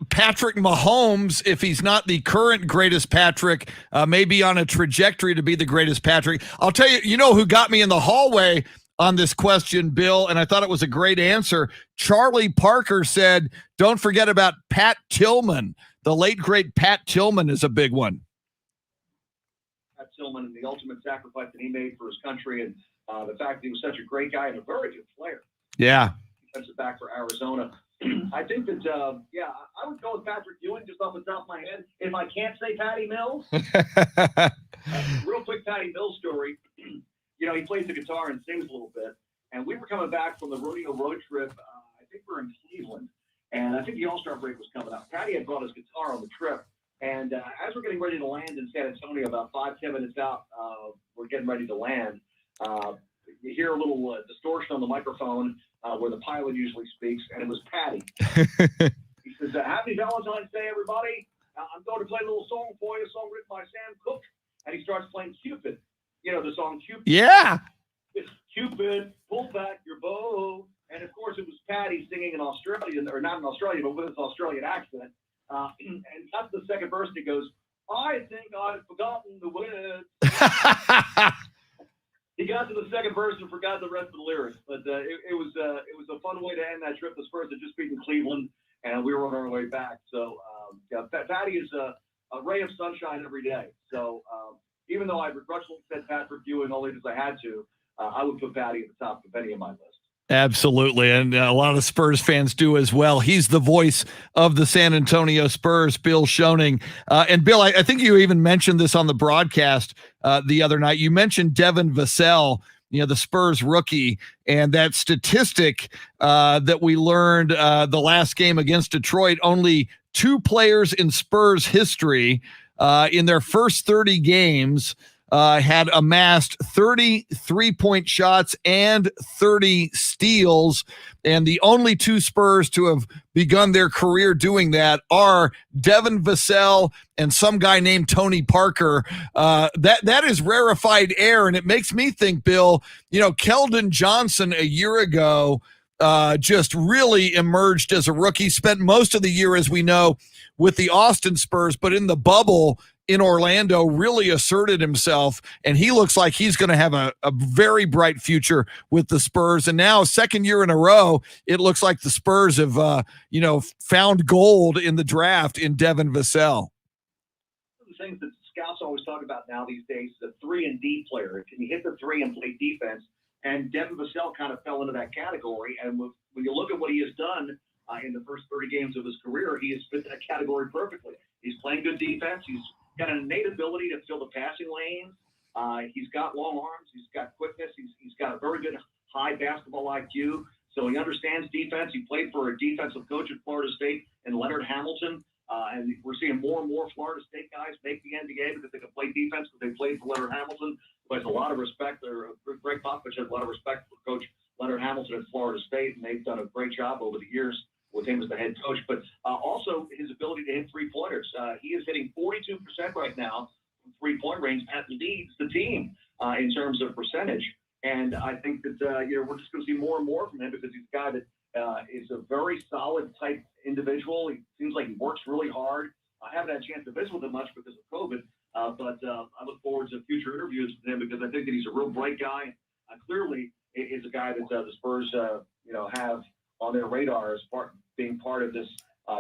Patrick Mahomes, if he's not the current greatest Patrick, may be on a trajectory to be the greatest Patrick. I'll tell you, you know who got me in the hallway on this question, Bill, and I thought it was a great answer. Charlie Parker said, don't forget about Pat Tillman. The late, great Pat Tillman is a big one. Pat Tillman and the ultimate sacrifice that he made for his country, and the fact that he was such a great guy and a very good player. Yeah. Defensive back for Arizona. I think that, I would go with Patrick Ewing just off the top of my head. If I can't say Patty Mills, real quick Patty Mills story. You know, he plays the guitar and sings a little bit. And we were coming back from the rodeo road trip. I think we're in Cleveland. And I think the All-Star break was coming up. Patty had brought his guitar on the trip. And as we're getting ready to land in San Antonio, about 5-10 minutes out, we're getting ready to land. You hear a little distortion on the microphone where the pilot usually speaks, and it was Patty. He says, happy Valentine's Day, everybody. I'm going to play a little song for you, a song written by Sam Cooke. And he starts playing Cupid. You know, the song Cupid. Yeah. It's Cupid, pull back your bow. And, of course, it was Patty singing in Australian, or not in Australia, but with his Australian accent. And got to the second verse, and he goes, I think I've forgotten the words. He got to the second verse and forgot the rest of the lyrics. But it was a fun way to end that trip. The Spurs had just beaten Cleveland, and we were on our way back. So, Patty is a ray of sunshine every day. So, even though I begrudgingly said Patrick Ewing only because I had to, I would put Patty at the top of any of my list. Absolutely, and a lot of Spurs fans do as well. He's the voice of the San Antonio Spurs, Bill Schoening. And Bill, I think you even mentioned this on the broadcast the other night. You mentioned Devin Vasel, the Spurs rookie, and that statistic that we learned the last game against Detroit, only 2 players in Spurs history in their first 30 games had amassed 30 3-point shots and 30 steals. And the only 2 Spurs to have begun their career doing that are Devin Vasel and some guy named Tony Parker. That is rarefied air. And it makes me think, Bill, Keldon Johnson a year ago just really emerged as a rookie, spent most of the year, as we know, with the Austin Spurs, but in the bubble in Orlando really asserted himself, and he looks like he's going to have a very bright future with the Spurs. And now, second year in a row, it looks like the Spurs have, found gold in the draft in Devin Vasel. One of the things that scouts always talk about now these days is a 3-and-D player. Can you hit the 3 and play defense? And Devin Vasel kind of fell into that category. And when you look at what he has done in the first 30 games of his career, he has fit that category perfectly. He's playing good defense. He's got an innate ability to fill the passing lanes. He's got long arms. He's got quickness. He's got a very good high basketball IQ. So he understands defense. He played for a defensive coach at Florida State and Leonard Hamilton. And we're seeing more and more Florida State guys make the NBA because they can play defense because they played for Leonard Hamilton. But there's a lot of respect. Greg Popovich has a lot of respect for Coach Leonard Hamilton at Florida State, and they've done a great job over the years with him as the head coach. But also his ability to hit 3-pointers. He is hitting 42% right now from 3-point range. That leads the team in terms of percentage. And I think that we're just going to see more and more from him because he's a guy that is a very solid type individual. He seems like he works really hard. I haven't had a chance to visit with him much because of COVID, but I look forward to future interviews with him because I think that he's a real bright guy. Clearly, is a guy that the Spurs, have on their radar as being part of this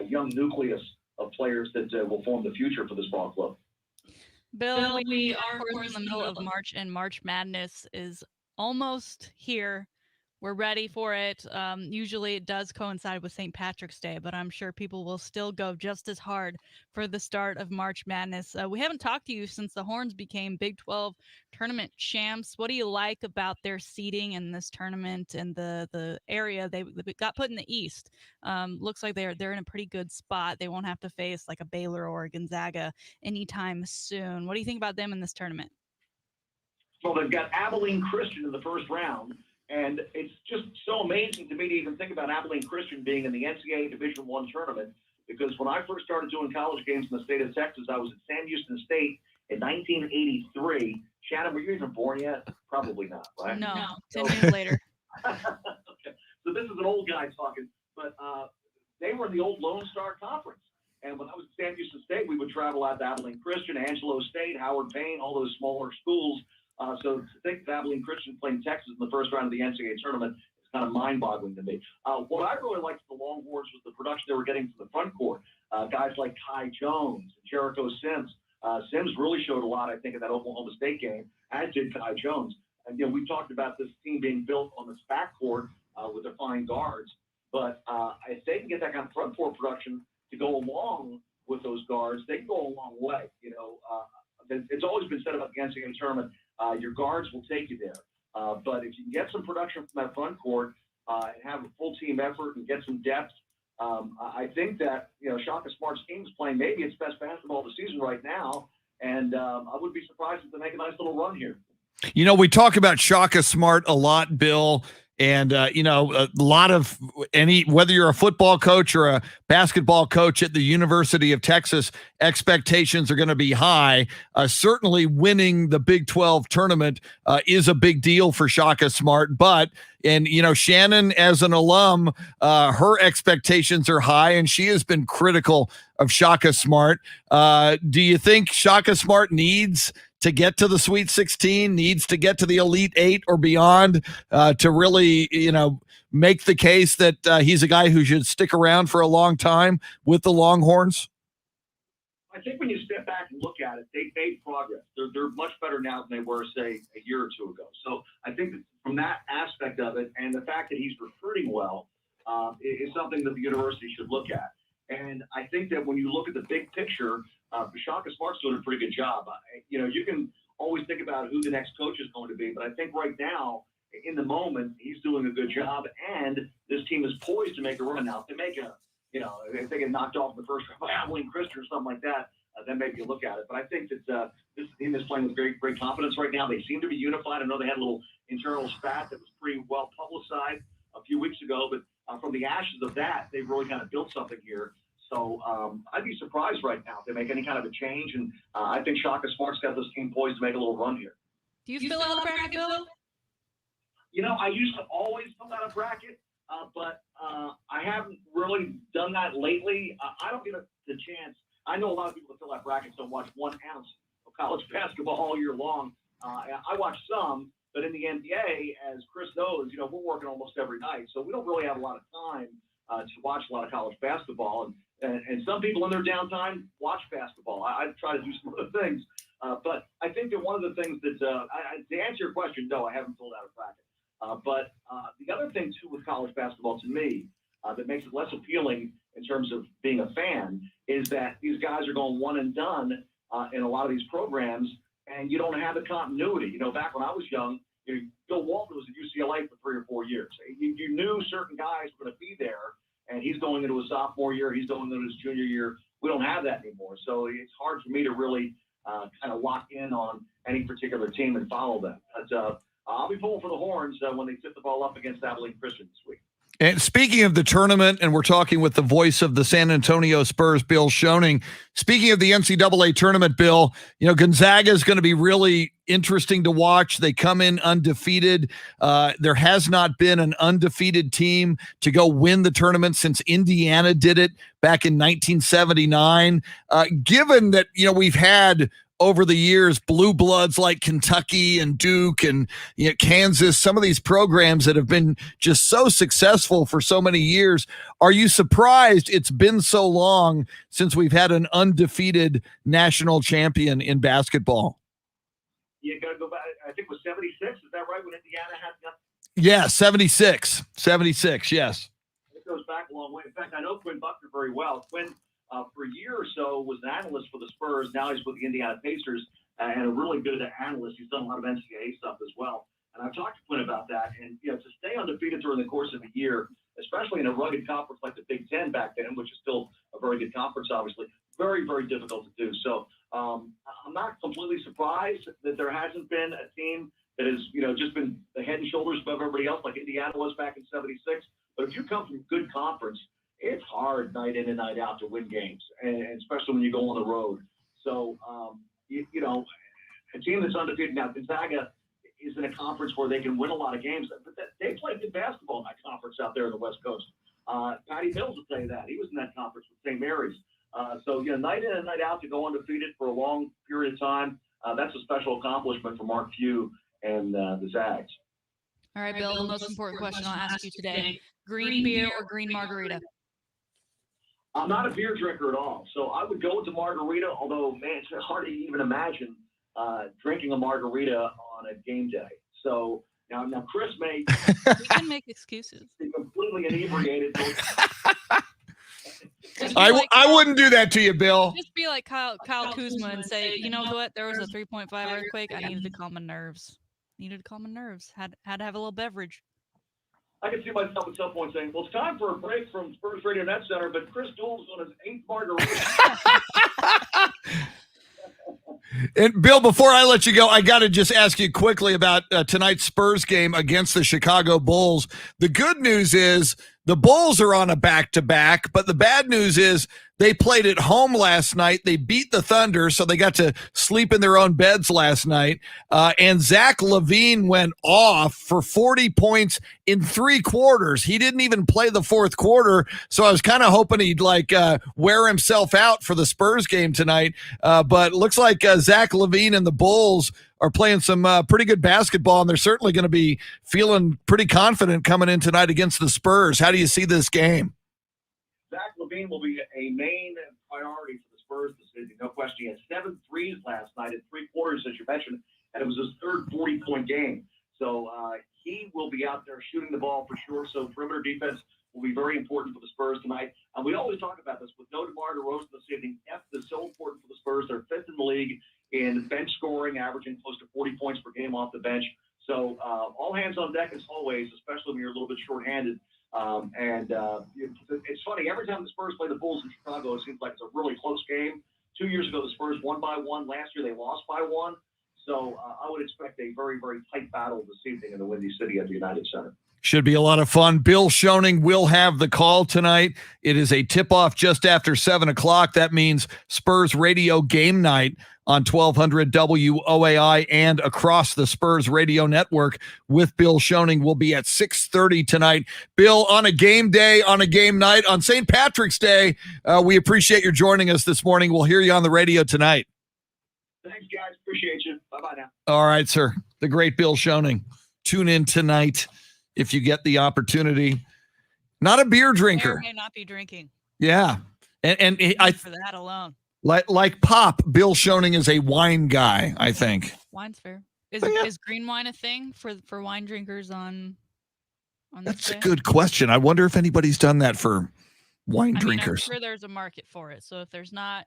young nucleus of players that will form the future for this ball club. Bill, we are, of course, in the middle of March, and March Madness is almost here. We're ready for it. Usually it does coincide with St. Patrick's Day, but I'm sure people will still go just as hard for the start of March Madness. We haven't talked to you since the Horns became Big 12 tournament champs. What do you like about their seeding in this tournament and the area they got put in the East? Looks like they're in a pretty good spot. They won't have to face like a Baylor or a Gonzaga anytime soon. What do you think about them in this tournament? Well, they've got Abilene Christian in the first round. And it's just so amazing to me to even think about Abilene Christian being in the Ncaa Division I tournament, because when I first started doing college games in the state of Texas, I was at Sam Houston State in 1983. Shannon, were you even born yet? Probably not, right? No, 10 years later. Okay. So this is an old guy talking, but they were in the old Lone Star Conference. And when I was at Sam Houston State, we would travel out to Abilene Christian, Angelo State, Howard Payne, all those smaller schools. So to think of Abilene Christian playing Texas in the first round of the NCAA tournament is kind of mind-boggling to me. What I really liked for the Longhorns was the production they were getting from the front court. Guys like Kai Jones, Jericho Sims. Sims really showed a lot, I think, in that Oklahoma State game, as did Kai Jones. And, we talked about this team being built on this backcourt with their fine guards. But if they can get that kind of front court production to go along with those guards, they can go a long way. It's always been said about the NCAA tournament, your guards will take you there. But if you can get some production from that front court and have a full team effort and get some depth, I think that, Shaka Smart's team is playing maybe its best basketball of the season right now. And I would be surprised if they make a nice little run here. We talk about Shaka Smart a lot, Bill. And, a lot of whether you're a football coach or a basketball coach at the University of Texas, expectations are going to be high. Certainly winning the Big 12 tournament is a big deal for Shaka Smart. But, Shannon, as an alum, her expectations are high, and she has been critical of Shaka Smart. Do you think Shaka Smart needs to get to the Sweet 16, needs to get to the Elite 8 or beyond to really, make the case that he's a guy who should stick around for a long time with the Longhorns? I think when you step back and look at it, they've made progress. They're much better now than they were, say, a year or two ago. So I think that from that aspect of it, and the fact that he's recruiting well, is something that the university should look at. And I think that when you look at the big picture, Shaka Smart's doing a pretty good job. You can always think about who the next coach is going to be, but I think right now, in the moment, he's doing a good job, and this team is poised to make a run. Now, if they make if they get knocked off in the first round by Abilene Christian or something like that, then maybe you look at it. But I think that this team is playing with great confidence right now. They seem to be unified. I know they had a little internal spat that was pretty well publicized a few weeks ago, but from the ashes of that, they've really kind of built something here. So I'd be surprised right now if they make any kind of a change. And I think Shaka Smart's got this team poised to make a little run here. Do you fill out a bracket, Bill? I used to always fill out a bracket, but I haven't really done that lately. I don't get the chance. I know a lot of people that fill out brackets don't watch 1 ounce of college basketball all year long. I watch some, but in the NBA, as Chris knows, we're working almost every night. So we don't really have a lot of time to watch a lot of college basketball. And some people in their downtime watch basketball. I try to do some other things. But I think that one of the things that, to answer your question, no, I haven't filled out a bracket. But the other thing, too, with college basketball, to me, that makes it less appealing in terms of being a fan, is that these guys are going one and done in a lot of these programs, and you don't have the continuity. Back when I was young, Bill Walton was at UCLA for 3 or 4 years. You knew certain guys were going to be there, and he's going into his sophomore year, he's going into his junior year. We don't have that anymore. So it's hard for me to really kind of lock in on any particular team and follow them. But I'll be pulling for the horns when they tip the ball up against Abilene Christian this week. And speaking of the tournament, and we're talking with the voice of the San Antonio Spurs, Bill Schoening. Speaking of the NCAA tournament, Bill, Gonzaga is going to be really interesting to watch. They come in undefeated. There has not been an undefeated team to go win the tournament since Indiana did it back in 1979. Given that, we've had over the years blue bloods like Kentucky and Duke and Kansas, some of these programs that have been just so successful for so many years, are you surprised it's been so long since we've had an undefeated national champion in basketball? You got to go back. I think it was 76. Is that right? When Indiana had nothing? Yeah, 76. 76, yes. It goes back a long way. In fact, I know Quinn Buckner very well. Quinn, for a year or so, was an analyst for the Spurs. Now he's with the Indiana Pacers and a really good analyst. He's done a lot of NCAA stuff as well. And I've talked to Quinn about that. And, to stay undefeated during the course of a year, especially in a rugged conference like the Big Ten back then, which is still a very good conference, obviously, very, very difficult to do. So I'm not completely surprised that there hasn't been a team that has, just been the head and shoulders above everybody else like Indiana was back in 76. But if you come from a good conference, it's hard night in and night out to win games, and especially when you go on the road. So, a team that's undefeated now, Gonzaga is in a conference where they can win a lot of games. But they played good basketball in that conference out there in the West Coast. Patty Mills will tell you that. He was in that conference with St. Mary's. So, night in and night out to go undefeated for a long period of time, that's a special accomplishment for Mark Few and the Zags. All right, Bill, the most important question I'll ask you today. Green beer or green margarita? I'm not a beer drinker at all, so I would go with the margarita, although, man, it's hard to even imagine drinking a margarita on a game day. So now Chris may We can make excuses. be completely inebriated. I wouldn't do that to you, Bill. Just be like Kyle Kuzma and say, you know what? There was a 3.5 earthquake. I needed to calm my nerves. Had to have a little beverage. I can see myself at some point saying, well, it's time for a break from Spurs Radio Net Center, but Chris Duel's on his 8th margarita. And Bill, before I let you go, I got to just ask you quickly about tonight's Spurs game against the Chicago Bulls. The good news is the Bulls are on a back-to-back, but the bad news is they played at home last night. They beat the Thunder, so they got to sleep in their own beds last night. And Zach LaVine went off for 40 points in 3 quarters. He didn't even play the fourth quarter, so I was kind of hoping he'd wear himself out for the Spurs game tonight. But it looks like Zach LaVine and the Bulls are playing some pretty good basketball, and they're certainly going to be feeling pretty confident coming in tonight against the Spurs. How do you see this game? Zach LaVine will be a main priority for the Spurs this evening, no question. He had 7 threes last night in 3 quarters, as you mentioned, and it was his third 40-point game. So he will be out there shooting the ball for sure. So perimeter defense will be very important for the Spurs tonight. And we always talk about this with no DeMar DeRozan this evening. F is so important for the Spurs. They're 5th in the league in bench scoring, averaging close to 40 points per game off the bench. So all hands on deck as always, especially when you're a little bit shorthanded. It's funny, every time the Spurs play the Bulls in Chicago, it seems like it's a really close game. 2 years ago, the Spurs won by 1. Last year, they lost by 1. So I would expect a very, very tight battle this evening in the Windy City at the United Center. Should be a lot of fun. Bill Schoening will have the call tonight. It is a tip-off just after 7 o'clock. That means Spurs Radio Game Night on 1200 WOAI and across the Spurs Radio Network with Bill Schoening will be at 6:30 tonight. Bill, on a game day, on a game night, on St. Patrick's Day, we appreciate your joining us this morning. We'll hear you on the radio tonight. Thanks, guys. Appreciate you. Bye-bye now. All right, sir. The great Bill Schoening. Tune in tonight if you get the opportunity. Not a beer drinker. May not be drinking. Yeah. And I for that alone. Like Pop, Bill Schoening is a wine guy, I think. Wine's fair. Is green wine a thing for wine drinkers on That's this a day? good question. I wonder if anybody's done that for wine drinkers. I'm sure there's a market for it. So if there's not,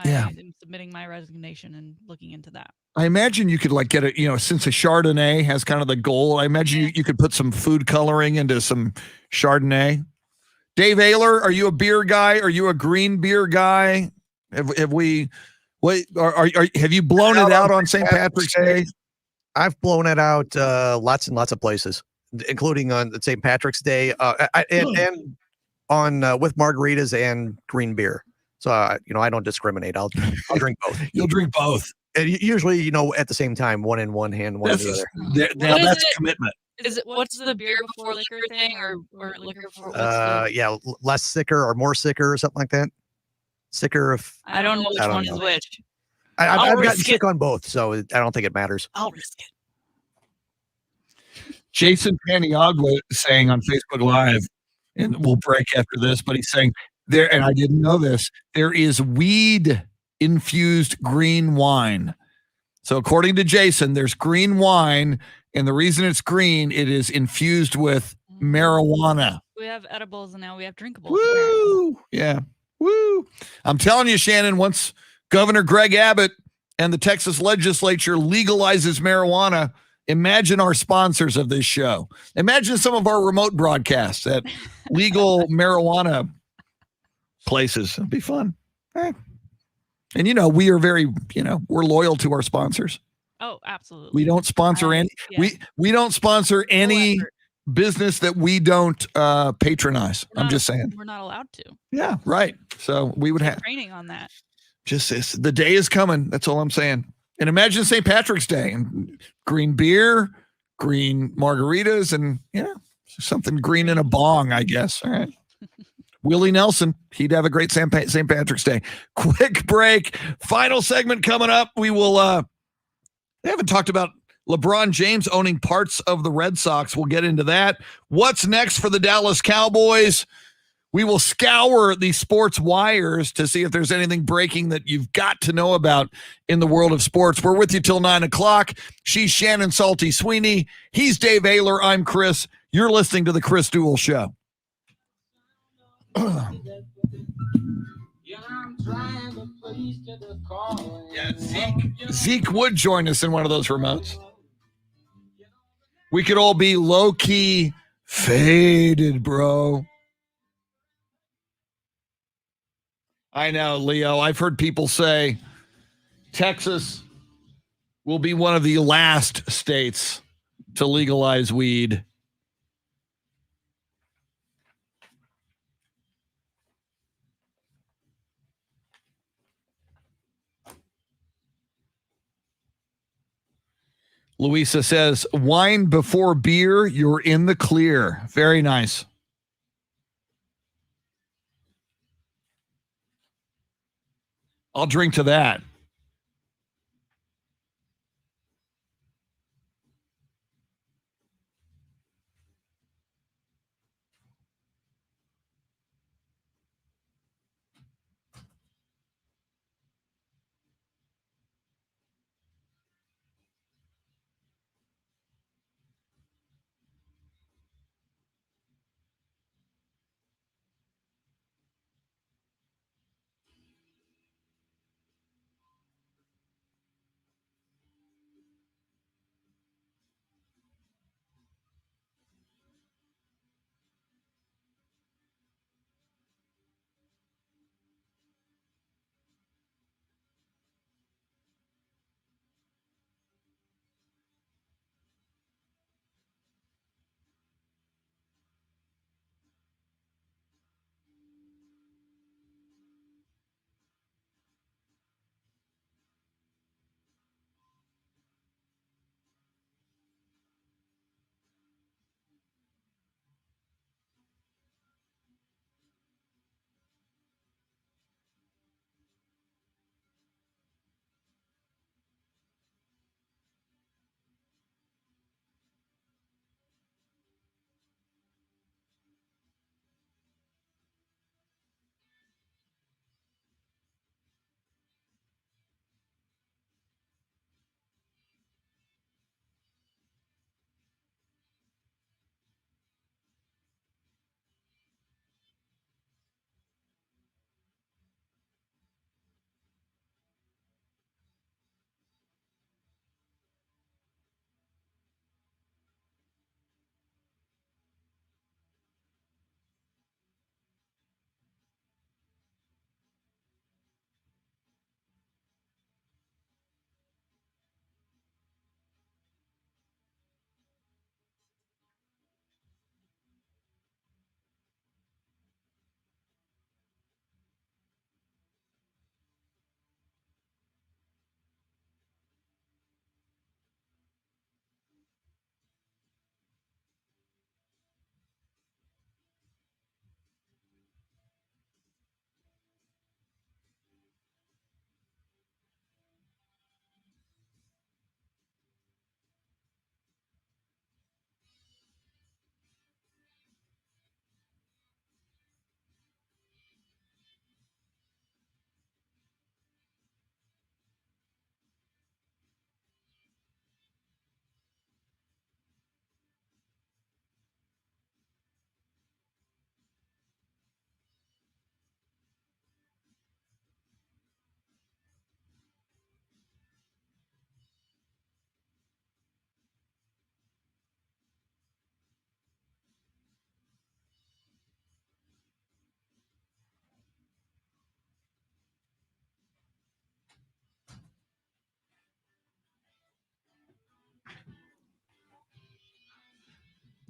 Yeah. I'm submitting my resignation and looking into that. I imagine you could get a, since a Chardonnay has kind of the goal, I imagine you could put some food coloring into some Chardonnay. Dave Ayler, are you a beer guy? Are you a green beer guy? Have we? What have you blown it out on St. Patrick's Day? I've blown it out lots and lots of places, including on St. Patrick's Day, and on with margaritas and green beer. So I don't discriminate. I'll drink both. You'll drink both. And usually, at the same time, one in one hand, one in the other. Now that's commitment. Is it what's the beer before liquor thing or liquor before? Less sicker or more sicker or something like that. Sicker if I don't know which one is which. I've gotten sick on both, so I don't think it matters. I'll risk it. Jason Paniagua saying on Facebook Live, and we'll break after this, but he's saying there, and I didn't know this, there is weed infused green wine. So according to Jason, there's green wine, and the reason it's green, it is infused with marijuana. We have edibles and now we have drinkables. Woo! Yeah. Woo! I'm telling you, Shannon, once Governor Greg Abbott and the Texas legislature legalizes marijuana, imagine our sponsors of this show. Imagine some of our remote broadcasts at legal marijuana places. It'd be fun. And we are very, we're loyal to our sponsors. Oh, absolutely. We don't sponsor any. Yeah. We don't sponsor any business that we don't patronize. I'm just saying. We're not allowed to. Yeah, right. So we would have training on that. Just this. The day is coming. That's all I'm saying. And imagine St. Patrick's Day and green beer, green margaritas and something green in a bong, I guess. All right. Willie Nelson, he'd have a great St. Patrick's Day. Quick break. Final segment coming up. We will we haven't talked about LeBron James owning parts of the Red Sox. We'll get into that. What's next for the Dallas Cowboys? We will scour the sports wires to see if there's anything breaking that you've got to know about in the world of sports. We're with you till 9 o'clock. She's Shannon Salty Sweeney. He's Dave Ayler. I'm Chris. You're listening to the Chris Duel Show. Zeke would join us in one of those remotes. We could all be low-key faded, bro. I know, Leo. I've heard people say Texas will be one of the last states to legalize weed. Louisa says, wine before beer, you're in the clear. Very nice. I'll drink to that.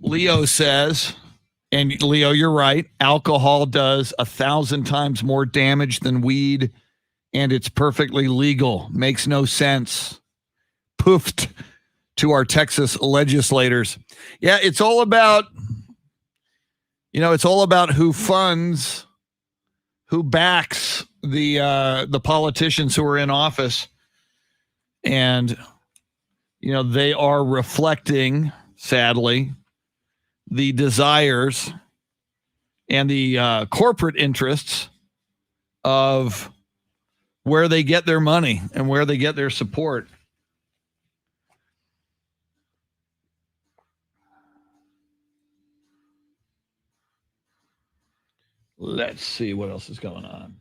Leo says, and Leo, you're right, alcohol does 1,000 times more damage than weed, and it's perfectly legal. Makes no sense. Poofed to our Texas legislators. Yeah, it's all about, it's all about who funds, who backs the politicians who are in office. And, they are reflecting, sadly, the desires and the corporate interests of where they get their money and where they get their support. Let's see what else is going on.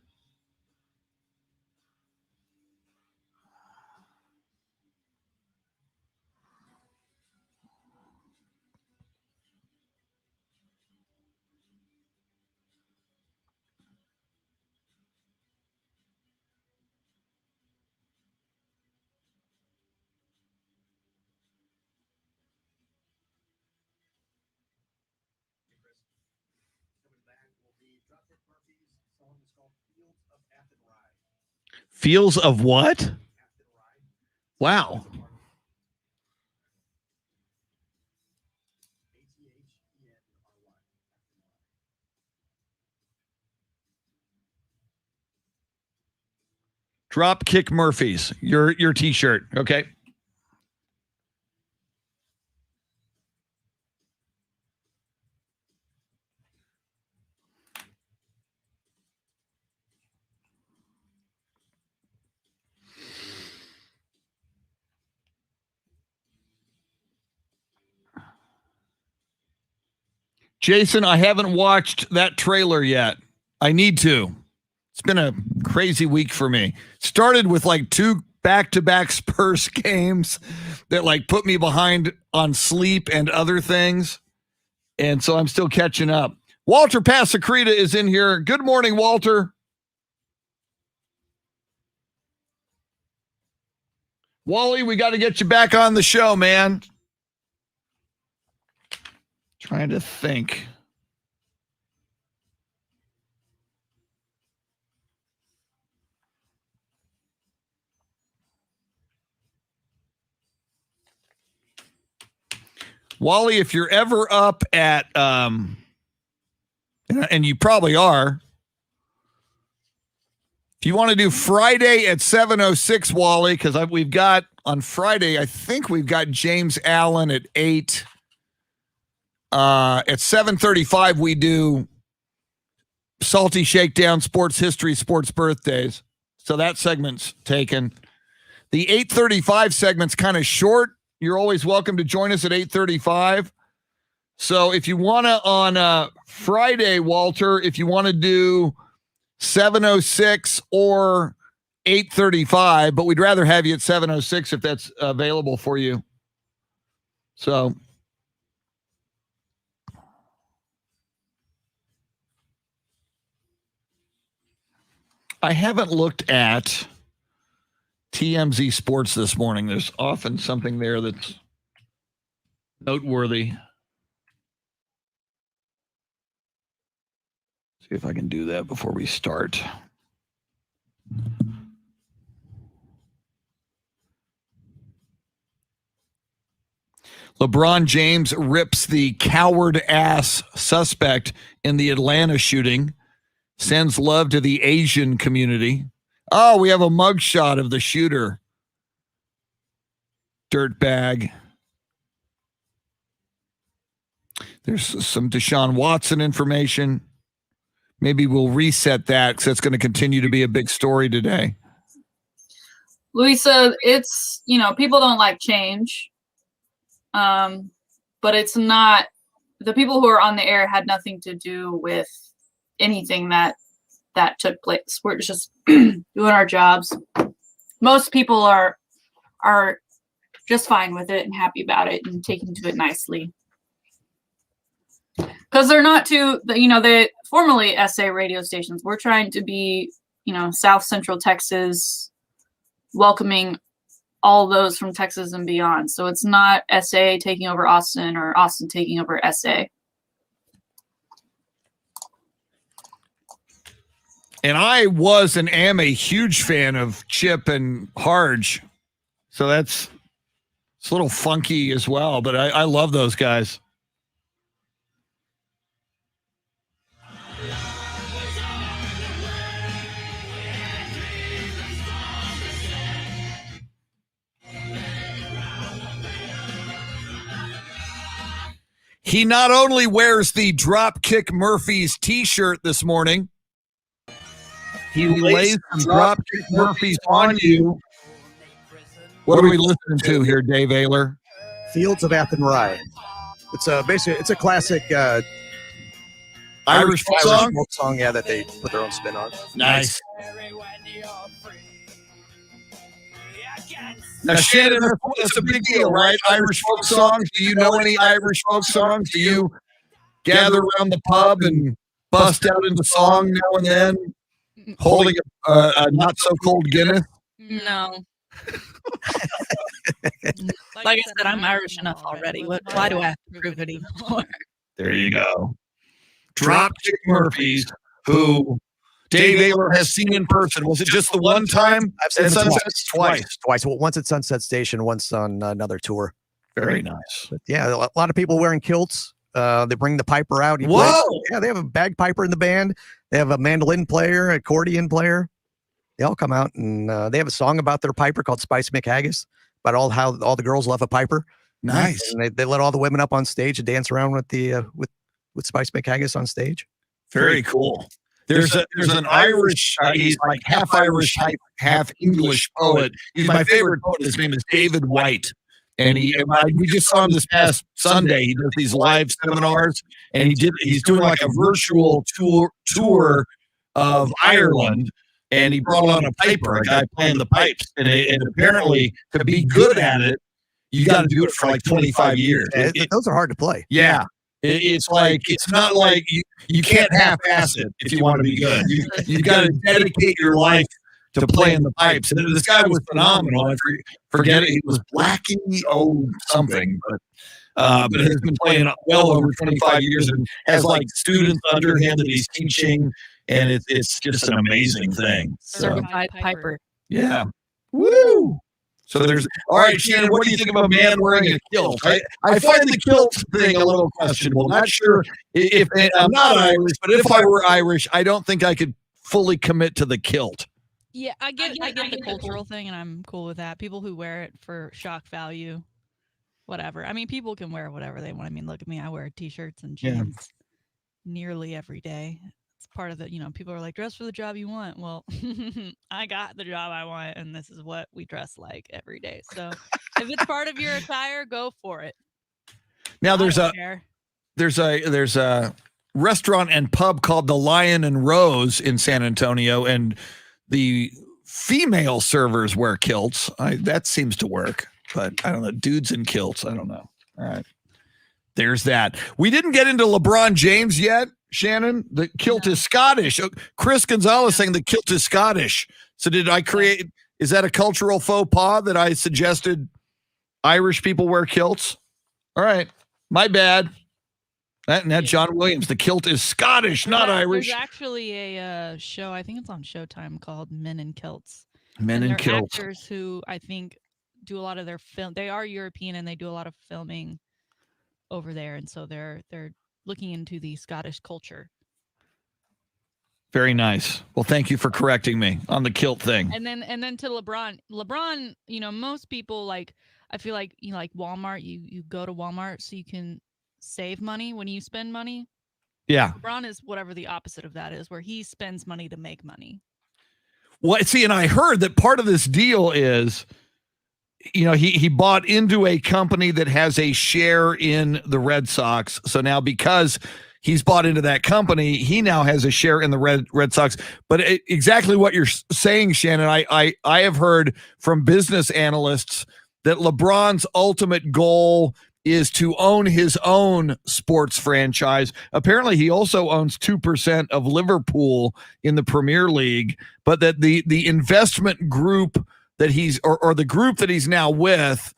Fields of what? Wow. Dropkick Murphys, your t-shirt. Okay. Jason, I haven't watched that trailer yet. I need to. It's been a crazy week for me. Started with like 2 back-to-back Spurs games that like put me behind on sleep and other things. And so I'm still catching up. Walter Pasacreta is in here. Good morning, Walter. Wally, we got to get you back on the show, man. Trying to think. Wally, if you're ever up at, and you probably are, if you want to do Friday at 7:06, Wally, because we've got on Friday, I think we've got James Allen at 8. At 7:35, we do Salty Shakedown, Sports History, Sports Birthdays. So that segment's taken. The 8:35 segment's kind of short. You're always welcome to join us at 8:35. So if you want to on Friday, Walter, if you want to do 7:06 or 8:35, but we'd rather have you at 7:06 if that's available for you. So I haven't looked at TMZ Sports this morning. There's often something there that's noteworthy. See if I can do that before we start. LeBron James rips the coward-ass suspect in the Atlanta shooting. Sends love to the Asian community. Oh, we have a mugshot of the shooter. Dirtbag. There's some Deshaun Watson information. Maybe we'll reset that because it's going to continue to be a big story today. Louisa, it's, people don't like change. But it's not, the people who are on the air had nothing to do with anything that took place. We're just doing our jobs. Most people are just fine with it and happy about it and taking to it nicely. Because they're not they formerly SA radio stations. We're trying to be, South Central Texas, welcoming all those from Texas and beyond. So it's not SA taking over Austin or Austin taking over SA. And I was and am a huge fan of Chip and Harge. So that's It's a little funky as well, but I love those guys. He not only wears the Dropkick Murphys t-shirt this morning, he lays some Dropkick Murphys on you. What are we listening to here, Dave Ayler? Fields of Athenry. It's a classic Irish folk song, yeah, that they put their own spin on. Nice. Now, Shannon, that's a big deal, right? Irish folk songs. Do you know any Irish folk songs? Do you gather around the pub and bust out into song now and then, holding a not so cold Guinness? No. Like I said, I'm Irish enough already. Why do I have to prove it anymore? There you go. Dropkick Murphys, who Dave Ayler has seen in person. Was it just the one time? I've seen them twice. Twice. Well, once at Sunset Station, once on another tour. Very nice. But yeah, a lot of people wearing kilts. They bring the piper out. Whoa! Yeah, they have a bagpiper in the band. They have a mandolin player, accordion player. They all come out, and they have a song about their piper called Spice McHaggis, about how all the girls love a piper. Nice. And they let all the women up on stage and dance around with the with Spice McHaggis on stage. Very cool. There's an Irish, he's like half Irish, half English poet. He's my favorite poet. His name is David White. And we just saw him this past Sunday. He does these live seminars, and he's doing like a virtual tour of Ireland. And he brought on a piper, a guy playing the pipes. And apparently, to be good at it, you got to do it for like 25 years. Those are hard to play. Yeah. It's not like you can't half-ass it if you want to be good. You got to dedicate your life to playing the pipes. And this guy was phenomenal. I forget it. He was Blackie something, but has been playing well over 25 years and has like students under him that he's teaching. And it's just an amazing thing. Certified piper. Yeah. Woo! So all right, Shannon, what do you think of a man wearing a kilt? I find the kilt thing a little questionable. Not sure if I'm not Irish, but if I were Irish, I don't think I could fully commit to the kilt. Yeah, I get the cultural thing, and I'm cool with that. People who wear it for shock value, whatever. I mean, people can wear whatever they want. I mean, look at me. I wear t-shirts and jeans nearly every day. It's part of the, people are like, dress for the job you want. Well, I got the job I want, and this is what we dress like every day. So if it's part of your attire, go for it. Now there's a restaurant and pub called the Lion and Rose in San Antonio, and the female servers wear kilts. That seems to work, but I don't know. Dudes in kilts. I don't know. All right. There's that. We didn't get into LeBron James yet, Shannon. The kilt is Scottish. Chris Gonzalez saying the kilt is Scottish. So is that a cultural faux pas that I suggested Irish people wear kilts? All right. My bad. That John Williams. The kilt is Scottish, not Irish. There's actually a show, I think it's on Showtime, called Men in Kilts. Men in Kilts. Actors who I think do a lot of their film. They are European and they do a lot of filming over there, and so they're looking into the Scottish culture. Very nice. Well, thank you for correcting me on the kilt thing. And then to LeBron, most people I feel like like Walmart. You go to Walmart so you can save money when you spend money. Yeah. LeBron is whatever the opposite of that is, where he spends money to make money. Well, see, and I heard that part of this deal is, he bought into a company that has a share in the Red Sox. So now because he's bought into that company, he now has a share in the Red Sox. But exactly what you're saying, Shannon, I have heard from business analysts that LeBron's ultimate goal is to own his own sports franchise. Apparently, he also owns 2% of Liverpool in the Premier League, but that the investment group that he's or the group that he's now with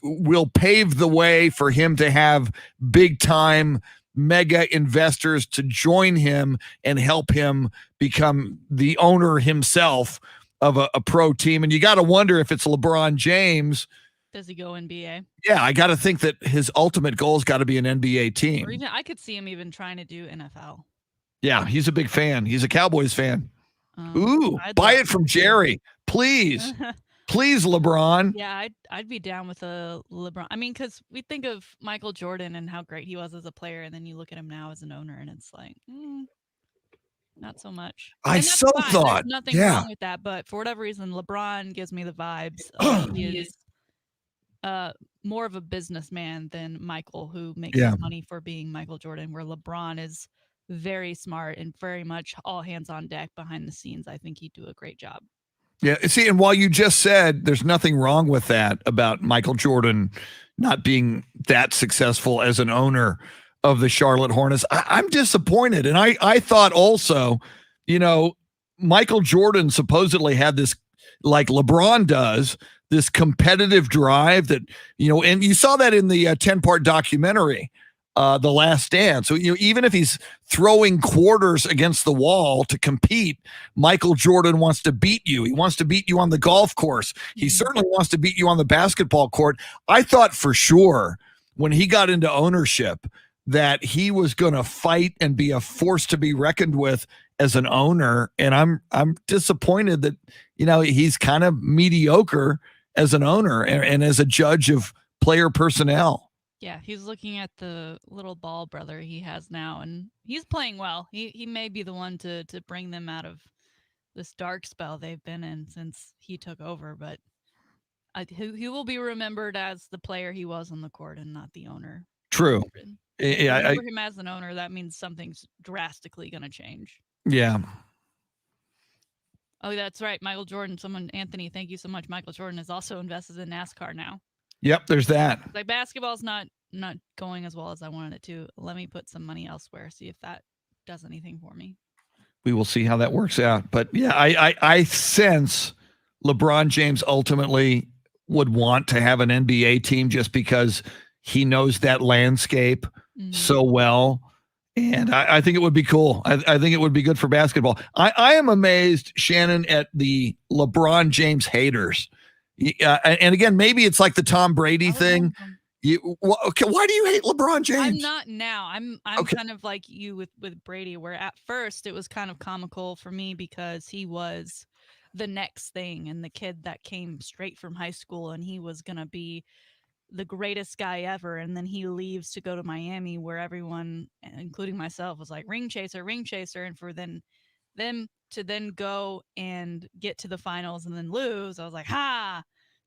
will pave the way for him to have big time mega investors to join him and help him become the owner himself of a pro team. And you got to wonder if it's LeBron James Does he go NBA? Yeah, I got to think that his ultimate goal's got to be an NBA team. Or even I could see him even trying to do NFL. Yeah, he's a big fan. He's a Cowboys fan. Ooh, buy it from Jerry, please. Please, LeBron. Yeah, I'd be down with a LeBron. I mean, because we think of Michael Jordan and how great he was as a player, and then you look at him now as an owner, and it's like, not so much. I so thought. There's nothing wrong with that, but for whatever reason, LeBron gives me the vibes. He is more of a businessman than Michael, who makes his money for being Michael Jordan, where LeBron is very smart and very much all hands on deck behind the scenes. I think he'd do a great job. Yeah. See, and while you just said there's nothing wrong with that about Michael Jordan not being that successful as an owner of the Charlotte Hornets, I'm disappointed. And I thought also, Michael Jordan supposedly had this, like LeBron does, this competitive drive that, and you saw that in the 10-part documentary, The Last Dance. So, even if he's throwing quarters against the wall to compete, Michael Jordan wants to beat you. He wants to beat you on the golf course. He certainly wants to beat you on the basketball court. I thought for sure when he got into ownership that he was going to fight and be a force to be reckoned with as an owner. And I'm disappointed that, he's kind of mediocre as an owner and as a judge of player personnel. Yeah, he's looking at the little ball brother he has now, and he's playing well. He may be the one to bring them out of this dark spell they've been in since he took over, but he will be remembered as the player he was on the court and not the owner. True. Yeah, remember him as an owner, that means something's drastically going to change. Yeah. Oh, that's right. Michael Jordan. Anthony, thank you so much. Michael Jordan is also invested in NASCAR now. Yep, there's that. Like basketball's not going as well as I wanted it to. Let me put some money elsewhere, see if that does anything for me. We will see how that works out. But yeah, I sense LeBron James ultimately would want to have an NBA team just because he knows that landscape so well. And I think it would be cool. I think it would be good for basketball. I am amazed, Shannon, at the LeBron James haters. And again, maybe it's like the Tom Brady thing. Okay, why do you hate LeBron James? I'm not now. I'm okay. Kind of like you with Brady, where at first it was kind of comical for me because he was the next thing and the kid that came straight from high school and he was going to be the greatest guy ever. And then he leaves to go to Miami where everyone, including myself, was like ring chaser. And for them to then go and get to the finals and then lose, I was like,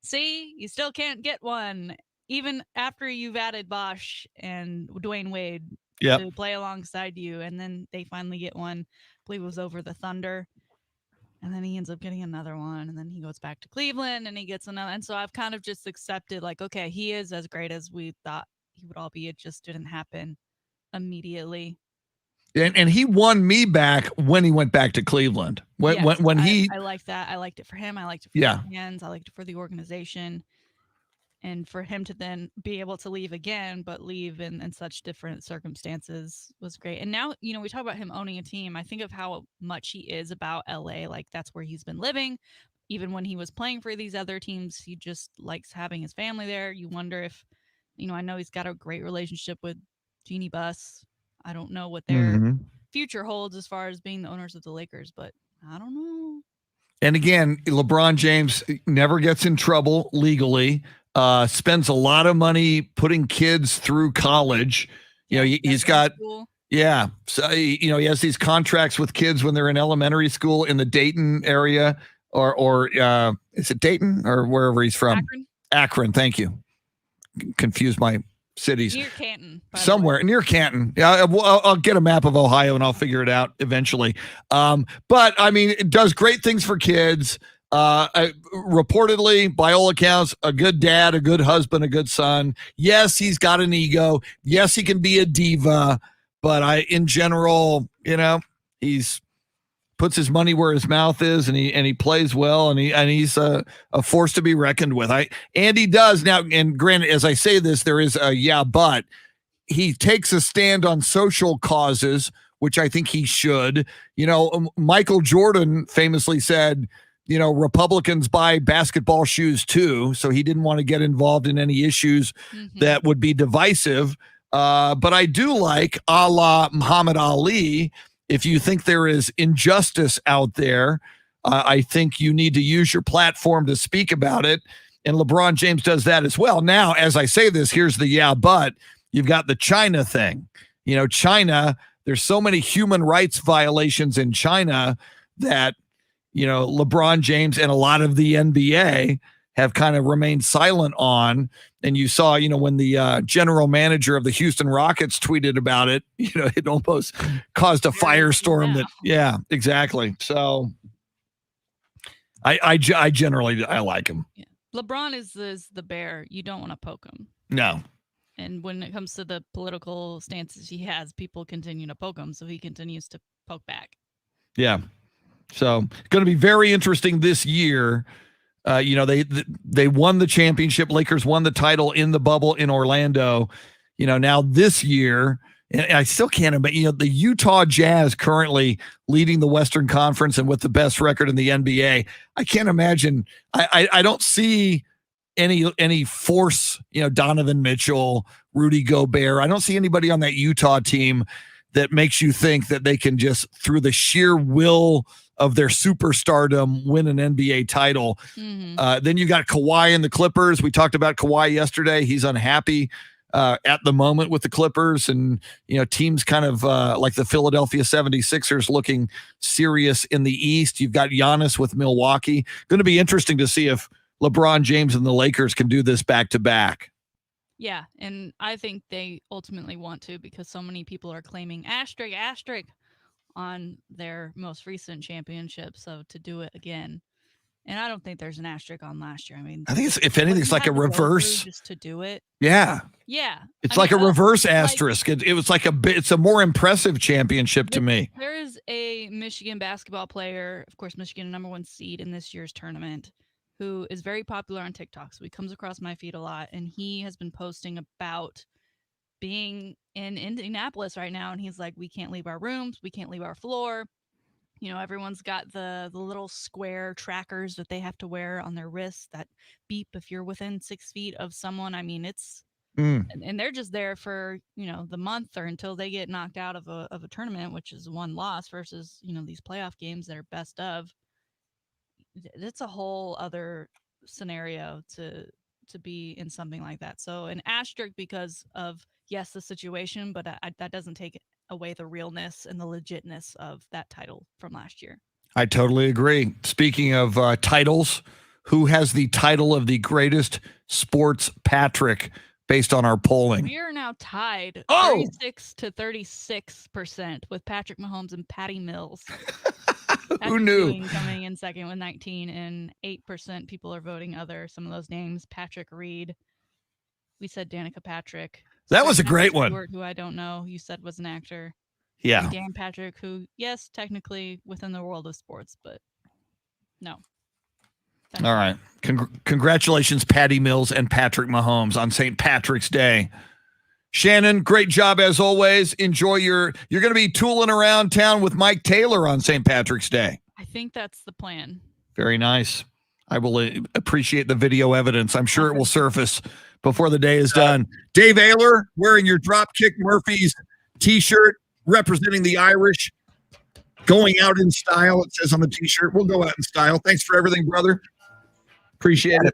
see, you still can't get one. Even after you've added Bosh and Dwayne Wade to play alongside you. And then they finally get one. I believe it was over the Thunder. And then he ends up getting another one. And then he goes back to Cleveland and he gets another. And so I've kind of just accepted, like, okay, he is as great as we thought he would all be. It just didn't happen immediately. And he won me back when he went back to Cleveland. When I like that. I liked it for him. I liked it for the fans. I liked it for the organization. And for him to then be able to leave again, but leave in such different circumstances was great. And now, we talk about him owning a team. I think of how much he is about LA. Like that's where he's been living. Even when he was playing for these other teams, he just likes having his family there. You wonder if, I know he's got a great relationship with Jeannie Buss. I don't know what their future holds as far as being the owners of the Lakers, but I don't know. And again, LeBron James never gets in trouble legally. Spends a lot of money putting kids through college. He's got, so, he has these contracts with kids when they're in elementary school in the Dayton area or is it Dayton or wherever he's from? Akron. Thank you. Confuse my cities. Near Canton. Somewhere near Canton. Yeah. I'll get a map of Ohio and I'll figure it out eventually. But I mean, it does great things for kids. Reportedly, by all accounts, a good dad, a good husband, a good son. Yes, he's got an ego. Yes, he can be a diva, but in general, he's puts his money where his mouth is, and he plays well, and he's a force to be reckoned with. Andy does now, and granted, as I say this, there is but he takes a stand on social causes, which I think he should. Michael Jordan famously said, Republicans buy basketball shoes too, so he didn't want to get involved in any issues that would be divisive. But I do like, a la Muhammad Ali, if you think there is injustice out there, I think you need to use your platform to speak about it. And LeBron James does that as well. Now, as I say this, here's the but you've got the China thing. China, there's so many human rights violations in China that, LeBron James and a lot of the NBA have kind of remained silent on. And you saw, when the general manager of the Houston Rockets tweeted about it, it almost caused a firestorm that, yeah, exactly. So I generally like him. Yeah. LeBron is the bear. You don't want to poke him. No. And when it comes to the political stances he has, people continue to poke him. So he continues to poke back. Yeah. So going to be very interesting this year. They won the championship. Lakers won the title in the bubble in Orlando. Now this year, and I still can't imagine, the Utah Jazz currently leading the Western Conference and with the best record in the NBA. I can't imagine. I don't see any force, Donovan Mitchell, Rudy Gobert. I don't see anybody on that Utah team that makes you think that they can just, through the sheer will of their superstardom, win an NBA title. Then you got Kawhi and the Clippers. We talked about Kawhi yesterday. He's unhappy at the moment with the Clippers, and teams kind of like the Philadelphia 76ers looking serious in the East. You've got Giannis with Milwaukee. Going to be interesting to see if LeBron James and the Lakers can do this back to back. Yeah, and I think they ultimately want to, because so many people are claiming asterisk on their most recent championship, so to do it again. And I don't think there's an asterisk on last year. I mean, I think if anything, it's like a reverse. Just to do it. Yeah. Yeah. It's like a reverse asterisk. It was like it's a more impressive championship to me. There is a Michigan basketball player, of course, Michigan #1 seed in this year's tournament, who is very popular on TikTok. So he comes across my feed a lot, and he has been posting about being in Indianapolis right now. And he's like, we can't leave our rooms. We can't leave our floor. Everyone's got the little square trackers that they have to wear on their wrists that beep if you're within 6 feet of someone. I mean, it's, and they're just there for, the month or until they get knocked out of a tournament, which is one loss versus, these playoff games that are best of. It's a whole other scenario to be in something like that. So an asterisk because of, yes, the situation, but that doesn't take away the realness and the legitness of that title from last year. I totally agree. Speaking of titles, who has the title of the greatest sports Patrick based on our polling? We are now tied 36 to 36% with Patrick Mahomes and Patty Mills. Who knew? Coming in second with 19, and 8% people are voting other. Some of those names: Patrick Reed. We said Danica Patrick. That was a great Stewart, one. Who I don't know. You said was an actor. Yeah. And Dan Patrick, who, yes, technically within the world of sports, but no. All right. Congratulations, Patty Mills and Patrick Mahomes on St. Patrick's Day. Shannon, great job as always. Enjoy you're going to be tooling around town with Mike Taylor on St. Patrick's Day. I think that's the plan. Very nice. I will appreciate the video evidence. I'm sure it will surface before the day is done. Dave Ayler wearing your Dropkick Murphys t-shirt, representing the Irish, going out in style. It says on the t-shirt. We'll go out in style. Thanks for everything, brother. Appreciate it.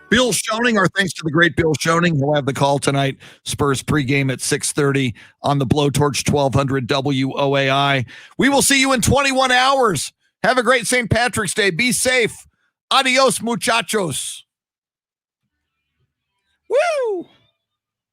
Bill Schoening, our thanks to the great Bill Schoening. He'll have the call tonight. Spurs pregame at 6:30 on the Blowtorch 1200 WOAI. We will see you in 21 hours. Have a great St. Patrick's Day. Be safe. Adios, muchachos. Woo!